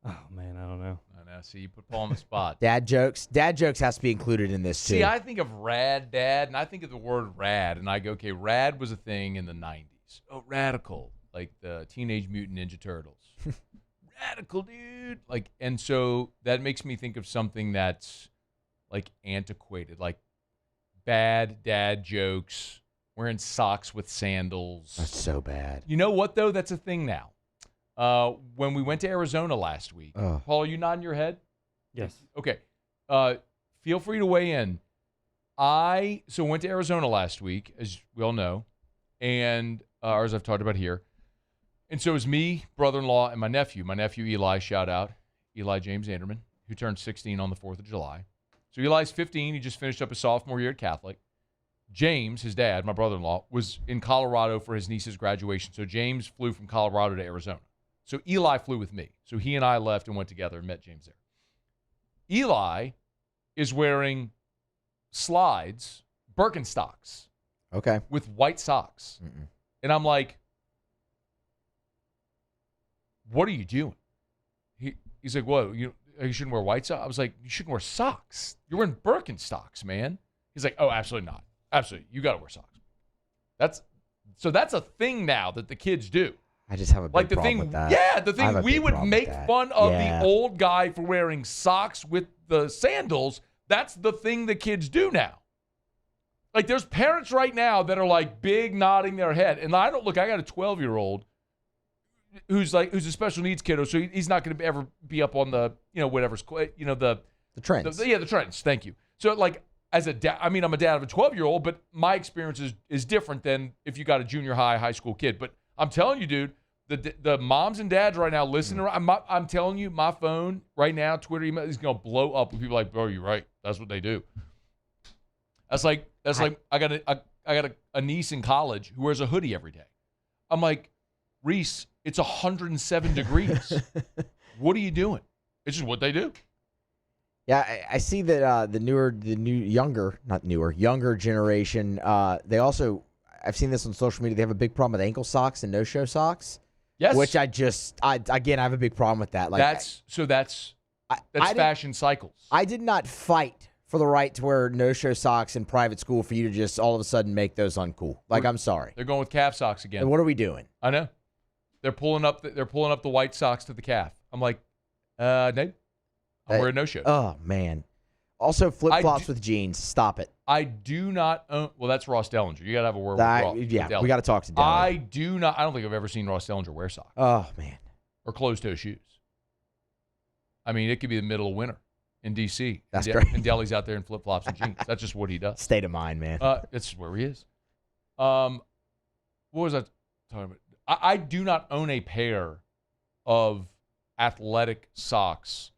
Oh, man, I don't know. I know. See, you put Paul on the spot. Dad jokes. Dad jokes has to be included in this, too. See, I think of rad dad, and I think of the word rad, and I go, okay, rad was a thing in the 90s. Oh, radical, like the Teenage Mutant Ninja Turtles. Radical, dude. Like, and so that makes me think of something that's like antiquated, like bad dad jokes, wearing socks with sandals. That's so bad. You know what, though? That's a thing now. When we went to Arizona last week, Paul, are you nodding your head? Yes. Okay. Feel free to weigh in. So went to Arizona last week, as we all know, and as I've talked about here. And so it was me, brother-in-law, and my nephew. My nephew, Eli, shout out, Eli James Anderman, who turned 16 on the 4th of July. So Eli's 15. He just finished up his sophomore year at Catholic. James, his dad, my brother-in-law, was in Colorado for his niece's graduation. So James flew from Colorado to Arizona. So Eli flew with me. So he and I left and went together and met James there. Eli is wearing slides, Birkenstocks. Okay. With white socks. Mm-mm. And I'm like, what are you doing? He's like, whoa, you shouldn't wear white socks? I was like, you shouldn't wear socks. You're wearing Birkenstocks, man. He's like, oh, absolutely not. Absolutely. You got to wear socks. That's a thing now that the kids do. I just have a big problem with that. Yeah, the thing we would make fun of the old guy for wearing socks with the sandals, that's the thing the kids do now. Like, there's parents right now that are like big nodding their head. And I got a 12-year-old who's a special needs kiddo, so he's not going to ever be up on the, whatever's, the trends. The trends. Thank you. So, like, as a dad, I mean, I'm a dad of a 12-year-old, but my experience is different than if you got a junior high school kid. But I'm telling you, dude, the moms and dads right now listening. I'm telling you, my phone right now, Twitter, email, is going to blow up with people like, bro, you're right. That's what they do. That's like I got a niece in college who wears a hoodie every day. I'm like, Reese, it's 107 degrees. What are you doing? It's just what they do. Yeah, I see that younger generation, they also, I've seen this on social media, they have a big problem with ankle socks and no-show socks. Yes. Which I have a big problem with that. Like that's fashion cycles. I did not fight for the right to wear no-show socks in private school for you to just all of a sudden make those uncool. Like, I'm sorry. They're going with calf socks again. And what are we doing? I know. They're pulling up the white socks to the calf. I'm like, no. I'm wearing no-show. Oh, man. Also, flip-flops with jeans. Stop it. I do not own. Well, that's Ross Dellinger. You got to have a word with Ross. Yeah, we got to talk to Dellinger. I don't think I've ever seen Ross Dellinger wear socks. Oh, man. Or closed-toe shoes. I mean, it could be the middle of winter in D.C. That's great. And Delly's out there in flip-flops and jeans. That's just what he does. State of mind, man. It's where he is. What was I talking about? I do not own a pair of athletic socks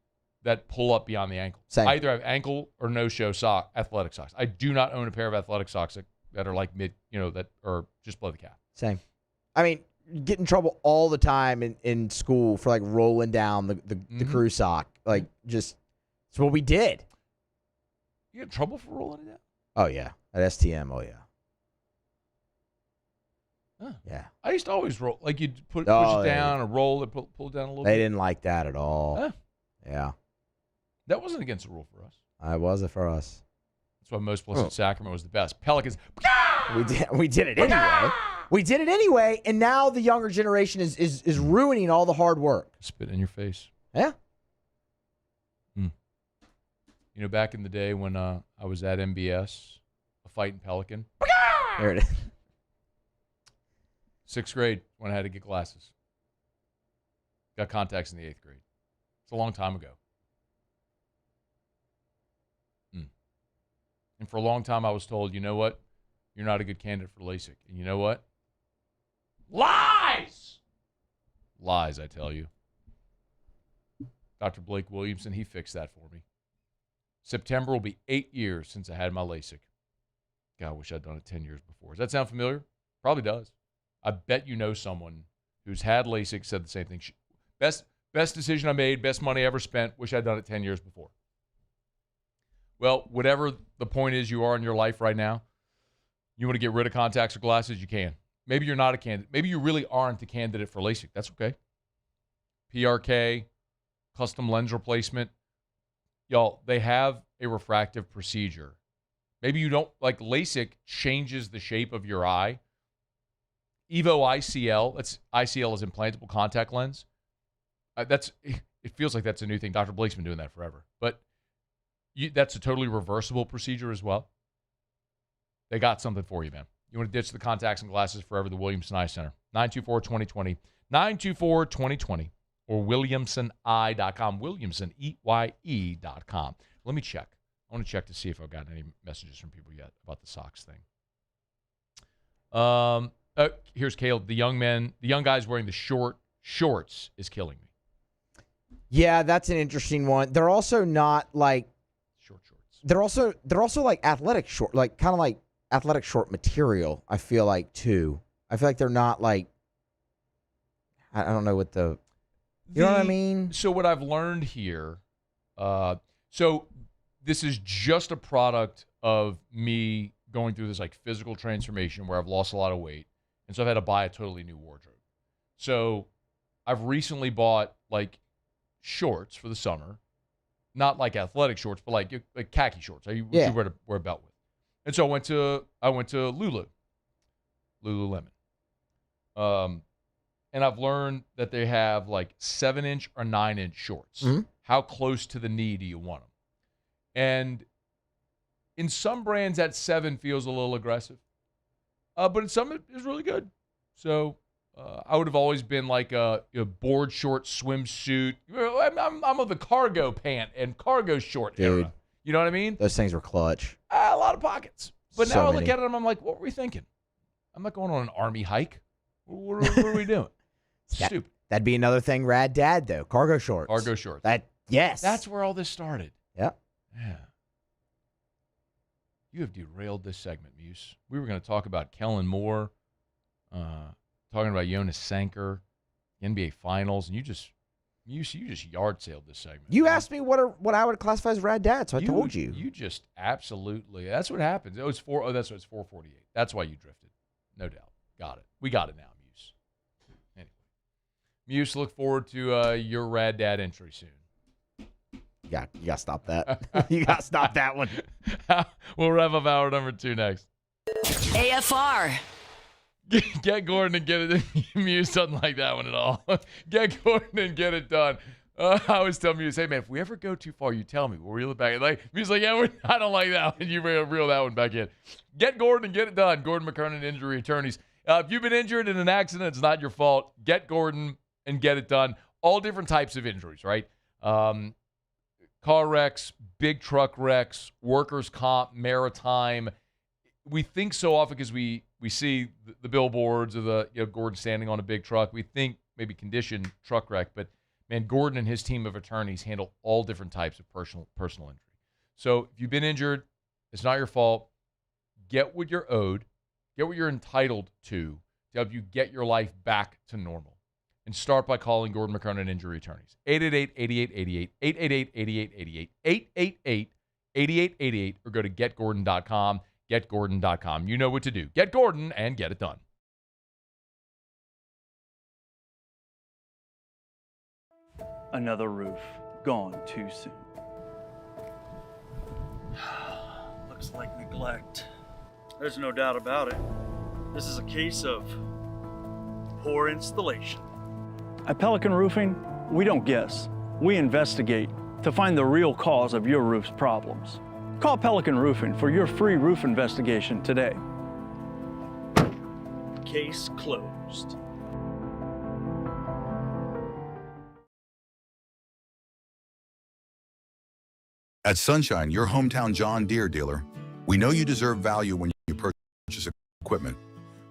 that pull up beyond the ankle. Same. I either have ankle or no-show athletic socks. I do not own a pair of athletic socks that are like mid, that are just below the calf. Same. I mean, you get in trouble all the time in school for like rolling down the crew sock. Like, just, it's what we did. You get in trouble for rolling it down? Oh, yeah. At STM, oh, yeah. Huh. Yeah. I used to always roll. Like you'd push Oh, it down or roll it, pull it down a little bit. They didn't like that at all. Huh. Yeah. That wasn't against the rule for us. It wasn't for us. That's why Most Blessed Sacrament was the best. Pelicans. We did it anyway. We did it anyway, and now the younger generation is ruining all the hard work. Spit in your face. Yeah. You know, back in the day when I was at MBS, a fighting pelican. There it is. 6th grade when I had to get glasses. Got contacts in the 8th grade. It's a long time ago. And for a long time I was told, you know what? You're not a good candidate for LASIK. And you know what? Lies! Lies, I tell you. Dr. Blake Williamson, he fixed that for me. September will be 8 years since I had my LASIK. God, I wish I'd done it 10 years before. Does that sound familiar? Probably does. I bet you know someone who's had LASIK said the same thing. Best decision I made, best money I ever spent. Wish I'd done it 10 years before. Well, whatever the point is you are in your life right now, you want to get rid of contacts or glasses, you can. Maybe you're not a candidate. Maybe you really aren't a candidate for LASIK. That's okay. PRK, custom lens replacement. Y'all, they have a refractive procedure. Maybe you don't, like LASIK changes the shape of your eye. Evo ICL, ICL is implantable contact lens. It feels like that's a new thing. Dr. Blake's been doing that forever. But that's a totally reversible procedure as well. They got something for you, man. You want to ditch the contacts and glasses forever, the Williamson Eye Center. 924-2020. 924-2020 or WilliamsonEye.com. Williamson, EYE.com. Let me check. I want to check to see if I've gotten any messages from people yet about the Sox thing. Here's Caleb. The young guys wearing the shorts is killing me. Yeah, that's an interesting one. They're also not like short shorts. They're also like athletic short, like kind of like athletic short material. I feel like too. I feel like they're not like. I don't know what you know what I mean. So what I've learned here, so this is just a product of me going through this like physical transformation where I've lost a lot of weight, and so I've had to buy a totally new wardrobe. So I've recently bought like shorts for the summer, not like athletic shorts, but like khaki shorts. You wear a belt with. And so I went to Lululemon. And I've learned that they have like 7-inch or 9-inch shorts. Mm-hmm. How close to the knee do you want them? And in some brands, that 7 feels a little aggressive. But in some, it is really good. So I would have always been like a board short swimsuit. I'm of the cargo pant and cargo short era. You know what I mean? Those things were clutch. A lot of pockets. But So now I many. look at it and I'm like, what were we thinking? I'm not going on an army hike. What are we doing? Stupid. That'd be another thing. Rad Dad though, cargo shorts. Cargo shorts. Yes. That's where all this started. Yep. Yeah. You have derailed this segment, Muse. We were going to talk about Kellen Moore, talking about Jonas Sanker, NBA Finals, and you just yard sailed this segment. You asked me what I would classify as Rad Dad, so I told you. You just absolutely. That's what happens. It's 4:48. That's why you drifted. No doubt. Got it. We got it now, Muse. Anyway, Muse, look forward to your Rad Dad entry soon. You got to stop that. You got to stop that one. We'll wrap up hour number 2 next. AFR. Get Gordon and get it. Muse doesn't like that one at all. Get Gordon and get it done. I always tell Muse, hey, man, if we ever go too far, you tell me. We'll reel it back. Like, Muse like, yeah, I don't like that one. You reel that one back in. Get Gordon and get it done. Gordon McKernan, Injury Attorneys. If you've been injured in an accident, it's not your fault. Get Gordon and get it done. All different types of injuries, right? Car wrecks, big truck wrecks, workers' comp, maritime. We think so often because we see the billboards of Gordon standing on a big truck. We think maybe condition truck wreck, but man, Gordon and his team of attorneys handle all different types of personal injury. So if you've been injured, it's not your fault. Get what you're owed. Get what you're entitled to help you get your life back to normal. And start by calling Gordon McKernan Injury Attorneys. 888-8888, 888-8888, 888-8888, or go to getgordon.com, getgordon.com. You know what to do. Get Gordon and get it done. Another roof gone too soon. Looks like neglect. There's no doubt about it. This is a case of poor installation. At Pelican Roofing, we don't guess. We investigate to find the real cause of your roof's problems. Call Pelican Roofing for your free roof investigation today. Case closed. At Sunshine, your hometown John Deere dealer, we know you deserve value when you purchase equipment.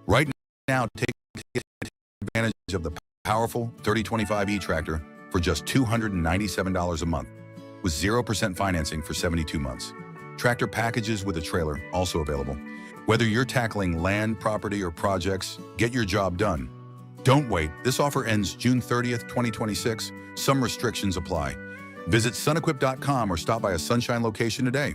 Right now, take advantage of the powerful 3025E tractor for just $297 a month, with 0% financing for 72 months. Tractor packages with a trailer also available. Whether you're tackling land, property, or projects, get your job done. Don't wait. This offer ends June 30th, 2026. Some restrictions apply. Visit sunequip.com or stop by a Sunshine location today.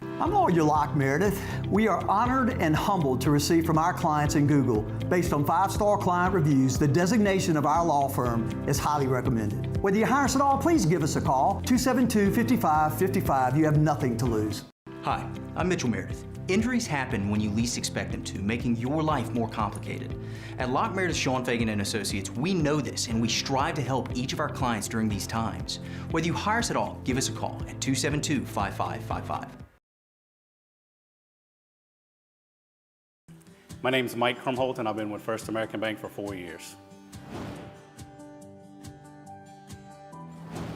I'm Lawyer Locke Meredith. We are honored and humbled to receive from our clients in Google, based on 5-star client reviews, the designation of our law firm is highly recommended. Whether you hire us at all, please give us a call, 272-5555. You have nothing to lose. Hi, I'm Mitchell Meredith. Injuries happen when you least expect them to, making your life more complicated. At Locke Meredith, Sean Fagan and Associates, we know this, and we strive to help each of our clients during these times. Whether you hire us at all, give us a call at 272-5555. My name is Mike Krumholt, and I've been with First American Bank for 4 years.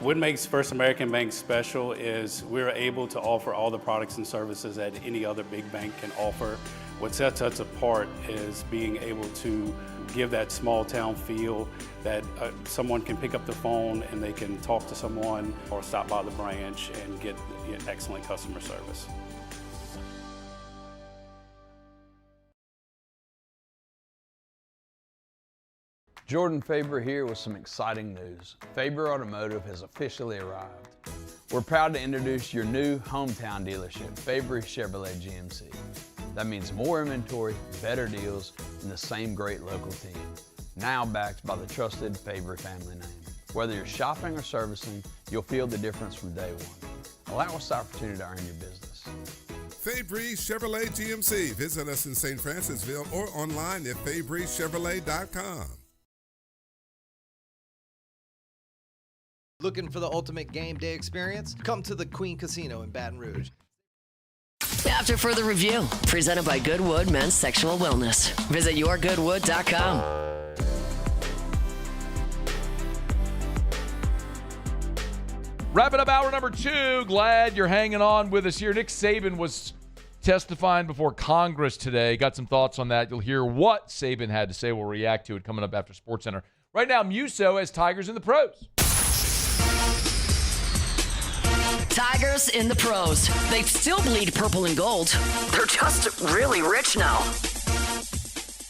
What makes First American Bank special is we're able to offer all the products and services that any other big bank can offer. What sets us apart is being able to give that small town feel that someone can pick up the phone and they can talk to someone or stop by the branch and get excellent customer service. Jordan Faber here with some exciting news. Faber Automotive has officially arrived. We're proud to introduce your new hometown dealership, Faber Chevrolet GMC. That means more inventory, better deals, and the same great local team. Now backed by the trusted Faber family name. Whether you're shopping or servicing, you'll feel the difference from day one. Allow us the opportunity to earn your business. Faber Chevrolet GMC. Visit us in St. Francisville or online at FaberChevrolet.com. Looking for the ultimate game day experience? Come to the Queen Casino in Baton Rouge. After further review, presented by Goodwood Men's Sexual Wellness. Visit yourgoodwood.com. Wrapping up hour number 2. Glad you're hanging on with us here. Nick Saban was testifying before Congress today. Got some thoughts on that. You'll hear what Saban had to say. We'll react to it coming up after SportsCenter. Right now, Musso has Tigers in the pros. Tigers in the pros. They still bleed purple and gold. They're just really rich now.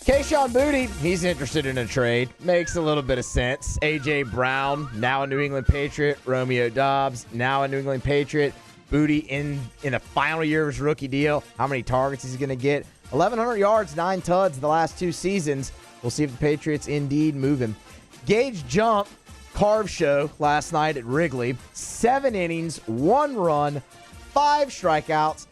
Keyshawn Booty, he's interested in a trade. Makes a little bit of sense. A.J. Brown, now a New England Patriot. Romeo Doubs, now a New England Patriot. Booty in the final year of his rookie deal. How many targets he's going to get? 1,100 yards, 9 tuds the last 2 seasons. We'll see if the Patriots indeed move him. Gage Jump, carve show last night at Wrigley. 7 innings, 1 run, 5 strikeouts.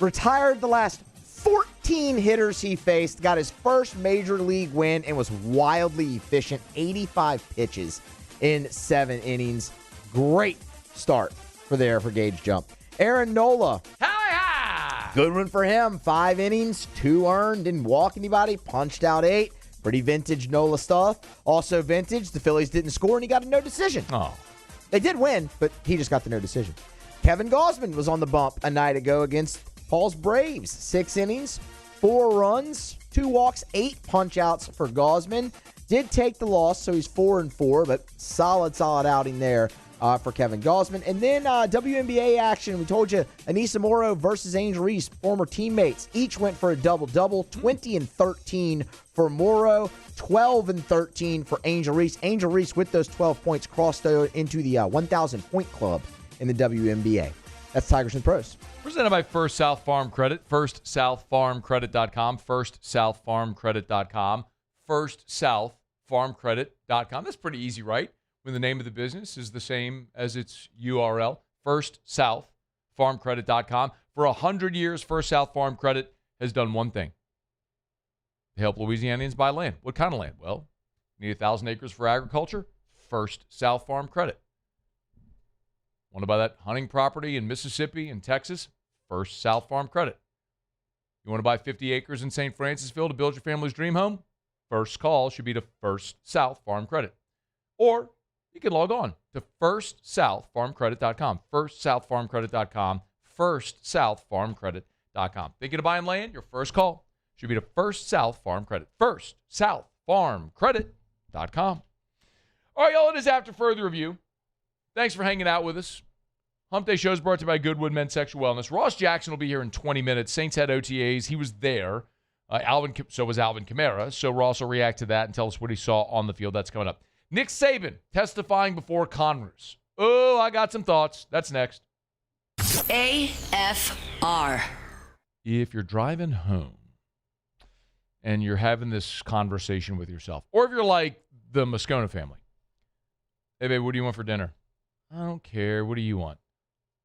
Retired the last 14 hitters he faced. Got his first major league win and was wildly efficient. 85 pitches in 7 innings. Great start for Gage Jump. Aaron Nola. Good one for him. 5 innings, 2 earned. Didn't walk anybody. Punched out 8. Pretty vintage Nola stuff. Also vintage, the Phillies didn't score and he got a no decision. Oh. They did win, but he just got the no decision. Kevin Gausman was on the bump a night ago against Paul's Braves. 6 innings, 4 runs, 2 walks, 8 punch-outs for Gausman. Did take the loss, so he's 4-4, but solid outing there for Kevin Gausman. And then WNBA action, we told you, Anissa Morrow versus Angel Reese, former teammates. Each went for a double-double, 20-13 for Morrow, 12-13 for Angel Reese. Angel Reese, with those 12 points, crossed into the 1,000-point club in the WNBA. That's Tigerson Pros. Presented by First South Farm Credit. FirstSouthFarmCredit.com. FirstSouthFarmCredit.com. FirstSouthFarmCredit.com. That's pretty easy, right? When the name of the business is the same as its URL. FirstSouthFarmCredit.com. For 100 years, First South Farm Credit has done one thing. They help Louisianians buy land. What kind of land? Well, need 1,000 acres for agriculture? First South Farm Credit. Want to buy that hunting property in Mississippi and Texas? First South Farm Credit. You want to buy 50 acres in St. Francisville to build your family's dream home? First call should be to First South Farm Credit. Or you can log on to FirstSouthFarmCredit.com. FirstSouthFarmCredit.com. FirstSouthFarmCredit.com. Thinking of buying land? Your first call should be to First South Farm Credit. FirstSouthFarmCredit.com. All right, y'all, it is After Further Review. Thanks for hanging out with us. Hump Day Show is brought to you by Goodwood Men's Sexual Wellness. Ross Jackson will be here in 20 minutes. Saints had OTAs. He was there. So was Alvin Kamara. So Ross will react to that and tell us what he saw on the field. That's coming up. Nick Saban testifying before Congress. Oh, I got some thoughts. That's next. AFR. If you're driving home and you're having this conversation with yourself, or if you're like the Moscona family, hey, babe, what do you want for dinner? I don't care. What do you want?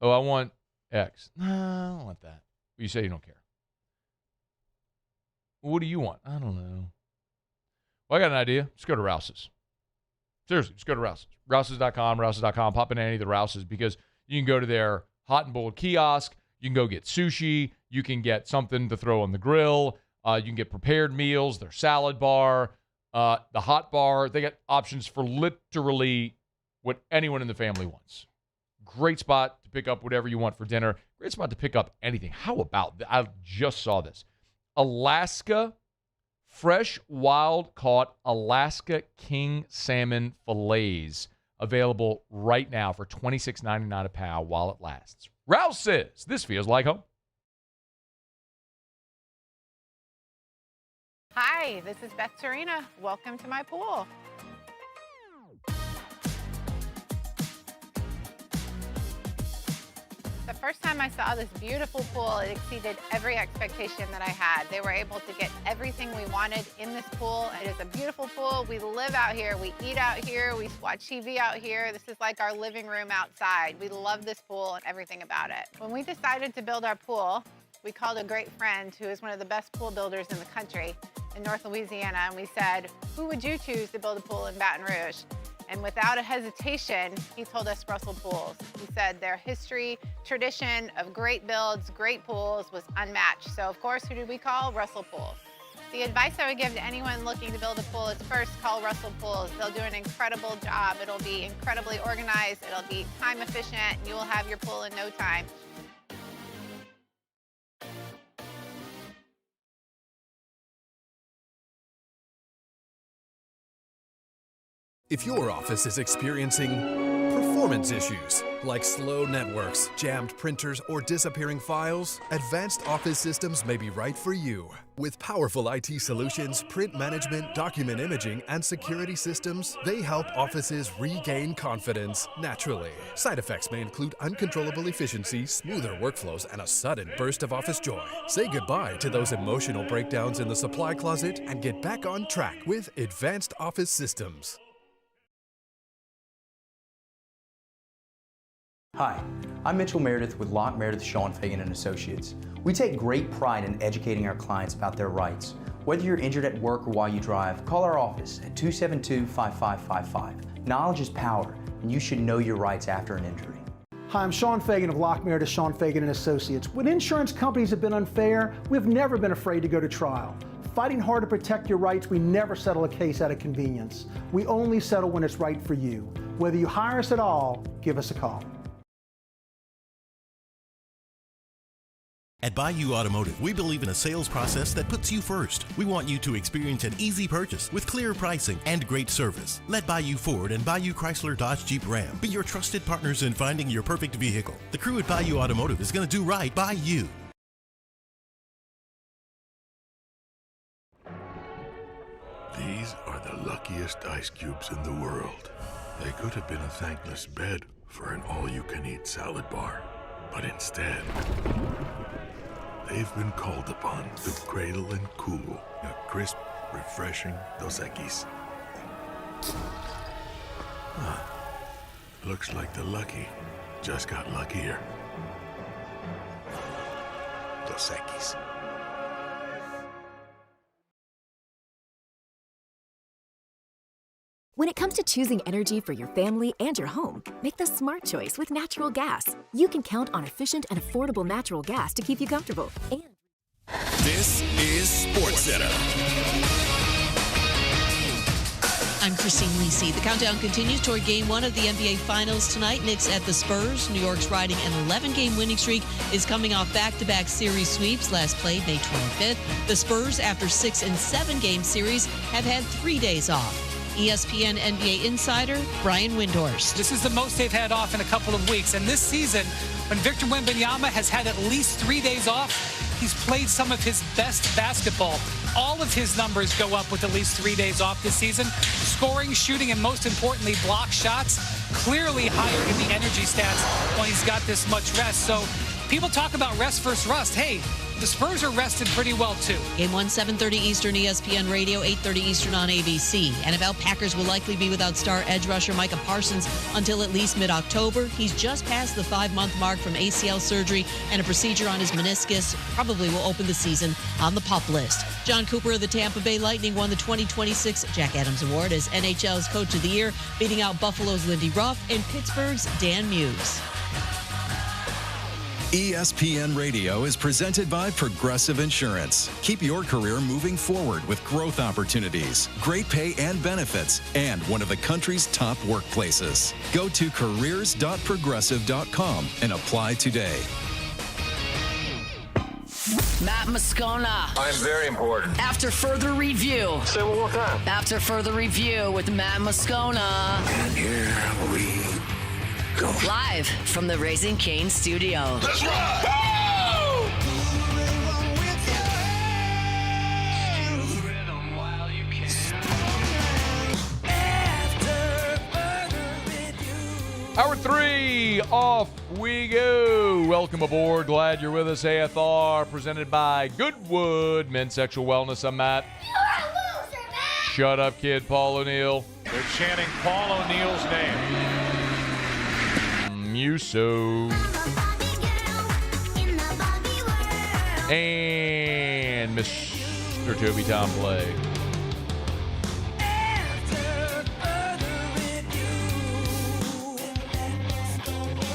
Oh, I want X. No, I don't want that. You say you don't care. What do you want? I don't know. Well, I got an idea. Just go to Rouse's. Seriously, just go to Rouse's. Rouse's.com, pop in any of the Rouse's, because you can go to their hot and boiled kiosk. You can go get sushi. You can get something to throw on the grill. You can get prepared meals, their salad bar, the hot bar. They got options for literally what anyone in the family wants. Great spot to pick up whatever you want for dinner. Great spot to pick up anything. How about that? I just saw this. Alaska, fresh, wild-caught Alaska king salmon fillets available right now for $26.99 a pound while it lasts. Rouse says, this feels like home. Hi, this is Beth Serena. Welcome to my pool. The first time I saw this beautiful pool, it exceeded every expectation that I had. They were able to get everything we wanted in this pool. It is a beautiful pool. We live out here. We eat out here. We watch TV out here. This is like our living room outside. We love this pool and everything about it. When we decided to build our pool, we called a great friend who is one of the best pool builders in the country in North Louisiana, and we said, who would you choose to build a pool in Baton Rouge? And without a hesitation, he told us Russell Pools. He said their history, tradition of great builds, great pools was unmatched. So of course, who did we call? Russell Pools. The advice I would give to anyone looking to build a pool is first call Russell Pools. They'll do an incredible job. It'll be incredibly organized. It'll be time efficient. And you will have your pool in no time. If your office is experiencing performance issues like slow networks, jammed printers, or disappearing files, Advanced Office Systems may be right for you. With powerful IT solutions, print management, document imaging, and security systems, they help offices regain confidence naturally. Side effects may include uncontrollable efficiency, smoother workflows, and a sudden burst of office joy. Say goodbye to those emotional breakdowns in the supply closet and get back on track with Advanced Office Systems. Hi, I'm Mitchell Meredith with Locke Meredith, Sean Fagan & Associates. We take great pride in educating our clients about their rights. Whether you're injured at work or while you drive, call our office at 272-5555. Knowledge is power, and you should know your rights after an injury. Hi, I'm Sean Fagan of Locke Meredith, Sean Fagan & Associates. When insurance companies have been unfair, we've never been afraid to go to trial. Fighting hard to protect your rights, we never settle a case out of convenience. We only settle when it's right for you. Whether you hire us at all, give us a call. At Bayou Automotive, we believe in a sales process that puts you first. We want you to experience an easy purchase with clear pricing and great service. Let Bayou Ford and Bayou Chrysler Dodge Jeep Ram be your trusted partners in finding your perfect vehicle. The crew at Bayou Automotive is going to do right by you. These are the luckiest ice cubes in the world. They could have been a thankless bed for an all-you-can-eat salad bar. But instead, they've been called upon to cradle and cool a crisp, refreshing Dos Equis. Looks like the lucky just got luckier. Dos Equis. When it comes to choosing energy for your family and your home, make the smart choice with natural gas. You can count on efficient and affordable natural gas to keep you comfortable. And this is SportsCenter. I'm Christine Lisi. The countdown continues toward Game 1 of the NBA Finals tonight. Knicks at the Spurs. New York's riding an 11-game winning streak is coming off back-to-back series sweeps. Last played May 25th. The Spurs, after 6- and 7-game series, have had 3 days off. ESPN NBA insider Brian Windhorst. This is the most they've had off in a couple of weeks. And this season, when Victor Wembanyama has had at least 3 days off, he's played some of his best basketball. All of his numbers go up with at least 3 days off this season. Scoring, shooting, and most importantly, block shots, clearly higher in the energy stats when he's got this much rest. So people talk about rest versus rust. Hey, the Spurs are rested pretty well, too. Game 1, 7:30 Eastern, ESPN Radio, 8:30 Eastern on ABC. NFL Packers will likely be without star edge rusher Micah Parsons until at least mid-October. He's just past the 5-month mark from ACL surgery, and a procedure on his meniscus probably will open the season on the PUP list. John Cooper of the Tampa Bay Lightning won the 2026 Jack Adams Award as NHL's Coach of the Year, beating out Buffalo's Lindy Ruff and Pittsburgh's Dan Muse. ESPN Radio is presented by Progressive Insurance. Keep your career moving forward with growth opportunities, great pay and benefits, and one of the country's top workplaces. Go to careers.progressive.com and apply today. Matt Moscona. I'm very important. After further review. Say it one more time. After further review with Matt Moscona. And here we go. Live from the Raising Cane studio. Let's ride! Hour 3, off we go. Welcome aboard. Glad you're with us. AFR presented by Goodwood Men's Sexual Wellness. I'm Matt. You're a loser, Matt. Shut up, kid. Paul O'Neill. They're chanting Paul O'Neill's name. Muso. And Mr. Toby Tom Play.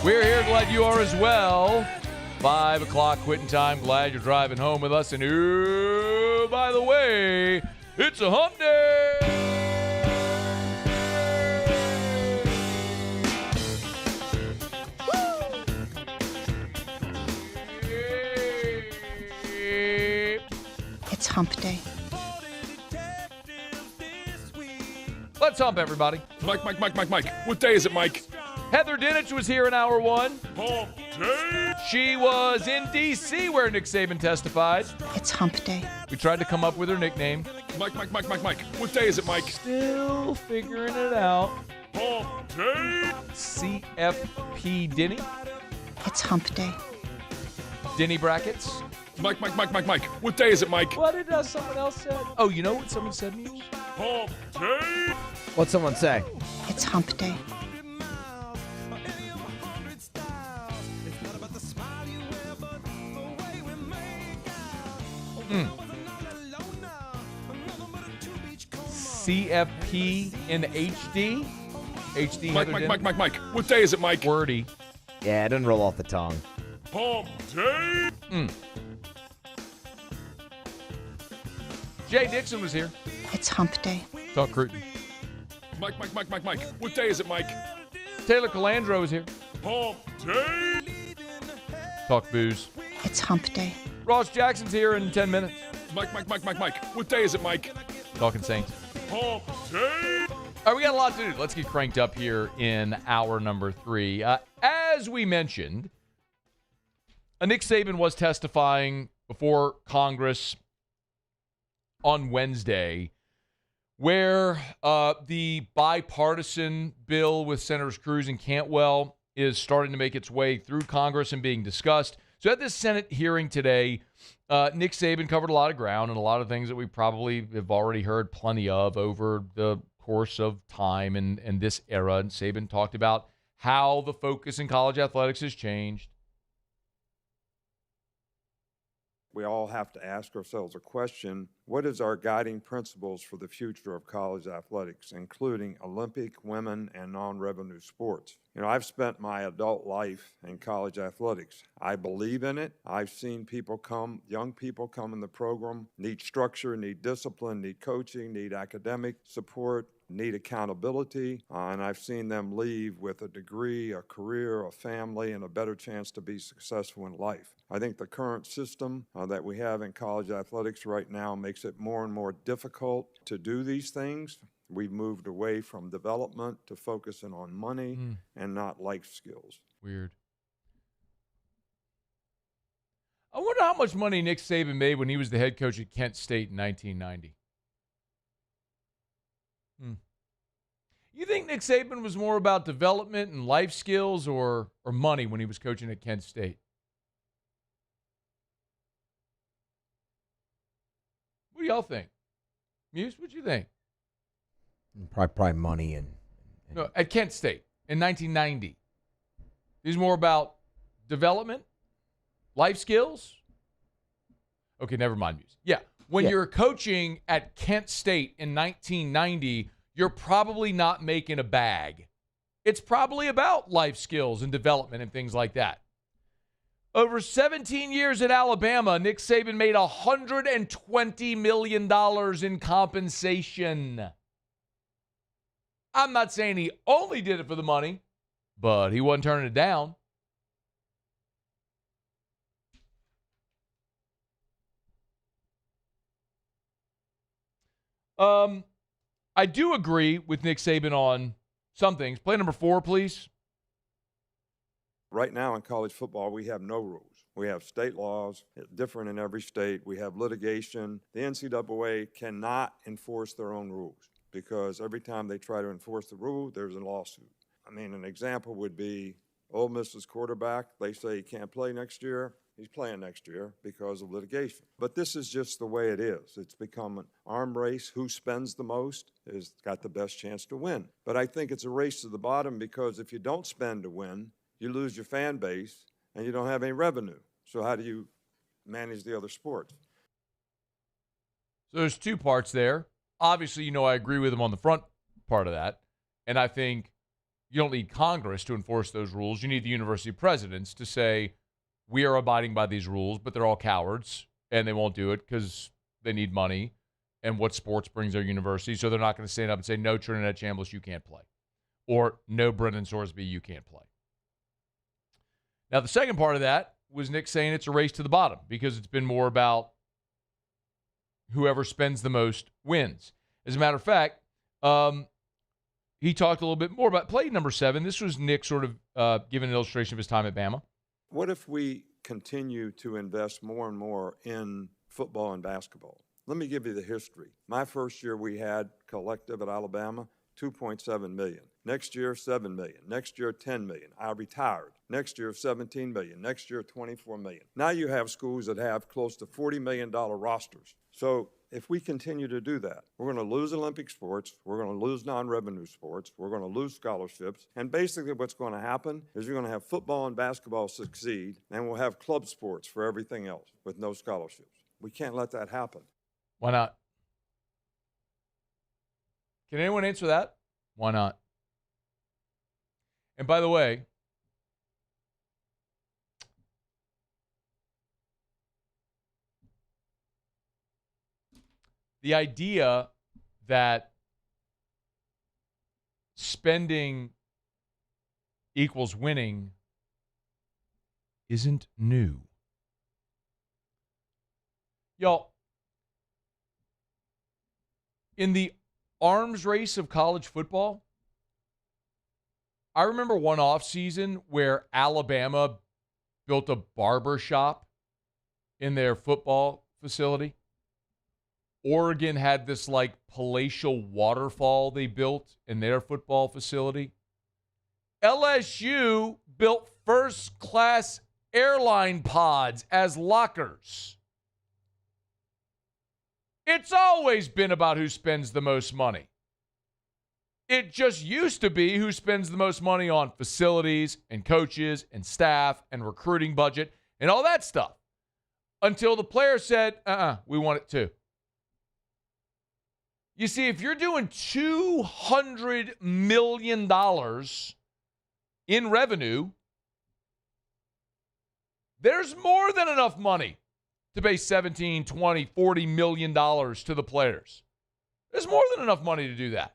We're here. Glad you are as well. 5 o'clock quitting time. Glad you're driving home with us. And ooh, by the way, it's a hump day. It's hump day. Let's hump, everybody. Mike. What day is it, Mike? Heather Dinich was here in hour 1. Hump day. She was in D.C. where Nick Saban testified. It's hump day. We tried to come up with her nickname. Mike. What day is it, Mike? Still figuring it out. Hump day. CFP Dinny. It's hump day. Dinny brackets. Mike. What day is it, Mike? What did someone else say? Oh, you know what someone said, Muse? Hump day. What'd someone say? It's hump day. CFP in HD. HD. Mike. What day is it, Mike? Wordy. Yeah, it doesn't roll off the tongue. Hump day. Jay Dixon was here. It's hump day. Talk Cruton. Mike. What day is it, Mike? Taylor Calandro was here. Hump day. Talk Booze. It's hump day. Ross Jackson's here in 10 minutes. Mike. What day is it, Mike? Talking Saints. Hump day. All right, we got a lot to do. Let's get cranked up here in hour number 3. As we mentioned, Nick Saban was testifying before Congress on Wednesday, where the bipartisan bill with Senators Cruz and Cantwell is starting to make its way through Congress and being discussed. So at this Senate hearing today, Nick Saban covered a lot of ground and a lot of things that we probably have already heard plenty of over the course of time and this era. And Saban talked about how the focus in college athletics has changed. We all have to ask ourselves a question: what is our guiding principles for the future of college athletics, including Olympic, women, and non-revenue sports? You know, I've spent my adult life in college athletics. I believe in it. I've seen people come, young people come in the program, need structure, need discipline, need coaching, need academic support, need accountability, and I've seen them leave with a degree, a career, a family, and a better chance to be successful in life. I think the current system that we have in college athletics right now makes it more and more difficult to do these things. We've moved away from development to focusing on money and not life skills. Weird. I wonder how much money Nick Saban made when he was the head coach at Kent State in 1990. You think Nick Saban was more about development and life skills or money when he was coaching at Kent State? What do y'all think? Muse, what do you think? Probably money and No, at Kent State in 1990. He's more about development, life skills. Okay, never mind, Muse. Yeah, when you're coaching at Kent State in 1990, you're probably not making a bag. It's probably about life skills and development and things like that. Over 17 years at Alabama, Nick Saban made $120 million in compensation. I'm not saying he only did it for the money, but he wasn't turning it down. I do agree with Nick Saban on some things. Play number 4, please. Right now in college football, we have no rules. We have state laws, different in every state. We have litigation. The NCAA cannot enforce their own rules because every time they try to enforce the rule, there's a lawsuit. I mean, an example would be Ole Miss's quarterback. They say he can't play next year. He's playing next year because of litigation. But this is just the way it is. It's become an arm race. Who spends the most has got the best chance to win. But I think it's a race to the bottom because if you don't spend to win, you lose your fan base and you don't have any revenue. So how do you manage the other sports? So there's 2 parts there. Obviously, you know, I agree with him on the front part of that. And I think you don't need Congress to enforce those rules. You need the university presidents to say, we are abiding by these rules, but they're all cowards, and they won't do it because they need money and what sports brings their university. So they're not going to stand up and say, no, Trinidad Chambliss, you can't play. Or no, Brendan Sorsby, you can't play. Now, the second part of that was Nick saying it's a race to the bottom because it's been more about whoever spends the most wins. As a matter of fact, he talked a little bit more about play number 7. This was Nick sort of giving an illustration of his time at Bama. What if we continue to invest more and more in football and basketball? Let me give you the history. My first year we had collective at Alabama, $2.7 million. Next year, $7 million. Next year, $10 million. I retired. Next year, $17 million. Next year, $24 million. Now you have schools that have close to $40 million rosters. So if we continue to do that, we're going to lose Olympic sports, we're going to lose non-revenue sports, we're going to lose scholarships, and basically what's going to happen is you're going to have football and basketball succeed, and we'll have club sports for everything else with no scholarships. We can't let that happen. Why not? Can anyone answer that? Why not? And by the way, the idea that spending equals winning isn't new. Y'all, in the arms race of college football, I remember one offseason where Alabama built a barber shop in their football facility. Oregon had this palatial waterfall they built in their football facility. LSU built first-class airline pods as lockers. It's always been about who spends the most money. It just used to be who spends the most money on facilities and coaches and staff and recruiting budget and all that stuff. Until the player said, we want it too. You see, if you're doing $200 million in revenue, there's more than enough money to pay $17, $20, $40 million to the players. There's more than enough money to do that.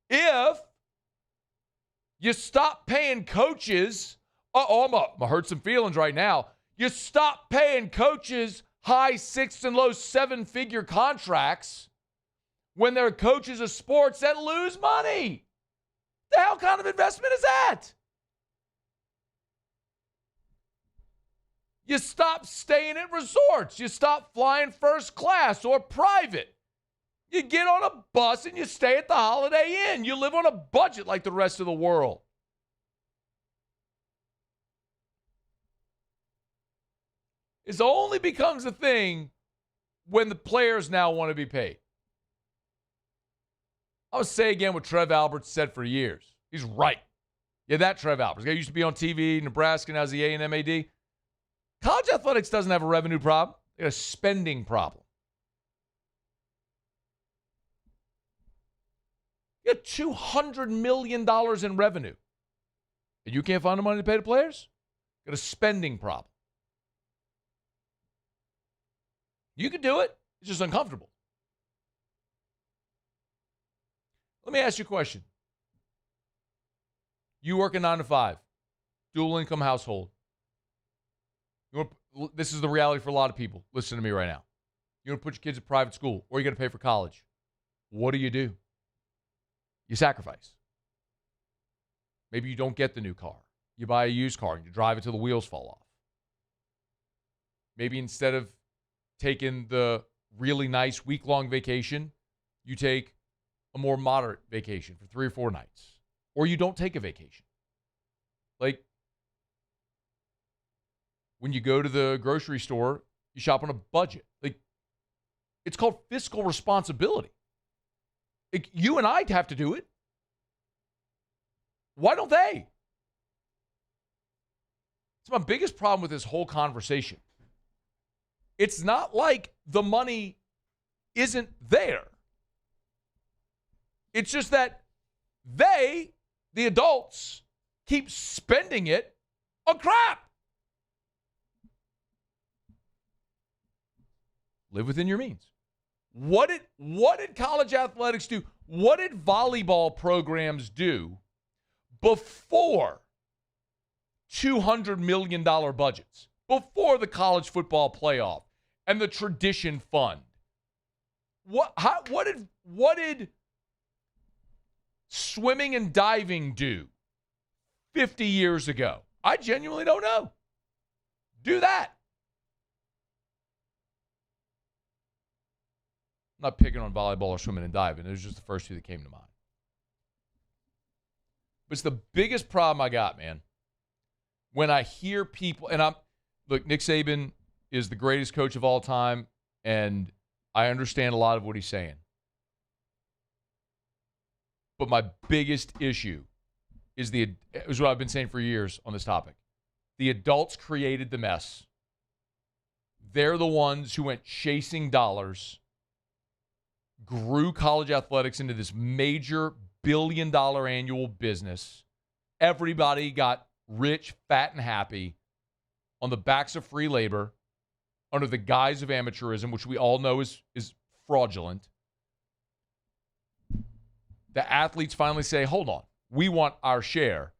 If you stop paying coaches, I'm going to hurt some feelings right now. You stop paying coaches high six and low seven-figure contracts when they're coaches of sports that lose money. The hell kind of investment is that? You stop staying at resorts. You stop flying first class or private. You get on a bus and you stay at the Holiday Inn. You live on a budget like the rest of the world. It only becomes a thing when the players now want to be paid. I'll say again what Trev Alberts said for years. He's right. Yeah, that Trev Alberts. The guy used to be on TV, Nebraska, now he's the A&M AD. College athletics doesn't have a revenue problem. They got a spending problem. You got $200 million in revenue. And you can't find the money to pay the players? You got a spending problem. You can do it. It's just uncomfortable. Let me ask you a question. You work a 9 to 5, dual income household. This is the reality for a lot of people. Listen to me right now. You want to put your kids in private school or you got to pay for college. What do? You sacrifice. Maybe you don't get the new car. You buy a used car and you drive it till the wheels fall off. Maybe instead of taking the really nice week-long vacation, you take a more moderate vacation for 3 or 4 nights. Or you don't take a vacation. Like, when you go to the grocery store, you shop on a budget. Like, it's called fiscal responsibility. You and I have to do it. Why don't they? It's my biggest problem with this whole conversation. It's not like the money isn't there. It's just that they, the adults, keep spending it on crap. Live within your means. What did college athletics do? What did volleyball programs do before $200 million budgets? Before the college football playoff and the tradition fund? What did swimming and diving do 50 years ago? I genuinely don't know. Do that. I'm not picking on volleyball or swimming and diving. It was just the first two that came to mind. But it's the biggest problem I got, man. When I hear people, and look, Nick Saban is the greatest coach of all time, and I understand a lot of what he's saying. But my biggest issue is what I've been saying for years on this topic. The adults created the mess. They're the ones who went chasing dollars, grew college athletics into this major billion-dollar annual business. Everybody got rich, fat, and happy on the backs of free labor under the guise of amateurism, which we all know is fraudulent. The athletes finally say, hold on, we want our share.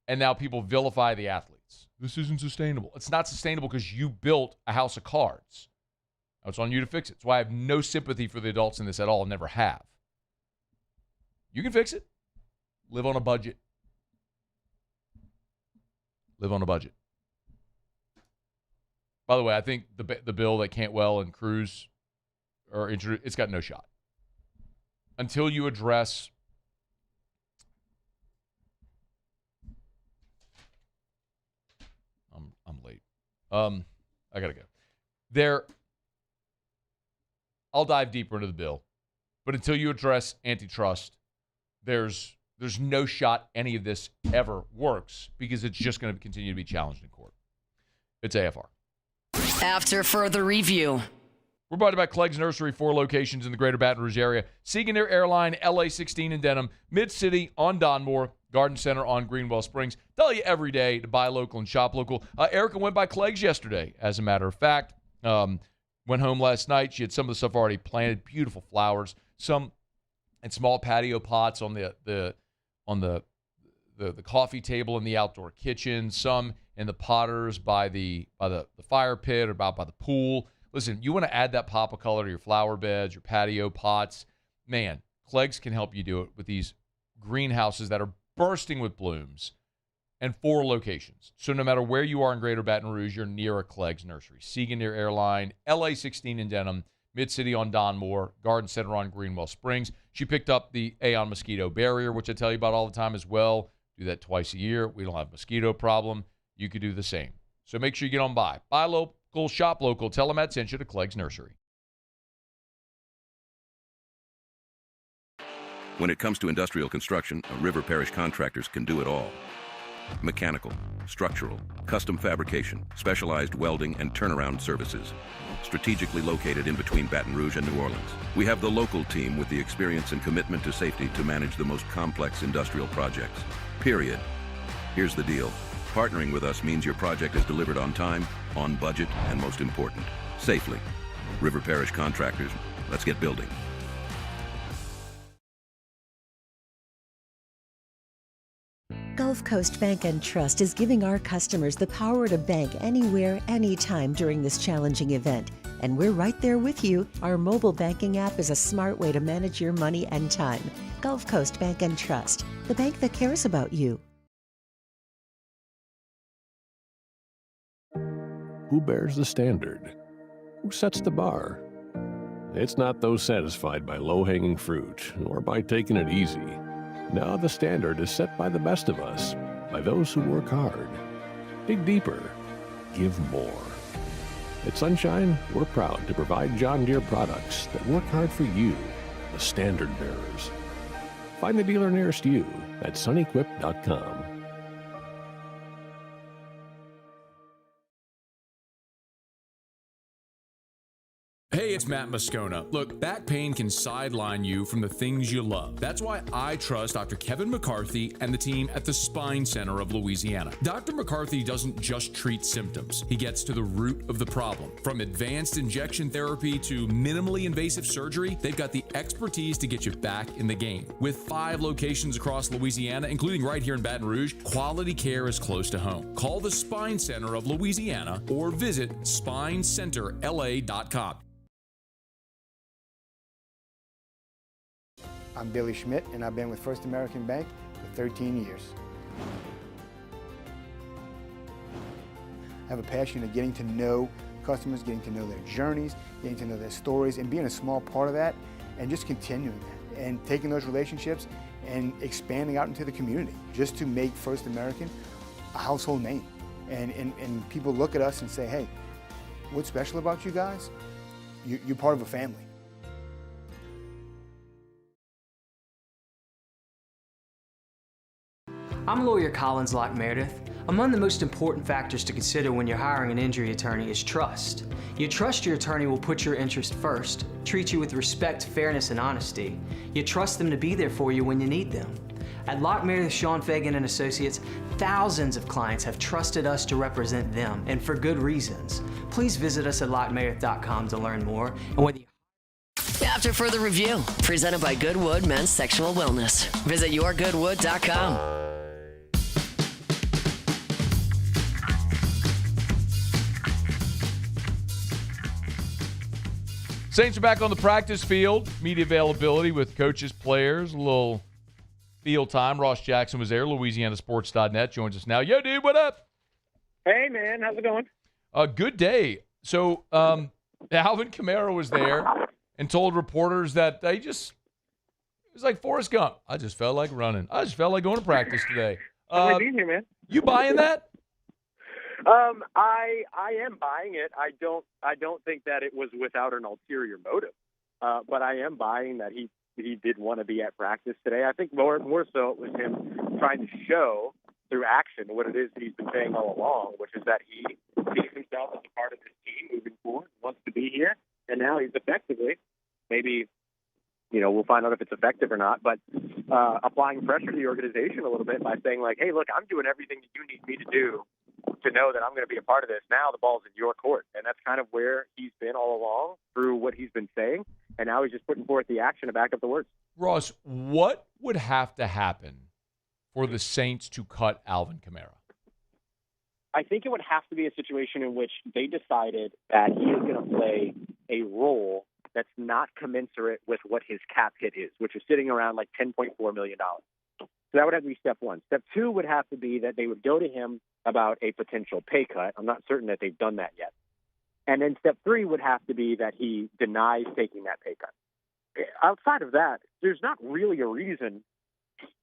And now people vilify the athletes. This isn't sustainable. It's not sustainable because you built a house of cards. Now it's on you to fix it. That's why I have no sympathy for the adults in this at all and never have. You can fix it. Live on a budget. Live on a budget. By the way, I think the bill that Cantwell and Cruz are introduced, it's got no shot. Until you address I got to go. I'll dive deeper into the bill. But until you address antitrust, there's no shot any of this ever works because it's just going to continue to be challenged in court. It's AFR. After further review. We're brought to you by Clegg's Nursery, 4 locations in the greater Baton Rouge area. Seeking Air Airline, LA 16 in Denham, Mid-City on Donmore, Garden Center on Greenwell Springs. Tell you every day to buy local and shop local. Erica went by Clegg's yesterday, as a matter of fact. Went home last night. She had some of the stuff already planted, beautiful flowers, some in small patio pots on the coffee table in the outdoor kitchen, some in the potters by the fire pit or about by the pool. Listen, you want to add that pop of color to your flower beds, your patio pots. Man, Clegg's can help you do it with these greenhouses that are bursting with blooms and 4 locations. So no matter where you are in greater Baton Rouge, you're near a Clegg's Nursery. Seeking Air Airline, LA 16 in Denham, Mid-City on Donmore, Garden Center on Greenwell Springs. She picked up the Aeon mosquito barrier, which I tell you about all the time as well. Do that twice a year. We don't have a mosquito problem. You could do the same. So make sure you get on by. Buy local, shop local. Tell them Matt sent you to Clegg's Nursery. When it comes to industrial construction, River Parish Contractors can do it all. Mechanical, structural, custom fabrication, specialized welding, and turnaround services. Strategically located in between Baton Rouge and New Orleans, we have the local team with the experience and commitment to safety to manage the most complex industrial projects. Period. Here's the deal. Partnering with us means your project is delivered on time, on budget, and most important, safely. River Parish Contractors, let's get building. Gulf Coast Bank and Trust is giving our customers the power to bank anywhere, anytime during this challenging event. And we're right there with you. Our mobile banking app is a smart way to manage your money and time. Gulf Coast Bank and Trust, the bank that cares about you. Who bears the standard? Who sets the bar? It's not those satisfied by low-hanging fruit or by taking it easy. Now the standard is set by the best of us, by those who work hard. Dig deeper. Give more. At Sunshine, we're proud to provide John Deere products that work hard for you, the standard bearers. Find the dealer nearest you at sunequip.com. Hey, it's Matt Moscona. Look, back pain can sideline you from the things you love. That's why I trust Dr. Kevin McCarthy and the team at the Spine Center of Louisiana. Dr. McCarthy doesn't just treat symptoms. He gets to the root of the problem. From advanced injection therapy to minimally invasive surgery, they've got the expertise to get you back in the game. With 5 locations across Louisiana, including right here in Baton Rouge, quality care is close to home. Call the Spine Center of Louisiana or visit spinecenterla.com. I'm Billy Schmidt, and I've been with First American Bank for 13 years. I have a passion of getting to know customers, getting to know their journeys, getting to know their stories, and being a small part of that, and just continuing that, and taking those relationships and expanding out into the community, just to make First American a household name. And people look at us and say, hey, what's special about you guys? You're part of a family. I'm lawyer Collins Locke Meredith. Among the most important factors to consider when you're hiring an injury attorney is trust. You trust your attorney will put your interest first, treat you with respect, fairness, and honesty. You trust them to be there for you when you need them. At Locke Meredith, Sean Fagan & Associates, thousands of clients have trusted us to represent them, and for good reasons. Please visit us at LockeMeredith.com to learn more. And whether you After further review, presented by Goodwood Men's Sexual Wellness. Visit yourgoodwood.com. Saints are back on the practice field. Media availability with coaches, players, a little field time. Ross Jackson was there. LouisianaSports.net joins us now. Yo, dude, what up? Hey, man. How's it going? Good day. So Alvin Kamara was there and told reporters that it was like Forrest Gump. I just felt like running. I just felt like going to practice today. I'm being here, man. You buying that? I am buying it. I don't think that it was without an ulterior motive, but I am buying that he did want to be at practice today. I think more so it was him trying to show through action what it is that he's been saying all along, which is that he sees himself as a part of this team moving forward, wants to be here, and now he's effectively, maybe, we'll find out if it's effective or not, but applying pressure to the organization a little bit by saying, like, hey, look, I'm doing everything that you need me to do to know that I'm going to be a part of this. Now the ball's in your court. And that's kind of where he's been all along through what he's been saying. And now he's just putting forth the action to back up the words. Ross, what would have to happen for the Saints to cut Alvin Kamara? I think it would have to be a situation in which they decided that he is going to play a role that's not commensurate with what his cap hit is, which is sitting around like $10.4 million. So that would have to be step one. Step two would have to be that they would go to him about a potential pay cut. I'm not certain that they've done that yet. And then step three would have to be that he denies taking that pay cut. Outside of that, there's not really a reason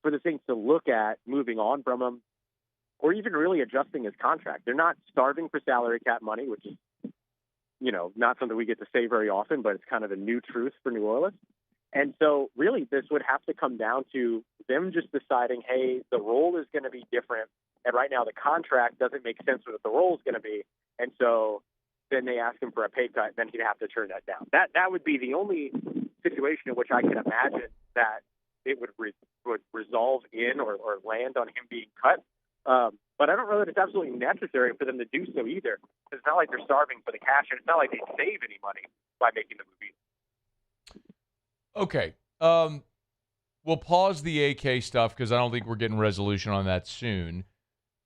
for the Saints to look at moving on from him or even really adjusting his contract. They're not starving for salary cap money, which is, not something we get to say very often, but it's kind of a new truth for New Orleans. And so really this would have to come down to them just deciding, hey, the role is going to be different. And right now the contract doesn't make sense with what the role is going to be. And so then they ask him for a pay cut, then he'd have to turn that down. That would be the only situation in which I can imagine that it would resolve in or land on him being cut. But I don't know that it's absolutely necessary for them to do so either. It's not like they're starving for the cash, and it's not like they save any money by making the move either. Okay. We'll pause the AK stuff because I don't think we're getting resolution on that soon.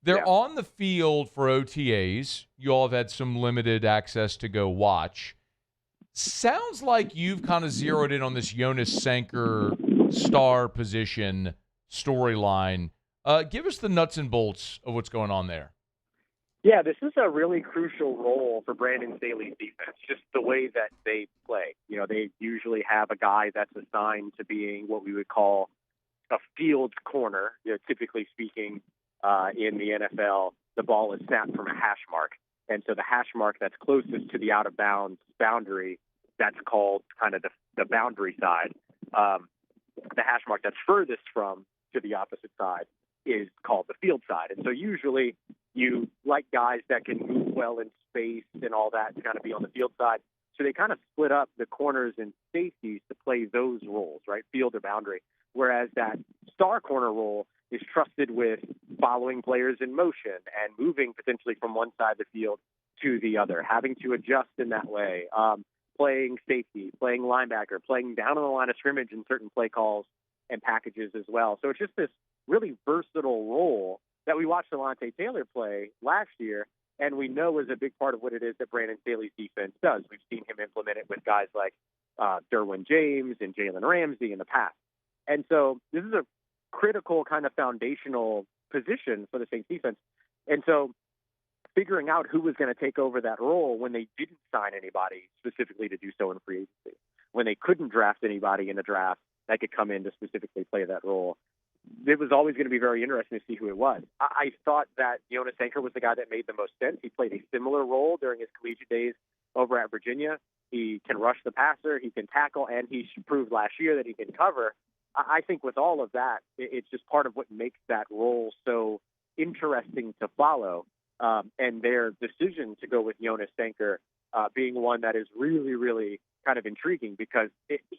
They're on the field for OTAs. You all have had some limited access to go watch. Sounds like you've kind of zeroed in on this Jonas Sanker star position storyline. Give us the nuts and bolts of what's going on there. Yeah, this is a really crucial role for Brandon Staley's defense, just the way that they play. They usually have a guy that's assigned to being what we would call a field corner. Typically speaking, in the NFL, the ball is snapped from a hash mark. And so the hash mark that's closest to the out-of-bounds boundary, that's called kind of the boundary side. The hash mark that's furthest from to the opposite side is called the field side. And so usually you like guys that can move well in space and all that to kind of be on the field side. So they kind of split up the corners and safeties to play those roles, right? Field or boundary. Whereas that star corner role is trusted with following players in motion and moving potentially from one side of the field to the other, having to adjust in that way, playing safety, playing linebacker, playing down on the line of scrimmage in certain play calls and packages as well. So it's just this really versatile role that we watched Alontae Taylor play last year, and we know is a big part of what it is that Brandon Staley's defense does. We've seen him implement it with guys like Derwin James and Jalen Ramsey in the past. And so this is a critical kind of foundational position for the Saints defense. And so figuring out who was going to take over that role when they didn't sign anybody specifically to do so in free agency, when they couldn't draft anybody in the draft that could come in to specifically play that role, it was always going to be very interesting to see who it was. I thought that Jonas Sanker was the guy that made the most sense. He played a similar role during his collegiate days over at Virginia. He can rush the passer, he can tackle, and he proved last year that he can cover. I think with all of that, it's just part of what makes that role so interesting to follow. And their decision to go with Jonas Sanker being one that is really, really kind of intriguing because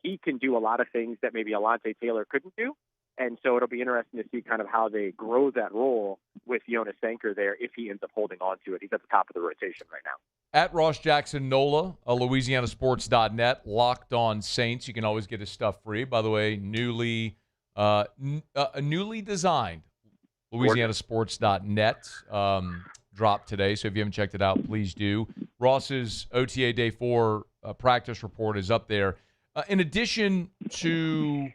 he can do a lot of things that maybe Alontae Taylor couldn't do. And so it'll be interesting to see kind of how they grow that role with Jonas Sanker there if he ends up holding on to it. He's at the top of the rotation right now. At Ross Jackson Nola, LouisianaSports.net, Locked On Saints. You can always get his stuff free. By the way, newly designed LouisianaSports.net dropped today. So if you haven't checked it out, please do. Ross's OTA Day 4 practice report is up there. In addition to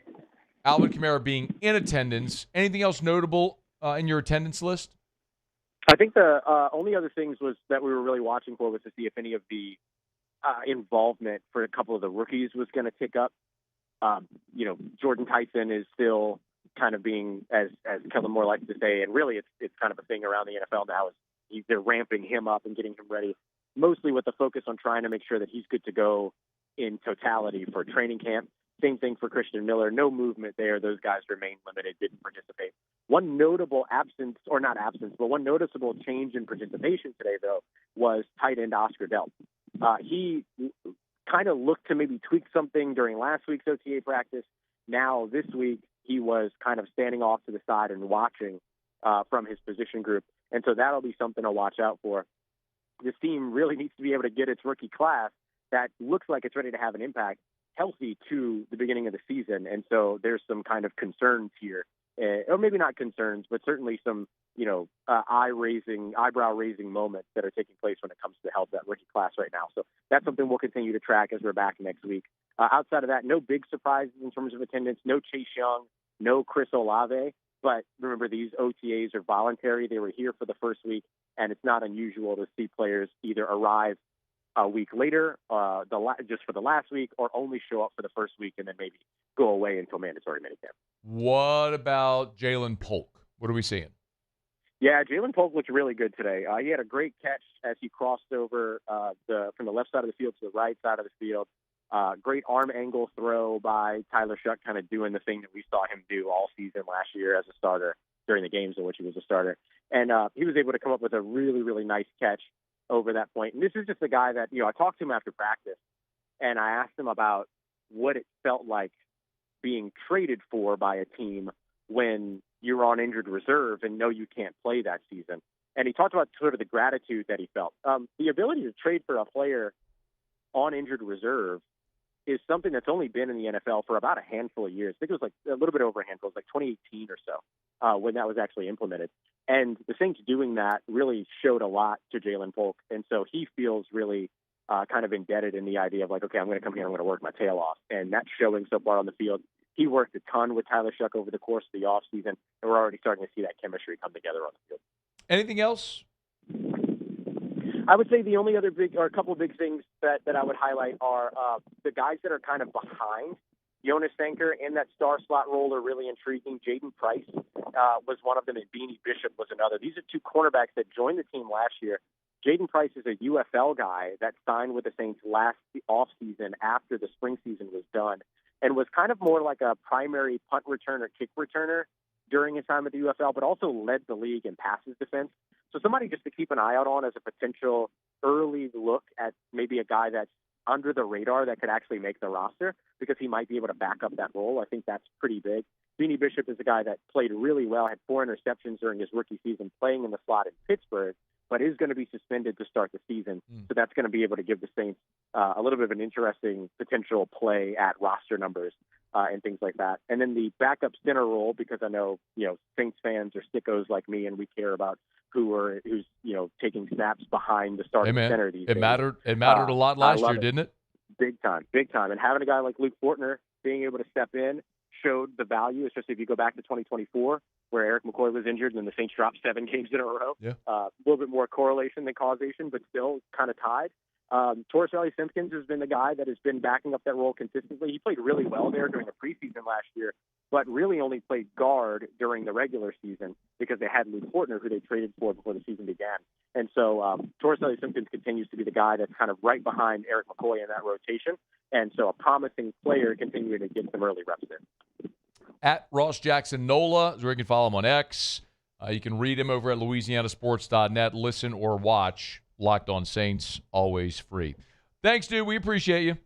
Alvin Kamara being in attendance, anything else notable in your attendance list? I think the only other things was that we were really watching for was to see if any of the involvement for a couple of the rookies was going to tick up. Jordan Tyson is still kind of being, as Kellen Moore likes to say, and really it's kind of a thing around the NFL now, is they're ramping him up and getting him ready, mostly with the focus on trying to make sure that he's good to go in totality for training camp. Same thing for Christian Miller. No movement there. Those guys remain limited, didn't participate. One notable absence, or not absence, but one noticeable change in participation today, though, was tight end Oscar Delp. He kind of looked to maybe tweak something during last week's OTA practice. Now, this week, he was kind of standing off to the side and watching from his position group. And so that'll be something to watch out for. This team really needs to be able to get its rookie class that looks like it's ready to have an impact healthy to the beginning of the season. And so there's some kind of concerns here, or maybe not concerns, but certainly some, eyebrow-raising moments that are taking place when it comes to the health of that rookie class right now. So that's something we'll continue to track as we're back next week. Outside of that, no big surprises in terms of attendance, no Chase Young, no Chris Olave. But remember, these OTAs are voluntary. They were here for the first week, and it's not unusual to see players either arrive a week later, just for the last week, or only show up for the first week and then maybe go away until mandatory minicamp. What about Jalen Polk? What are we seeing? Yeah, Jalen Polk looked really good today. He had a great catch as he crossed over from the left side of the field to the right side of the field. Great arm angle throw by Tyler Shuck, kind of doing the thing that we saw him do all season last year as a starter during the games in which he was a starter. And he was able to come up with a really, really nice catch over that point. And this is just a guy that, I talked to him after practice, and I asked him about what it felt like being traded for by a team when you're on injured reserve and know you can't play that season. And he talked about sort of the gratitude that he felt. The ability to trade for a player on injured reserve is something that's only been in the NFL for about a handful of years. I think it was like a little bit over a handful. It was like 2018 or so when that was actually implemented. And the Saints doing that really showed a lot to Jalen Polk. And so he feels really kind of indebted in the idea of like, okay, I'm going to come here, I'm going to work my tail off. And that's showing so far on the field. He worked a ton with Tyler Shuck over the course of the offseason, and we're already starting to see that chemistry come together on the field. Anything else? I would say the only other a couple of big things that I would highlight are the guys that are kind of behind Jonas Sanker in that star slot role are really intriguing. Jaden Price was one of them, and Beanie Bishop was another. These are two cornerbacks that joined the team last year. Jaden Price is a UFL guy that signed with the Saints last offseason after the spring season was done, and was kind of more like a primary punt returner, kick returner during his time at the UFL, but also led the league in passes defense. So somebody just to keep an eye out on as a potential early look at maybe a guy that's under the radar that could actually make the roster because he might be able to back up that role. I think that's pretty big. Beanie Bishop is a guy that played really well, had 4 interceptions during his rookie season playing in the slot in Pittsburgh, but is going to be suspended to start the season. So that's going to be able to give the Saints a little bit of an interesting potential play at roster numbers and things like that. And then the backup center role, because I know, Saints fans are sickos like me and we care about who's taking snaps behind the starting center these days. It mattered a lot last year, didn't it? Big time. And having a guy like Luke Fortner being able to step in showed the value, especially if you go back to 2024, where Eric McCoy was injured and then the Saints dropped 7 games in a row. Yeah. A little bit more correlation than causation, but still kind of tied. Torres Simpkins has been the guy that has been backing up that role consistently. He played really well there during the preseason last year, but really only played guard during the regular season because they had Luke Fortner, who they traded for before the season began. And so Torres Simpkins continues to be the guy that's kind of right behind Eric McCoy in that rotation. And so a promising player continuing to get some early reps in. At Ross Jackson NOLA is where you can follow him on X. You can read him over at LouisianaSports.net. Listen or watch Locked On Saints, always free. Thanks, dude. We appreciate you.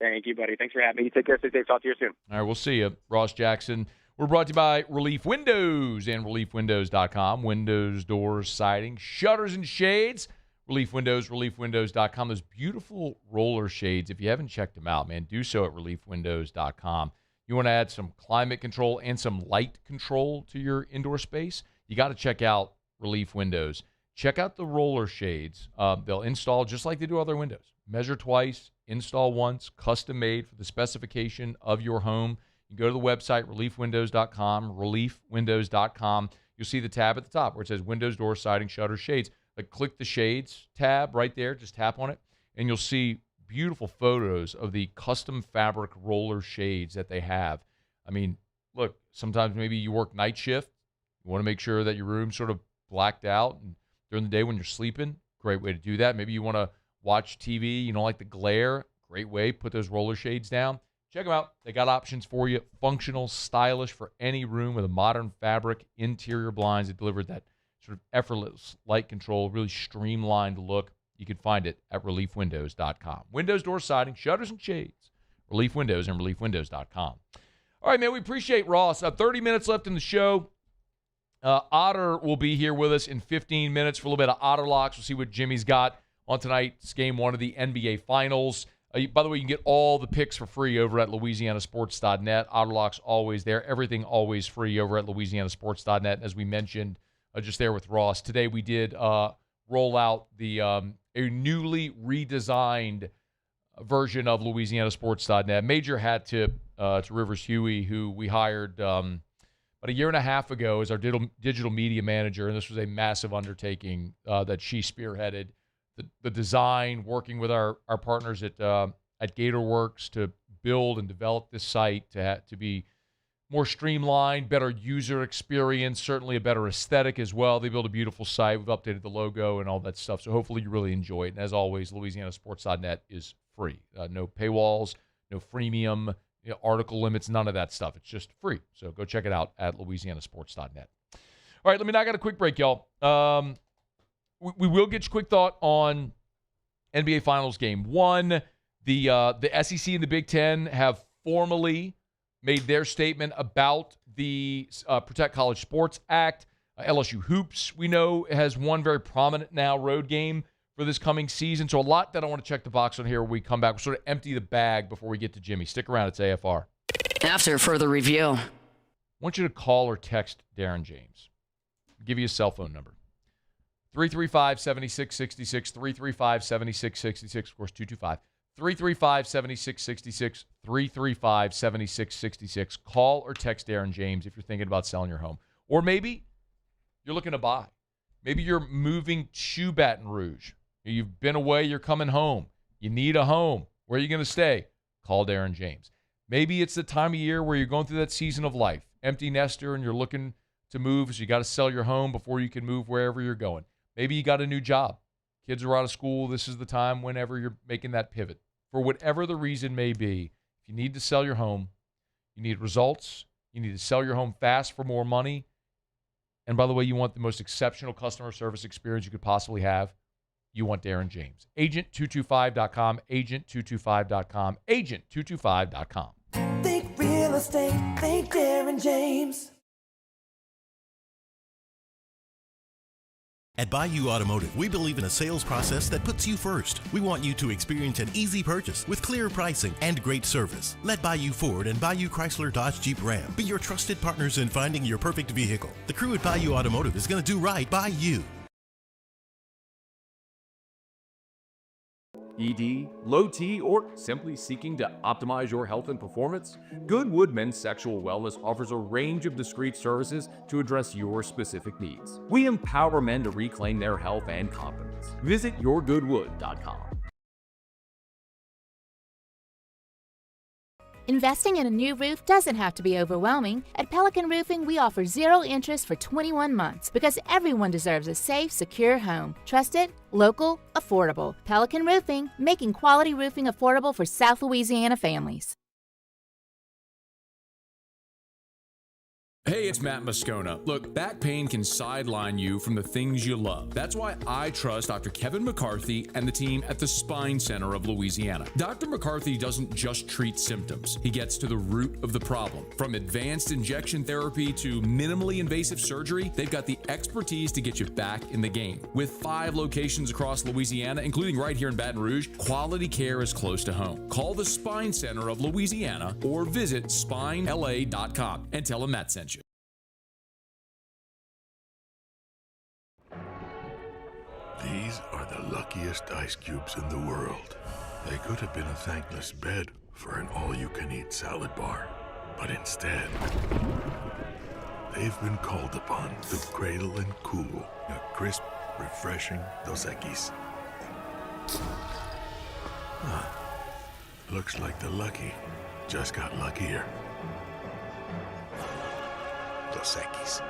Thank you, buddy. Thanks for having me. You take care. Stay safe. Talk to you soon. All right, we'll see you. Ross Jackson. We're brought to you by Relief Windows and ReliefWindows.com. Windows, doors, siding, shutters, and shades. Relief Windows, ReliefWindows.com. Those beautiful roller shades. If you haven't checked them out, man, do so at ReliefWindows.com. You want to add some climate control and some light control to your indoor space? You got to check out Relief Windows. Check out the roller shades. They'll install just like they do other windows. Measure twice, install once, custom made for the specification of your home. You go to the website, reliefwindows.com, reliefwindows.com. You'll see the tab at the top where it says Windows, Doors, Siding, Shutters, Shades. Click the Shades tab right there. Just tap on it, and you'll see beautiful photos of the custom fabric roller shades that they have. I mean, look, sometimes maybe you work night shift. You want to make sure that your room's sort of blacked out and during the day when you're sleeping. Great way to do that. Maybe you want to watch TV. You don't like the glare. Great way. Put those roller shades down. Check them out. They got options for you. Functional, stylish for any room with a modern fabric, interior blinds that deliver that sort of effortless light control, really streamlined look. You can find it at reliefwindows.com. Windows, door siding, shutters, and shades. Relief Windows and reliefwindows.com. All right, man, we appreciate Ross. 30 minutes left in the show. Otter will be here with us in 15 minutes for a little bit of Otter Locks. We'll see what Jimmy's got on tonight's game one of the NBA Finals. By the way, you can get all the picks for free over at louisianasports.net. Otter Locks always there. Everything always free over at louisianasports.net. As we mentioned just there with Ross, today we did roll out the a newly redesigned version of louisianasports.net. Major hat tip to Rivers Huey, who we hired about a year and a half ago as our digital media manager, and this was a massive undertaking that she spearheaded. The design, working with our partners at GatorWorks to build and develop this site to be more streamlined, better user experience, certainly a better aesthetic as well. They built a beautiful site. We've updated the logo and all that stuff, so hopefully you really enjoy it. And as always, louisianasports.net is free. No paywalls, no freemium, article limits, none of that stuff. It's just free. So go check it out at louisianasports.net. All right, I got a quick break, y'all. We will get your quick thought on NBA Finals Game 1. The SEC and the Big Ten have formally made their statement about the Protect College Sports Act. LSU Hoops, we know, has one very prominent now road game for this coming season. So a lot that I want to check the box on here when we come back. We'll sort of empty the bag before we get to Jimmy. Stick around. It's AFR. After further review, I want you to call or text Darren James. I'll give you a cell phone number. 335-7666, 335-7666, of course, 225. 335-7666, 335-7666. Call or text Darren James if you're thinking about selling your home. Or maybe you're looking to buy. Maybe you're moving to Baton Rouge. You've been away, you're coming home. You need a home. Where are you going to stay? Call Darren James. Maybe it's the time of year where you're going through that season of life. Empty nester and you're looking to move, so you got to sell your home before you can move wherever you're going. Maybe you got a new job. Kids are out of school. This is the time whenever you're making that pivot. For whatever the reason may be, if you need to sell your home, you need results, you need to sell your home fast for more money, and by the way, you want the most exceptional customer service experience you could possibly have, you want Darren James. Agent225.com, agent225.com, agent225.com. Think real estate, think Darren James. At Bayou Automotive, we believe in a sales process that puts you first. We want you to experience an easy purchase with clear pricing and great service. Let Bayou Ford and Bayou Chrysler Dodge Jeep Ram be your trusted partners in finding your perfect vehicle. The crew at Bayou Automotive is going to do right by you. ED, low T, or simply seeking to optimize your health and performance? Goodwood Men's Sexual Wellness offers a range of discreet services to address your specific needs. We empower men to reclaim their health and confidence. Visit yourgoodwood.com. Investing in a new roof doesn't have to be overwhelming. At Pelican Roofing, we offer 0 interest for 21 months because everyone deserves a safe, secure home. Trusted, local, affordable. Pelican Roofing, making quality roofing affordable for South Louisiana families. Hey, it's Matt Moscona. Look, back pain can sideline you from the things you love. That's why I trust Dr. Kevin McCarthy and the team at the Spine Center of Louisiana. Dr. McCarthy doesn't just treat symptoms. He gets to the root of the problem. From advanced injection therapy to minimally invasive surgery, they've got the expertise to get you back in the game. With 5 locations across Louisiana, including right here in Baton Rouge, quality care is close to home. Call the Spine Center of Louisiana or visit spinela.com and tell them Matt sent you. These are the luckiest ice cubes in the world. They could have been a thankless bed for an all-you-can-eat salad bar. But instead, they've been called upon to cradle and cool a crisp, refreshing Dos Equis. Looks like the lucky just got luckier. Dos Equis.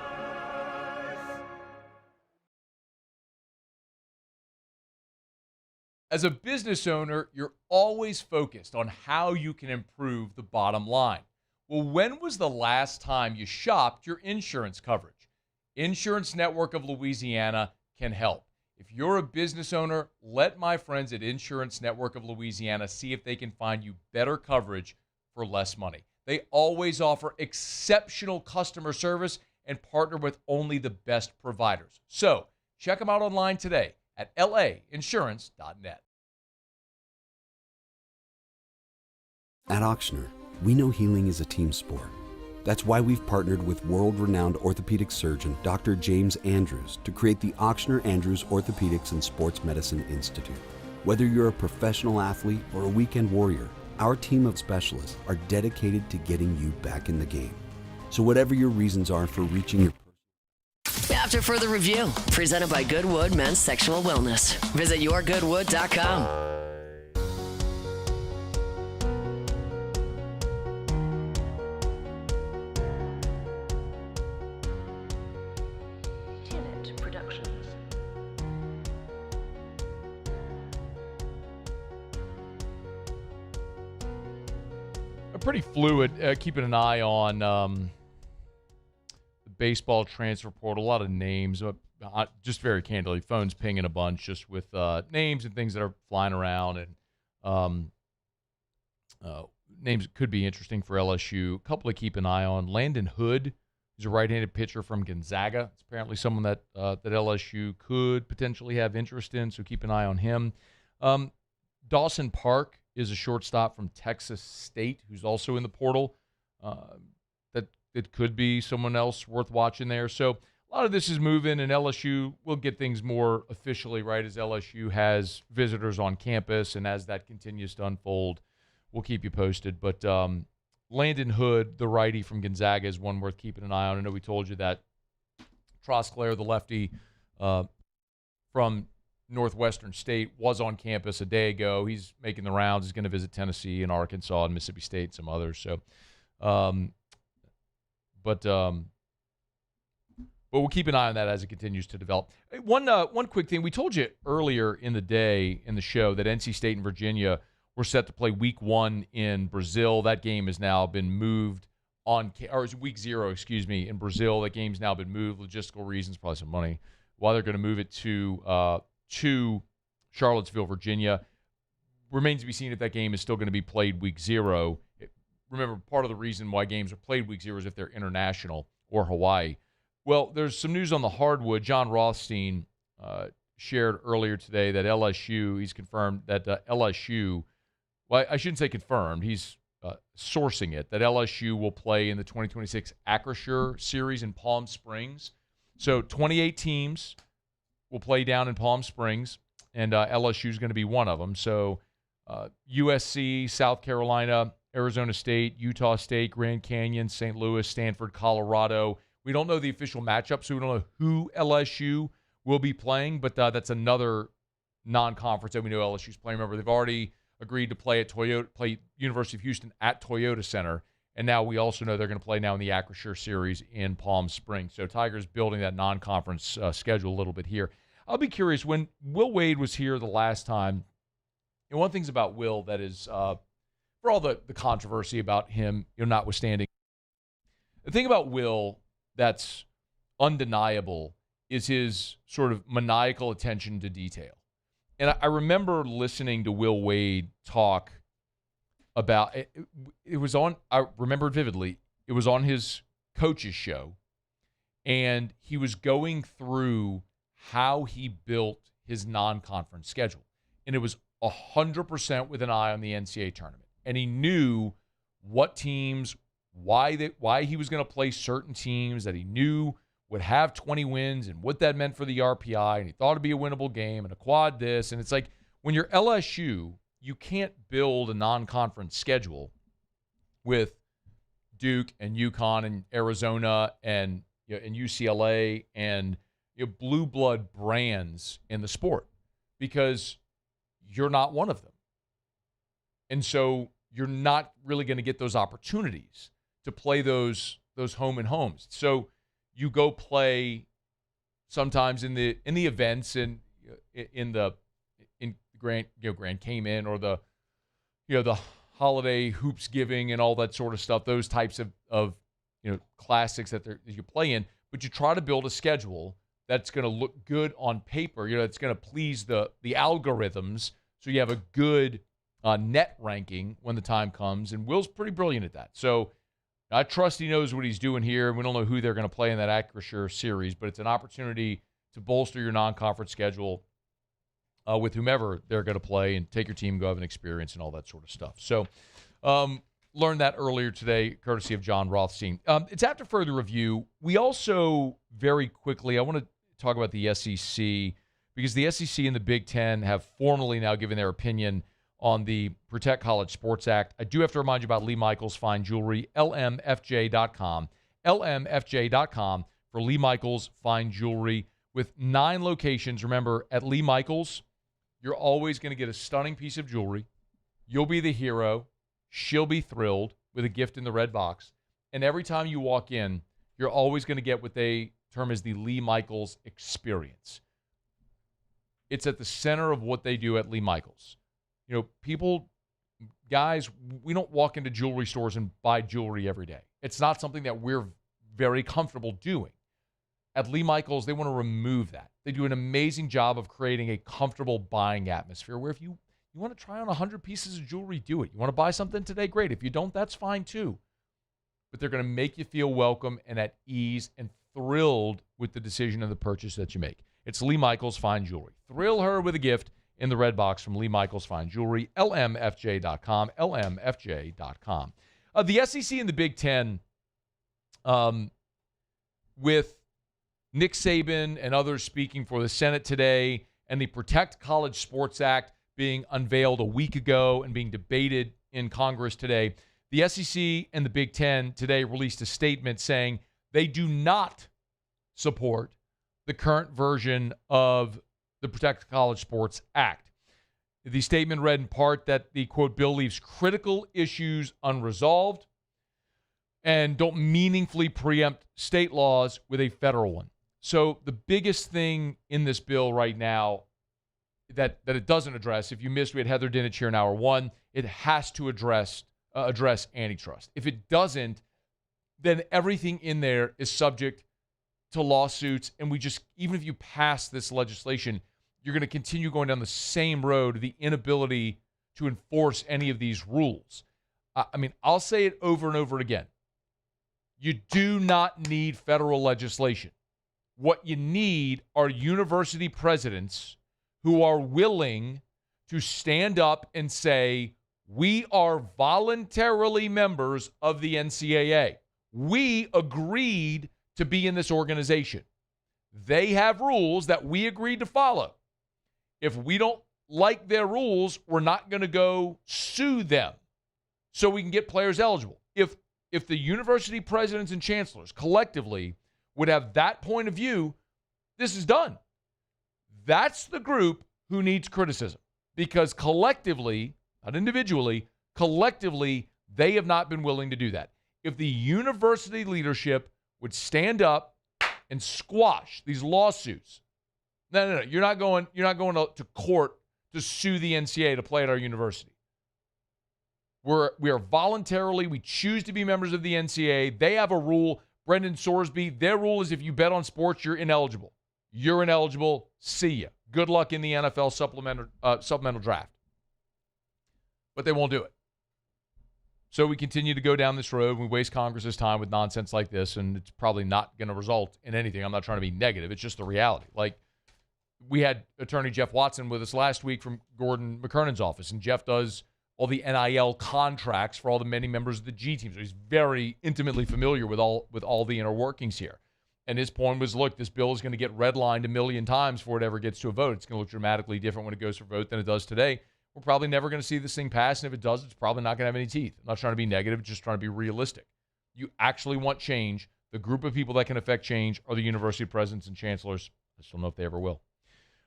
As a business owner, you're always focused on how you can improve the bottom line. Well, when was the last time you shopped your insurance coverage? Insurance Network of Louisiana can help. If you're a business owner, let my friends at Insurance Network of Louisiana see if they can find you better coverage for less money. They always offer exceptional customer service and partner with only the best providers. So check them out online today at lainsurance.net. At Auctioner, we know healing is a team sport. That's why we've partnered with world-renowned orthopedic surgeon Dr. James Andrews to create the Auctioner Andrews Orthopedics and Sports Medicine Institute. Whether you're a professional athlete or a weekend warrior, our team of specialists are dedicated to getting you back in the game. So whatever your reasons are for reaching your After further review, presented by Goodwood Men's Sexual Wellness. Visit yourgoodwood.com. Pretty fluid, keeping an eye on the baseball transfer portal. A lot of names, just very candidly, phones pinging a bunch just with names and things that are flying around, and names that could be interesting for LSU. A couple to keep an eye on. Landon Hood, who's a right-handed pitcher from Gonzaga. It's apparently someone that LSU could potentially have interest in, so keep an eye on him. Dawson Park is a shortstop from Texas State who's also in the portal. That it could be someone else worth watching there. So a lot of this is moving, and LSU will get things more officially, right, as LSU has visitors on campus, and as that continues to unfold, we'll keep you posted. But Landon Hood, the righty from Gonzaga, is one worth keeping an eye on. I know we told you that Trosclair, the lefty from Northwestern State, was on campus a day ago. He's making the rounds. He's going to visit Tennessee and Arkansas and Mississippi State and some others. So, but we'll keep an eye on that as it continues to develop. One quick thing. We told you earlier in the day in the show that NC State and Virginia were set to play week 1 in Brazil. That game has now been moved week 0, in Brazil. That game's now been moved. Logistical reasons, probably some money. Why they're going to move it to Charlottesville, Virginia. Remains to be seen if that game is still going to be played week 0. Remember, part of the reason why games are played week 0 is if they're international or Hawaii. Well, there's some news on the hardwood. John Rothstein shared earlier today that LSU, he's confirmed that LSU, well, I shouldn't say confirmed, he's sourcing it, that LSU will play in the 2026 Acrisure Series in Palm Springs. So 28 teams will play down in Palm Springs, and LSU is going to be one of them. So USC, South Carolina, Arizona State, Utah State, Grand Canyon, St. Louis, Stanford, Colorado. We don't know the official matchup, so we don't know who LSU will be playing, but that's another non-conference that we know LSU's playing. Remember, they've already agreed to play University of Houston at Toyota Center, and now we also know they're going to play now in the Acrisure Series in Palm Springs. So Tigers building that non-conference schedule a little bit here. I'll be curious, when Will Wade was here the last time, and one of the things about Will that is, for all the controversy about him, notwithstanding, the thing about Will that's undeniable is his sort of maniacal attention to detail. And I remember listening to Will Wade talk about it was on, I remember it vividly, it was on his coach's show, and he was going through how he built his non-conference schedule. And it was 100% with an eye on the NCAA tournament. And he knew what teams, why he was going to play certain teams that he knew would have 20 wins and what that meant for the RPI, and he thought it'd be a winnable game and a quad this. And it's like, when you're LSU, you can't build a non-conference schedule with Duke and UConn and Arizona and UCLA and blue blood brands in the sport, because you're not one of them. And so you're not really going to get those opportunities to play those home and homes. So you go play sometimes in the events and in the Grant came in, or the holiday hoops giving and all that sort of stuff, those types of classics that you play in, but you try to build a schedule that's going to look good on paper. It's going to please the algorithms, so you have a good net ranking when the time comes. And Will's pretty brilliant at that. So I trust he knows what he's doing here. We don't know who they're going to play in that Acrisure series, but it's an opportunity to bolster your non-conference schedule with whomever they're going to play, and take your team, go have an experience, and all that sort of stuff. So learned that earlier today, courtesy of John Rothstein. It's after further review. We also, very quickly, I want to talk about the SEC, because the SEC and the Big Ten have formally now given their opinion on the Protect College Sports Act. I do have to remind you about Lee Michaels Fine Jewelry, lmfj.com, lmfj.com for Lee Michaels Fine Jewelry, with 9 locations. Remember, at Lee Michaels, you're always going to get a stunning piece of jewelry. You'll be the hero. She'll be thrilled with a gift in the red box. And every time you walk in, you're always going to get what they term as the Lee Michaels experience. It's at the center of what they do at Lee Michaels. Guys, we don't walk into jewelry stores and buy jewelry every day. It's not something that we're very comfortable doing. At Lee Michaels, they want to remove that. They do an amazing job of creating a comfortable buying atmosphere where if you want to try on 100 pieces of jewelry, do it. You want to buy something today, great. If you don't, that's fine too. But they're going to make you feel welcome and at ease and thrilled with the decision and the purchase that you make. It's Lee Michaels Fine Jewelry. Thrill her with a gift in the red box from Lee Michaels Fine Jewelry, lmfj.com, lmfj.com. The SEC and the Big Ten, with Nick Saban and others speaking for the Senate today, and the Protect College Sports Act being unveiled a week ago and being debated in Congress today, the SEC and the Big Ten today released a statement saying they do not support the current version of the Protect College Sports Act. The statement read in part that the, quote, bill leaves critical issues unresolved and don't meaningfully preempt state laws with a federal one. So the biggest thing in this bill right now that it doesn't address, if you missed, we had Heather Dinich here in hour one, it has to address antitrust. If it doesn't, then everything in there is subject to lawsuits, and even if you pass this legislation, you're going to continue going down the same road, the inability to enforce any of these rules. I'll say it over and over again. You do not need federal legislation. What you need are university presidents who are willing to stand up and say, we are voluntarily members of the NCAA. We agreed to be in this organization. They have rules that we agreed to follow. If we don't like their rules, we're not going to go sue them so we can get players eligible. If the university presidents and chancellors collectively would have that point of view, this is done. That's the group who needs criticism, because collectively, not individually, collectively, they have not been willing to do that. If the university leadership would stand up and squash these lawsuits, no, you're not going to court to sue the NCAA to play at our university. We are voluntarily, we choose to be members of the NCAA. They have a rule. Brendan Sorsby, their rule is if you bet on sports, you're ineligible. You're ineligible. See ya. Good luck in the NFL supplemental draft. But they won't do it. So we continue to go down this road. We waste Congress's time with nonsense like this, and it's probably not going to result in anything. I'm not trying to be negative. It's just the reality. Like, we had attorney Jeff Watson with us last week from Gordon McKernan's office, and Jeff does all the NIL contracts for all the many members of the G team. So he's very intimately familiar with all the inner workings here. And his point was, look, this bill is going to get redlined a million times before it ever gets to a vote. It's going to look dramatically different when it goes for vote than it does today. We're probably never going to see this thing pass, and if it does, it's probably not going to have any teeth. I'm not trying to be negative, just trying to be realistic. You actually want change. The group of people that can affect change are the university presidents and chancellors. I just don't know if they ever will.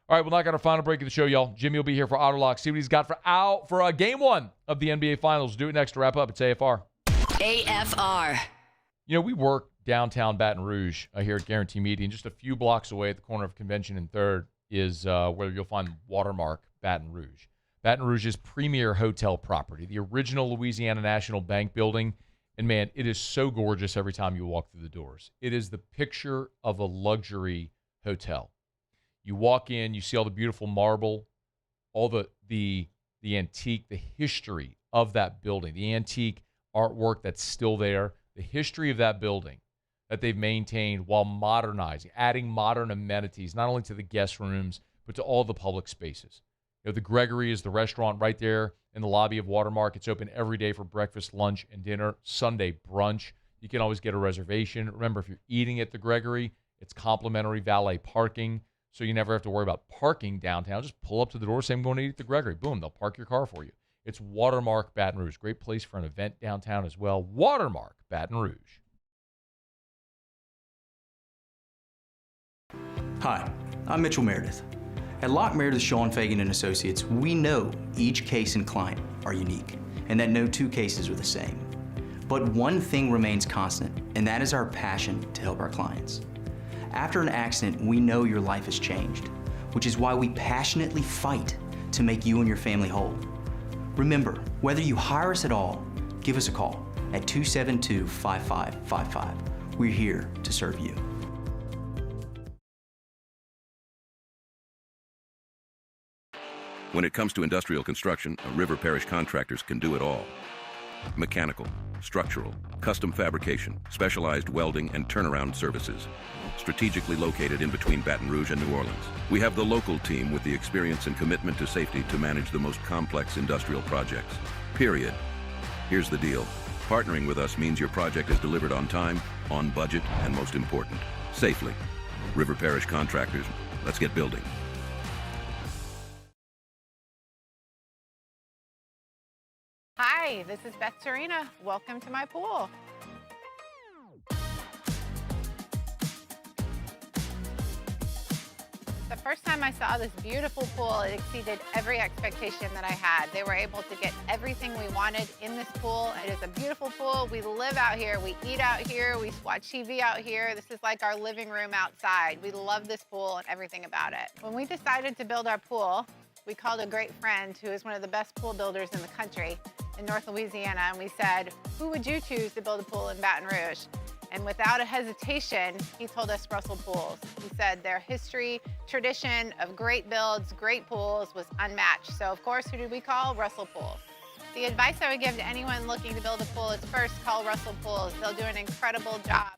All right, we'll knock out our final break of the show, y'all. Jimmy will be here for Autolock. See what he's got for game one of the NBA Finals. Do it next to wrap up. It's AFR. AFR. We work downtown Baton Rouge here at Guarantee Media, and just a few blocks away at the corner of Convention and 3rd is where you'll find Watermark. Baton Rouge. Baton Rouge's premier hotel property, the original Louisiana National Bank building. And, man, it is so gorgeous every time you walk through the doors. It is the picture of a luxury hotel. You walk in, you see all the beautiful marble, all the antique, the history of that building, the antique artwork that's still there, the history of that building that they've maintained while modernizing, adding modern amenities, not only to the guest rooms, but to all the public spaces. You know, the Gregory is the restaurant right there in the lobby of Watermark. It's open every day for breakfast, lunch, and dinner. Sunday brunch. You can always get a reservation. Remember, if you're eating at the Gregory, it's complimentary valet parking, so you never have to worry about parking downtown. Just pull up to the door, say, I'm going to eat at the Gregory. Boom, they'll park your car for you. It's Watermark Baton Rouge. Great place for an event downtown as well. Watermark Baton Rouge. Hi, I'm Mitchell Meredith. At Locke Meredith, Sean Fagan and Associates, we know each case and client are unique, and that no two cases are the same. But one thing remains constant, and that is our passion to help our clients. After an accident, we know your life has changed, which is why we passionately fight to make you and your family whole. Remember, whether you hire us at all, give us a call at 272-5555. We're here to serve you. When it comes to industrial construction, River Parish Contractors can do it all. Mechanical, structural, custom fabrication, specialized welding, and turnaround services. Strategically located in between Baton Rouge and New Orleans, we have the local team with the experience and commitment to safety to manage the most complex industrial projects. Period. Here's the deal. Partnering with us means your project is delivered on time, on budget, and most important, safely. River Parish Contractors, let's get building. Hi, this is Beth Serena. Welcome to my pool. The first time I saw this beautiful pool, it exceeded every expectation that I had. They were able to get everything we wanted in this pool. It is a beautiful pool. We live out here. We eat out here. We watch TV out here. This is like our living room outside. We love this pool and everything about it. When we decided to build our pool, we called a great friend who is one of the best pool builders in the country in North Louisiana, and we said, who would you choose to build a pool in Baton Rouge? And without a hesitation, he told us Russell Pools. He said their history, tradition of great builds, great pools was unmatched. So of course, who did we call? Russell Pools. The advice I would give to anyone looking to build a pool is first call Russell Pools. They'll do an incredible job.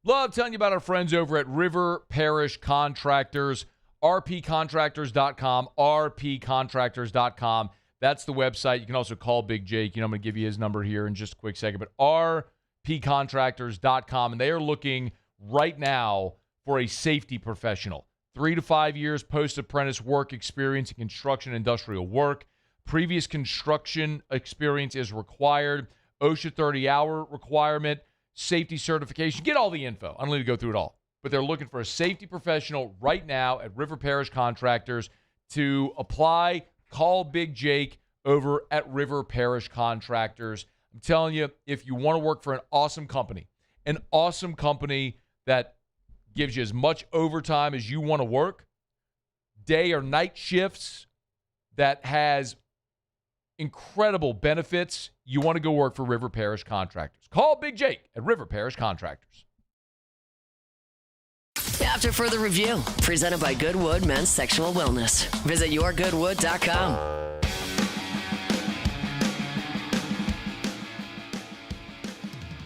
Love telling you about our friends over at River Parish Contractors, rpcontractors.com, rpcontractors.com. That's the website. You can also call Big Jake. You know, I'm going to give you his number here in just a quick second. But rpcontractors.com, and they are looking right now for a safety professional. 3 to 5 years post-apprentice work experience in construction industrial work. Previous construction experience is required. OSHA 30-hour requirement. Safety certification. Get all the info. I don't need to go through it all. But they're looking for a safety professional right now at River Parish Contractors. To apply, call Big Jake over at River Parish Contractors. I'm telling you, if you want to work for an awesome company that gives you as much overtime as you want to work, day or night shifts, that has incredible benefits, you want to go work for River Parish Contractors. Call Big Jake at River Parish Contractors. After further review, presented by Goodwood Men's Sexual Wellness. Visit yourgoodwood.com.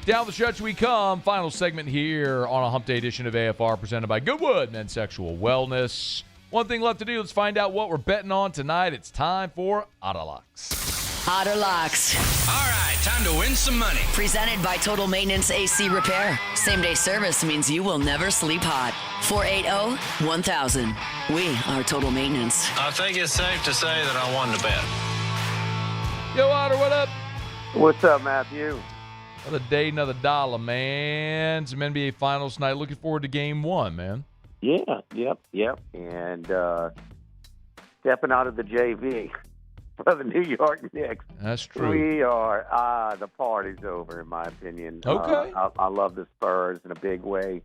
Down the stretch we come. Final segment here on a Hump Day edition of AFR presented by Goodwood Men's Sexual Wellness. One thing left to do. Let's find out what we're betting on tonight. It's time for Auto Locks. Auto Locks. All right, time to win some money. Presented by Total Maintenance AC Repair. Same-day service means you will never sleep hot. 480-1000. We are Total Maintenance. I think it's safe to say that I won the bet. Yo, Otter, what up? What's up, Matthew? Another day, another dollar, man. Some NBA Finals tonight. Looking forward to Game 1, man. Yeah, yep. And stepping out of the JV for the New York Knicks. That's true. We are, the party's over, in my opinion. Okay. I love the Spurs in a big way.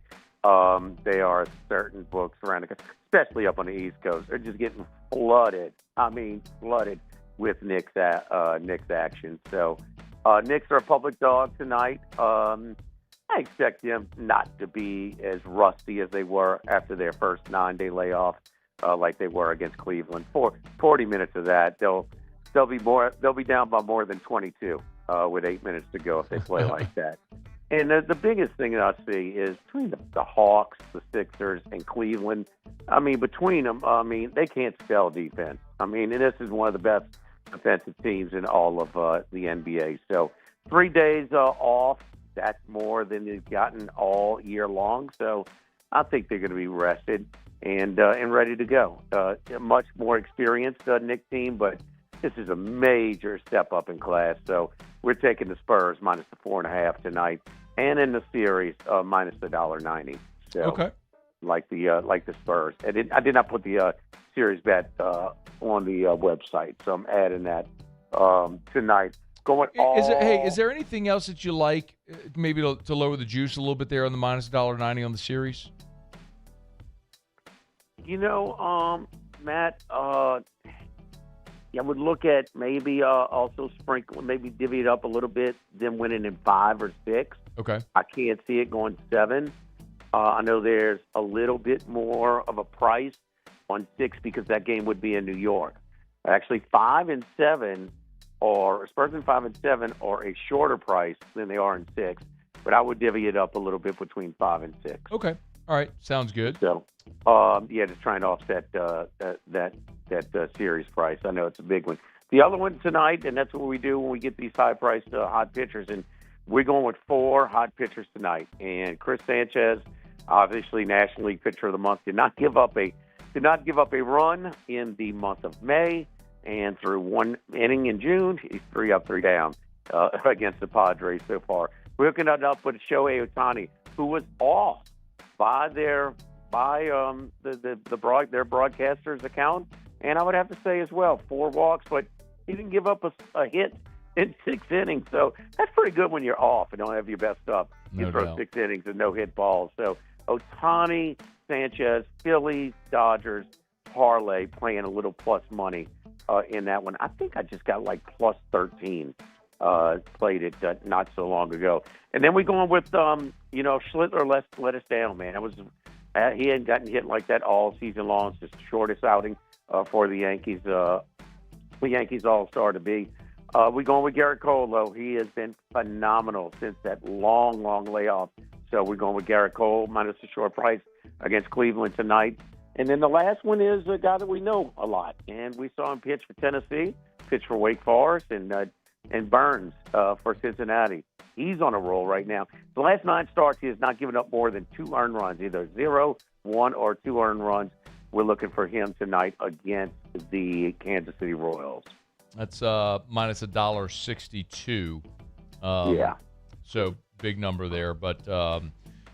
They are certain books around the country, especially up on the East Coast. They're just getting flooded. I mean, flooded with Nick's action. So Knicks are a public dog tonight. I expect them not to be as rusty as they were after their first 9-day layoff, like they were against Cleveland. For 40 minutes of that, they'll be down by more than 22 with 8 minutes to go if they play like that. And the biggest thing that I see is between the Hawks, the Sixers, and Cleveland. I mean, between them, they can't spell defense. And this is one of the best defensive teams in all of the NBA. So 3 days off, that's more than they've gotten all year long. So I think they're going to be rested and ready to go. A much more experienced Nick team, but this is a major step up in class. So we're taking the Spurs minus the 4.5 tonight, and in the series minus the $1.90. So okay, like the Spurs. I did not put the series bet on the website, so I'm adding that tonight. Is there anything else that you like, maybe to lower the juice a little bit there on the minus $1.90 on the series? Matt, I would look at maybe also sprinkle, maybe divvy it up a little bit, them winning in 5 or 6. Okay. I can't see it going 7. I know there's a little bit more of a price on 6 because that game would be in New York. Actually, 5 and 7, or Spurs in 5 and 7, are a shorter price than they are in 6. But I would divvy it up a little bit between 5 and 6. Okay. All right. Sounds good. So, just trying to offset that series price. I know it's a big one. The other one tonight, and that's what we do when we get these high-priced hot pitchers, and we're going with 4 hot pitchers tonight. And Chris Sanchez, obviously National League Pitcher of the Month, did not give up a run in the month of May, and through 1 inning in June, he's 3 up, 3 down against the Padres so far. We're hooking it up with Shea Ohtani, who was off by their broadcaster's account, and I would have to say as well 4 walks, but he didn't give up a hit in 6 innings, so that's pretty good when you're off and don't have your best stuff. You throw 6 innings and no hit balls. So Ohtani, Sanchez, Phillies, Dodgers, parlay playing a little plus money in that one. I think I just got like plus 13. Played it not so long ago. And then we go on with, Schlittler let us down, man. He hadn't gotten hit like that all season long. It's just the shortest outing for the Yankees. The Yankees all-star to be. We're going with Garrett Cole, though. He has been phenomenal since that long, long layoff. So we're going with Garrett Cole minus the short price against Cleveland tonight. And then the last one is a guy that we know a lot. And we saw him pitch for Tennessee, pitch for Wake Forest, and Burns for Cincinnati. He's on a roll right now. The last 9 starts, he has not given up more than 2 earned runs, either 0, 1, or 2 earned runs. We're looking for him tonight against the Kansas City Royals. That's minus $1.62. Yeah. So big number there. But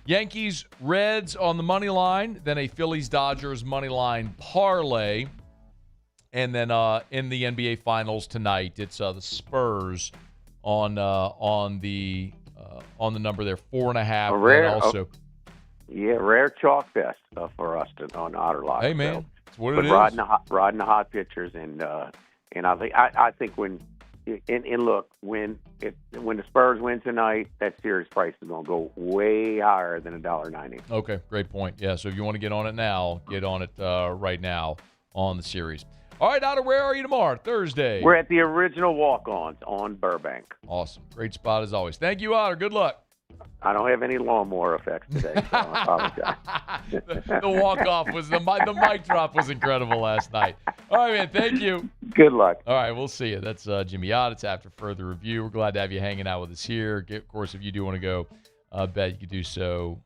Yankees, Reds on the money line, then a Phillies, Dodgers money line parlay. And then in the NBA Finals tonight, it's the Spurs on the number there, 4.5. Rare chalk fest for us on Otter Lock. Hey man, that's what it is. Riding the hot pitchers, and I think when the Spurs win tonight, that series price is going to go way higher than $1.90. Okay, great point. Yeah, so if you want to get on it now, get on it right now on the series. All right, Otter, where are you tomorrow? Thursday. We're at the original walk-ons on Burbank. Awesome. Great spot as always. Thank you, Otter. Good luck. I don't have any lawnmower effects today, so I apologize. The walk-off the mic drop was incredible last night. All right, man, thank you. Good luck. All right, we'll see you. That's Jimmy Ott. It's After Further Review. We're glad to have you hanging out with us here. Of course, if you do want to go bet, you can do so.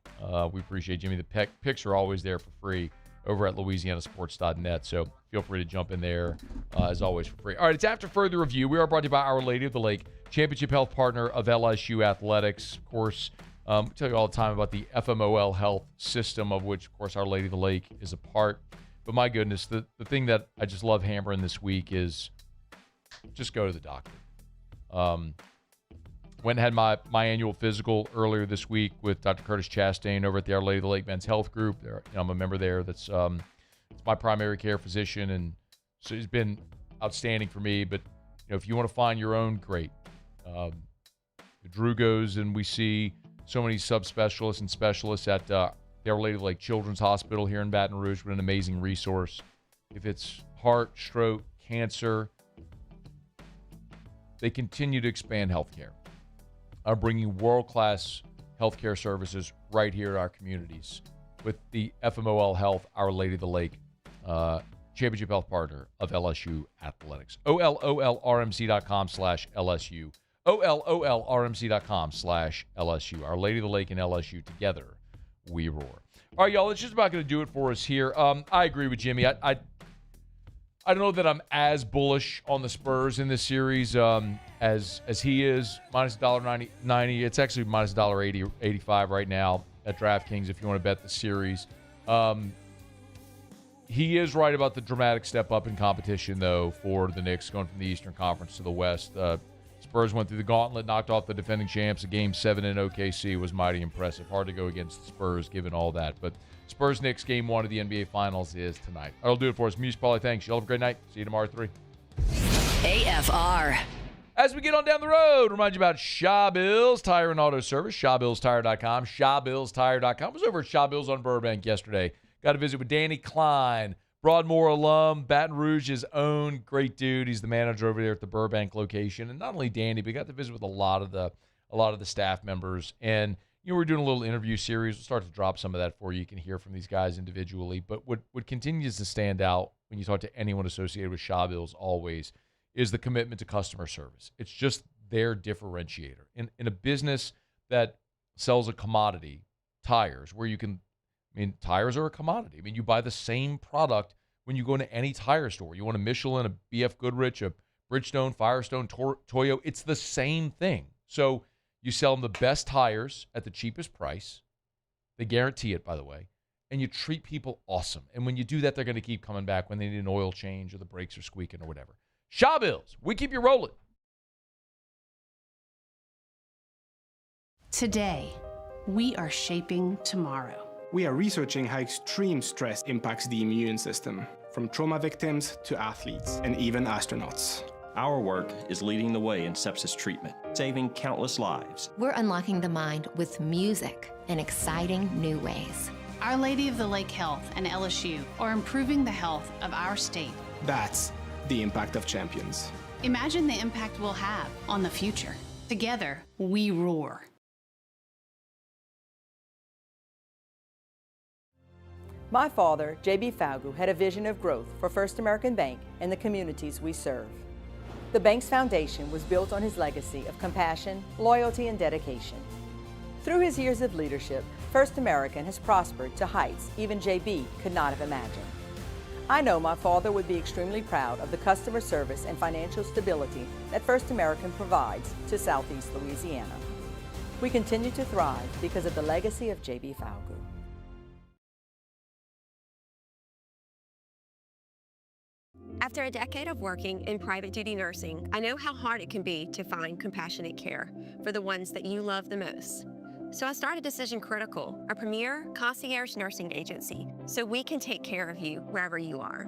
We appreciate Jimmy. The picks are always there for free over at LouisianaSports.net, so feel free to jump in there, as always, for free. All right, it's After Further Review. We are brought to you by Our Lady of the Lake, Championship Health Partner of LSU Athletics. Of course, we tell you all the time about the FMOL health system, of which, of course, Our Lady of the Lake is a part. But my goodness, the thing that I just love hammering this week is just go to the doctor. Went and had my annual physical earlier this week with Dr. Curtis Chastain over at the Our Lady of the Lake Men's Health Group. I'm a member there. That's it's my primary care physician, and so he's been outstanding for me. But if you want to find your own, great. Drew goes, and we see so many subspecialists and specialists at the Our Lady of the Lake Children's Hospital here in Baton Rouge. What an amazing resource. If it's heart, stroke, cancer, they continue to expand healthcare. Are bringing world-class healthcare services right here in our communities with the FMOL Health, Our Lady of the Lake, championship health partner of LSU Athletics. OLOLRMC.com/LSU. OLOLRMC.com/LSU. Our Lady of the Lake and LSU together, we roar. All right, y'all, that's just about going to do it for us here. I agree with Jimmy. I don't know that I'm as bullish on the Spurs in this series as he is. Minus $1.90. It's actually minus $1.85 right now at DraftKings if you want to bet the series. He is right about the dramatic step up in competition, though, for the Knicks going from the Eastern Conference to the West. Spurs went through the gauntlet, knocked off the defending champs. A Game 7 in OKC was mighty impressive. Hard to go against the Spurs given all that. But Spurs-Knicks Game 1 of the NBA Finals is tonight. That'll do it for us. Muse, Paulie, thanks. Y'all have a great night. See you tomorrow at 3. AFR. As we get on down the road, remind you about Shaw Bills Tire and Auto Service, ShawBillsTire.com, ShawBillsTire.com. I was over at Shaw Bills on Burbank yesterday. Got to visit with Danny Klein, Broadmoor alum, Baton Rouge's own great dude. He's the manager over there at the Burbank location. And not only Danny, but got to visit with a lot of the staff members. And we're doing a little interview series. We'll start to drop some of that for you. You can hear from these guys individually. But what continues to stand out when you talk to anyone associated with Shaw Bills always is the commitment to customer service. It's just their differentiator. In a business that sells a commodity, tires, where you can, tires are a commodity. You buy the same product when you go into any tire store. You want a Michelin, a BF Goodrich, a Bridgestone, Firestone, Toyo. It's the same thing. So you sell them the best tires at the cheapest price. They guarantee it, by the way. And you treat people awesome. And when you do that, they're going to keep coming back when they need an oil change or the brakes are squeaking or whatever. Shaw Bills, we keep you rolling. Today, we are shaping tomorrow. We are researching how extreme stress impacts the immune system, from trauma victims to athletes and even astronauts. Our work is leading the way in sepsis treatment, saving countless lives. We're unlocking the mind with music in exciting new ways. Our Lady of the Lake Health and LSU are improving the health of our state. That's the impact of champions. Imagine the impact we'll have on the future. Together, we roar. My father, J.B. Falgu, had a vision of growth for First American Bank and the communities we serve. The bank's foundation was built on his legacy of compassion, loyalty, and dedication. Through his years of leadership, First American has prospered to heights even J.B. could not have imagined. I know my father would be extremely proud of the customer service and financial stability that First American provides to Southeast Louisiana. We continue to thrive because of the legacy of J.B. Falgu. After a decade of working in private duty nursing, I know how hard it can be to find compassionate care for the ones that you love the most. So I started Decision Critical, a premier concierge nursing agency, so we can take care of you wherever you are.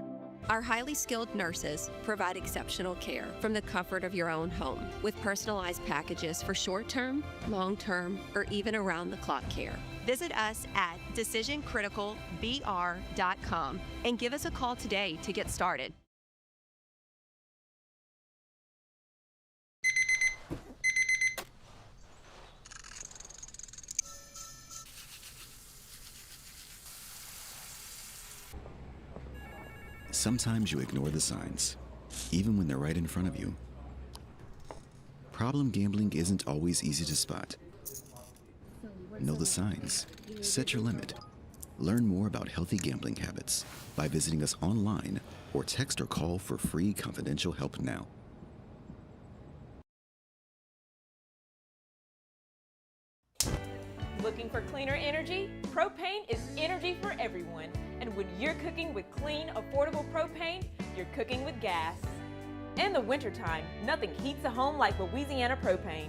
Our highly skilled nurses provide exceptional care from the comfort of your own home, with personalized packages for short-term, long-term, or even around-the-clock care. Visit us at decisioncriticalbr.com and give us a call today to get started. Sometimes you ignore the signs, even when they're right in front of you. Problem gambling isn't always easy to spot. Know the signs. Set your limit. Learn more about healthy gambling habits by visiting us online or text or call for free confidential help now. Looking for cleaner energy? Propane is energy for everyone. And when you're cooking with clean, affordable propane, you're cooking with gas. In the wintertime, nothing heats a home like Louisiana propane.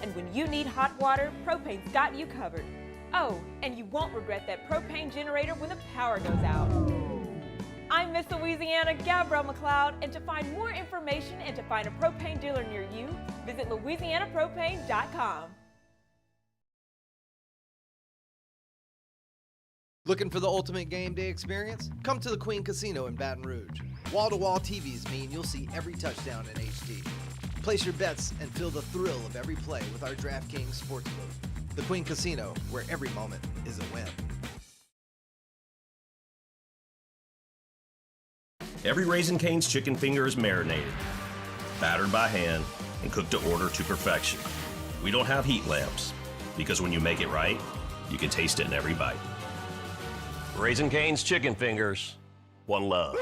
And when you need hot water, Propane's got you covered. Oh, and you won't regret that propane generator when the power goes out. I'm Miss Louisiana, Gabrielle McLeod, and to find more information and to find a propane dealer near you, visit louisianapropane.com. Looking for the ultimate game day experience? Come to the Queen Casino in Baton Rouge. Wall-to-wall TVs mean you'll see every touchdown in HD. Place your bets and feel the thrill of every play with our DraftKings Sportsbook. The Queen Casino, where every moment is a win. Every Raising Cane's chicken finger is marinated, battered by hand, and cooked to order to perfection. We don't have heat lamps, because when you make it right, you can taste it in every bite. Raising Cane's chicken fingers, one love.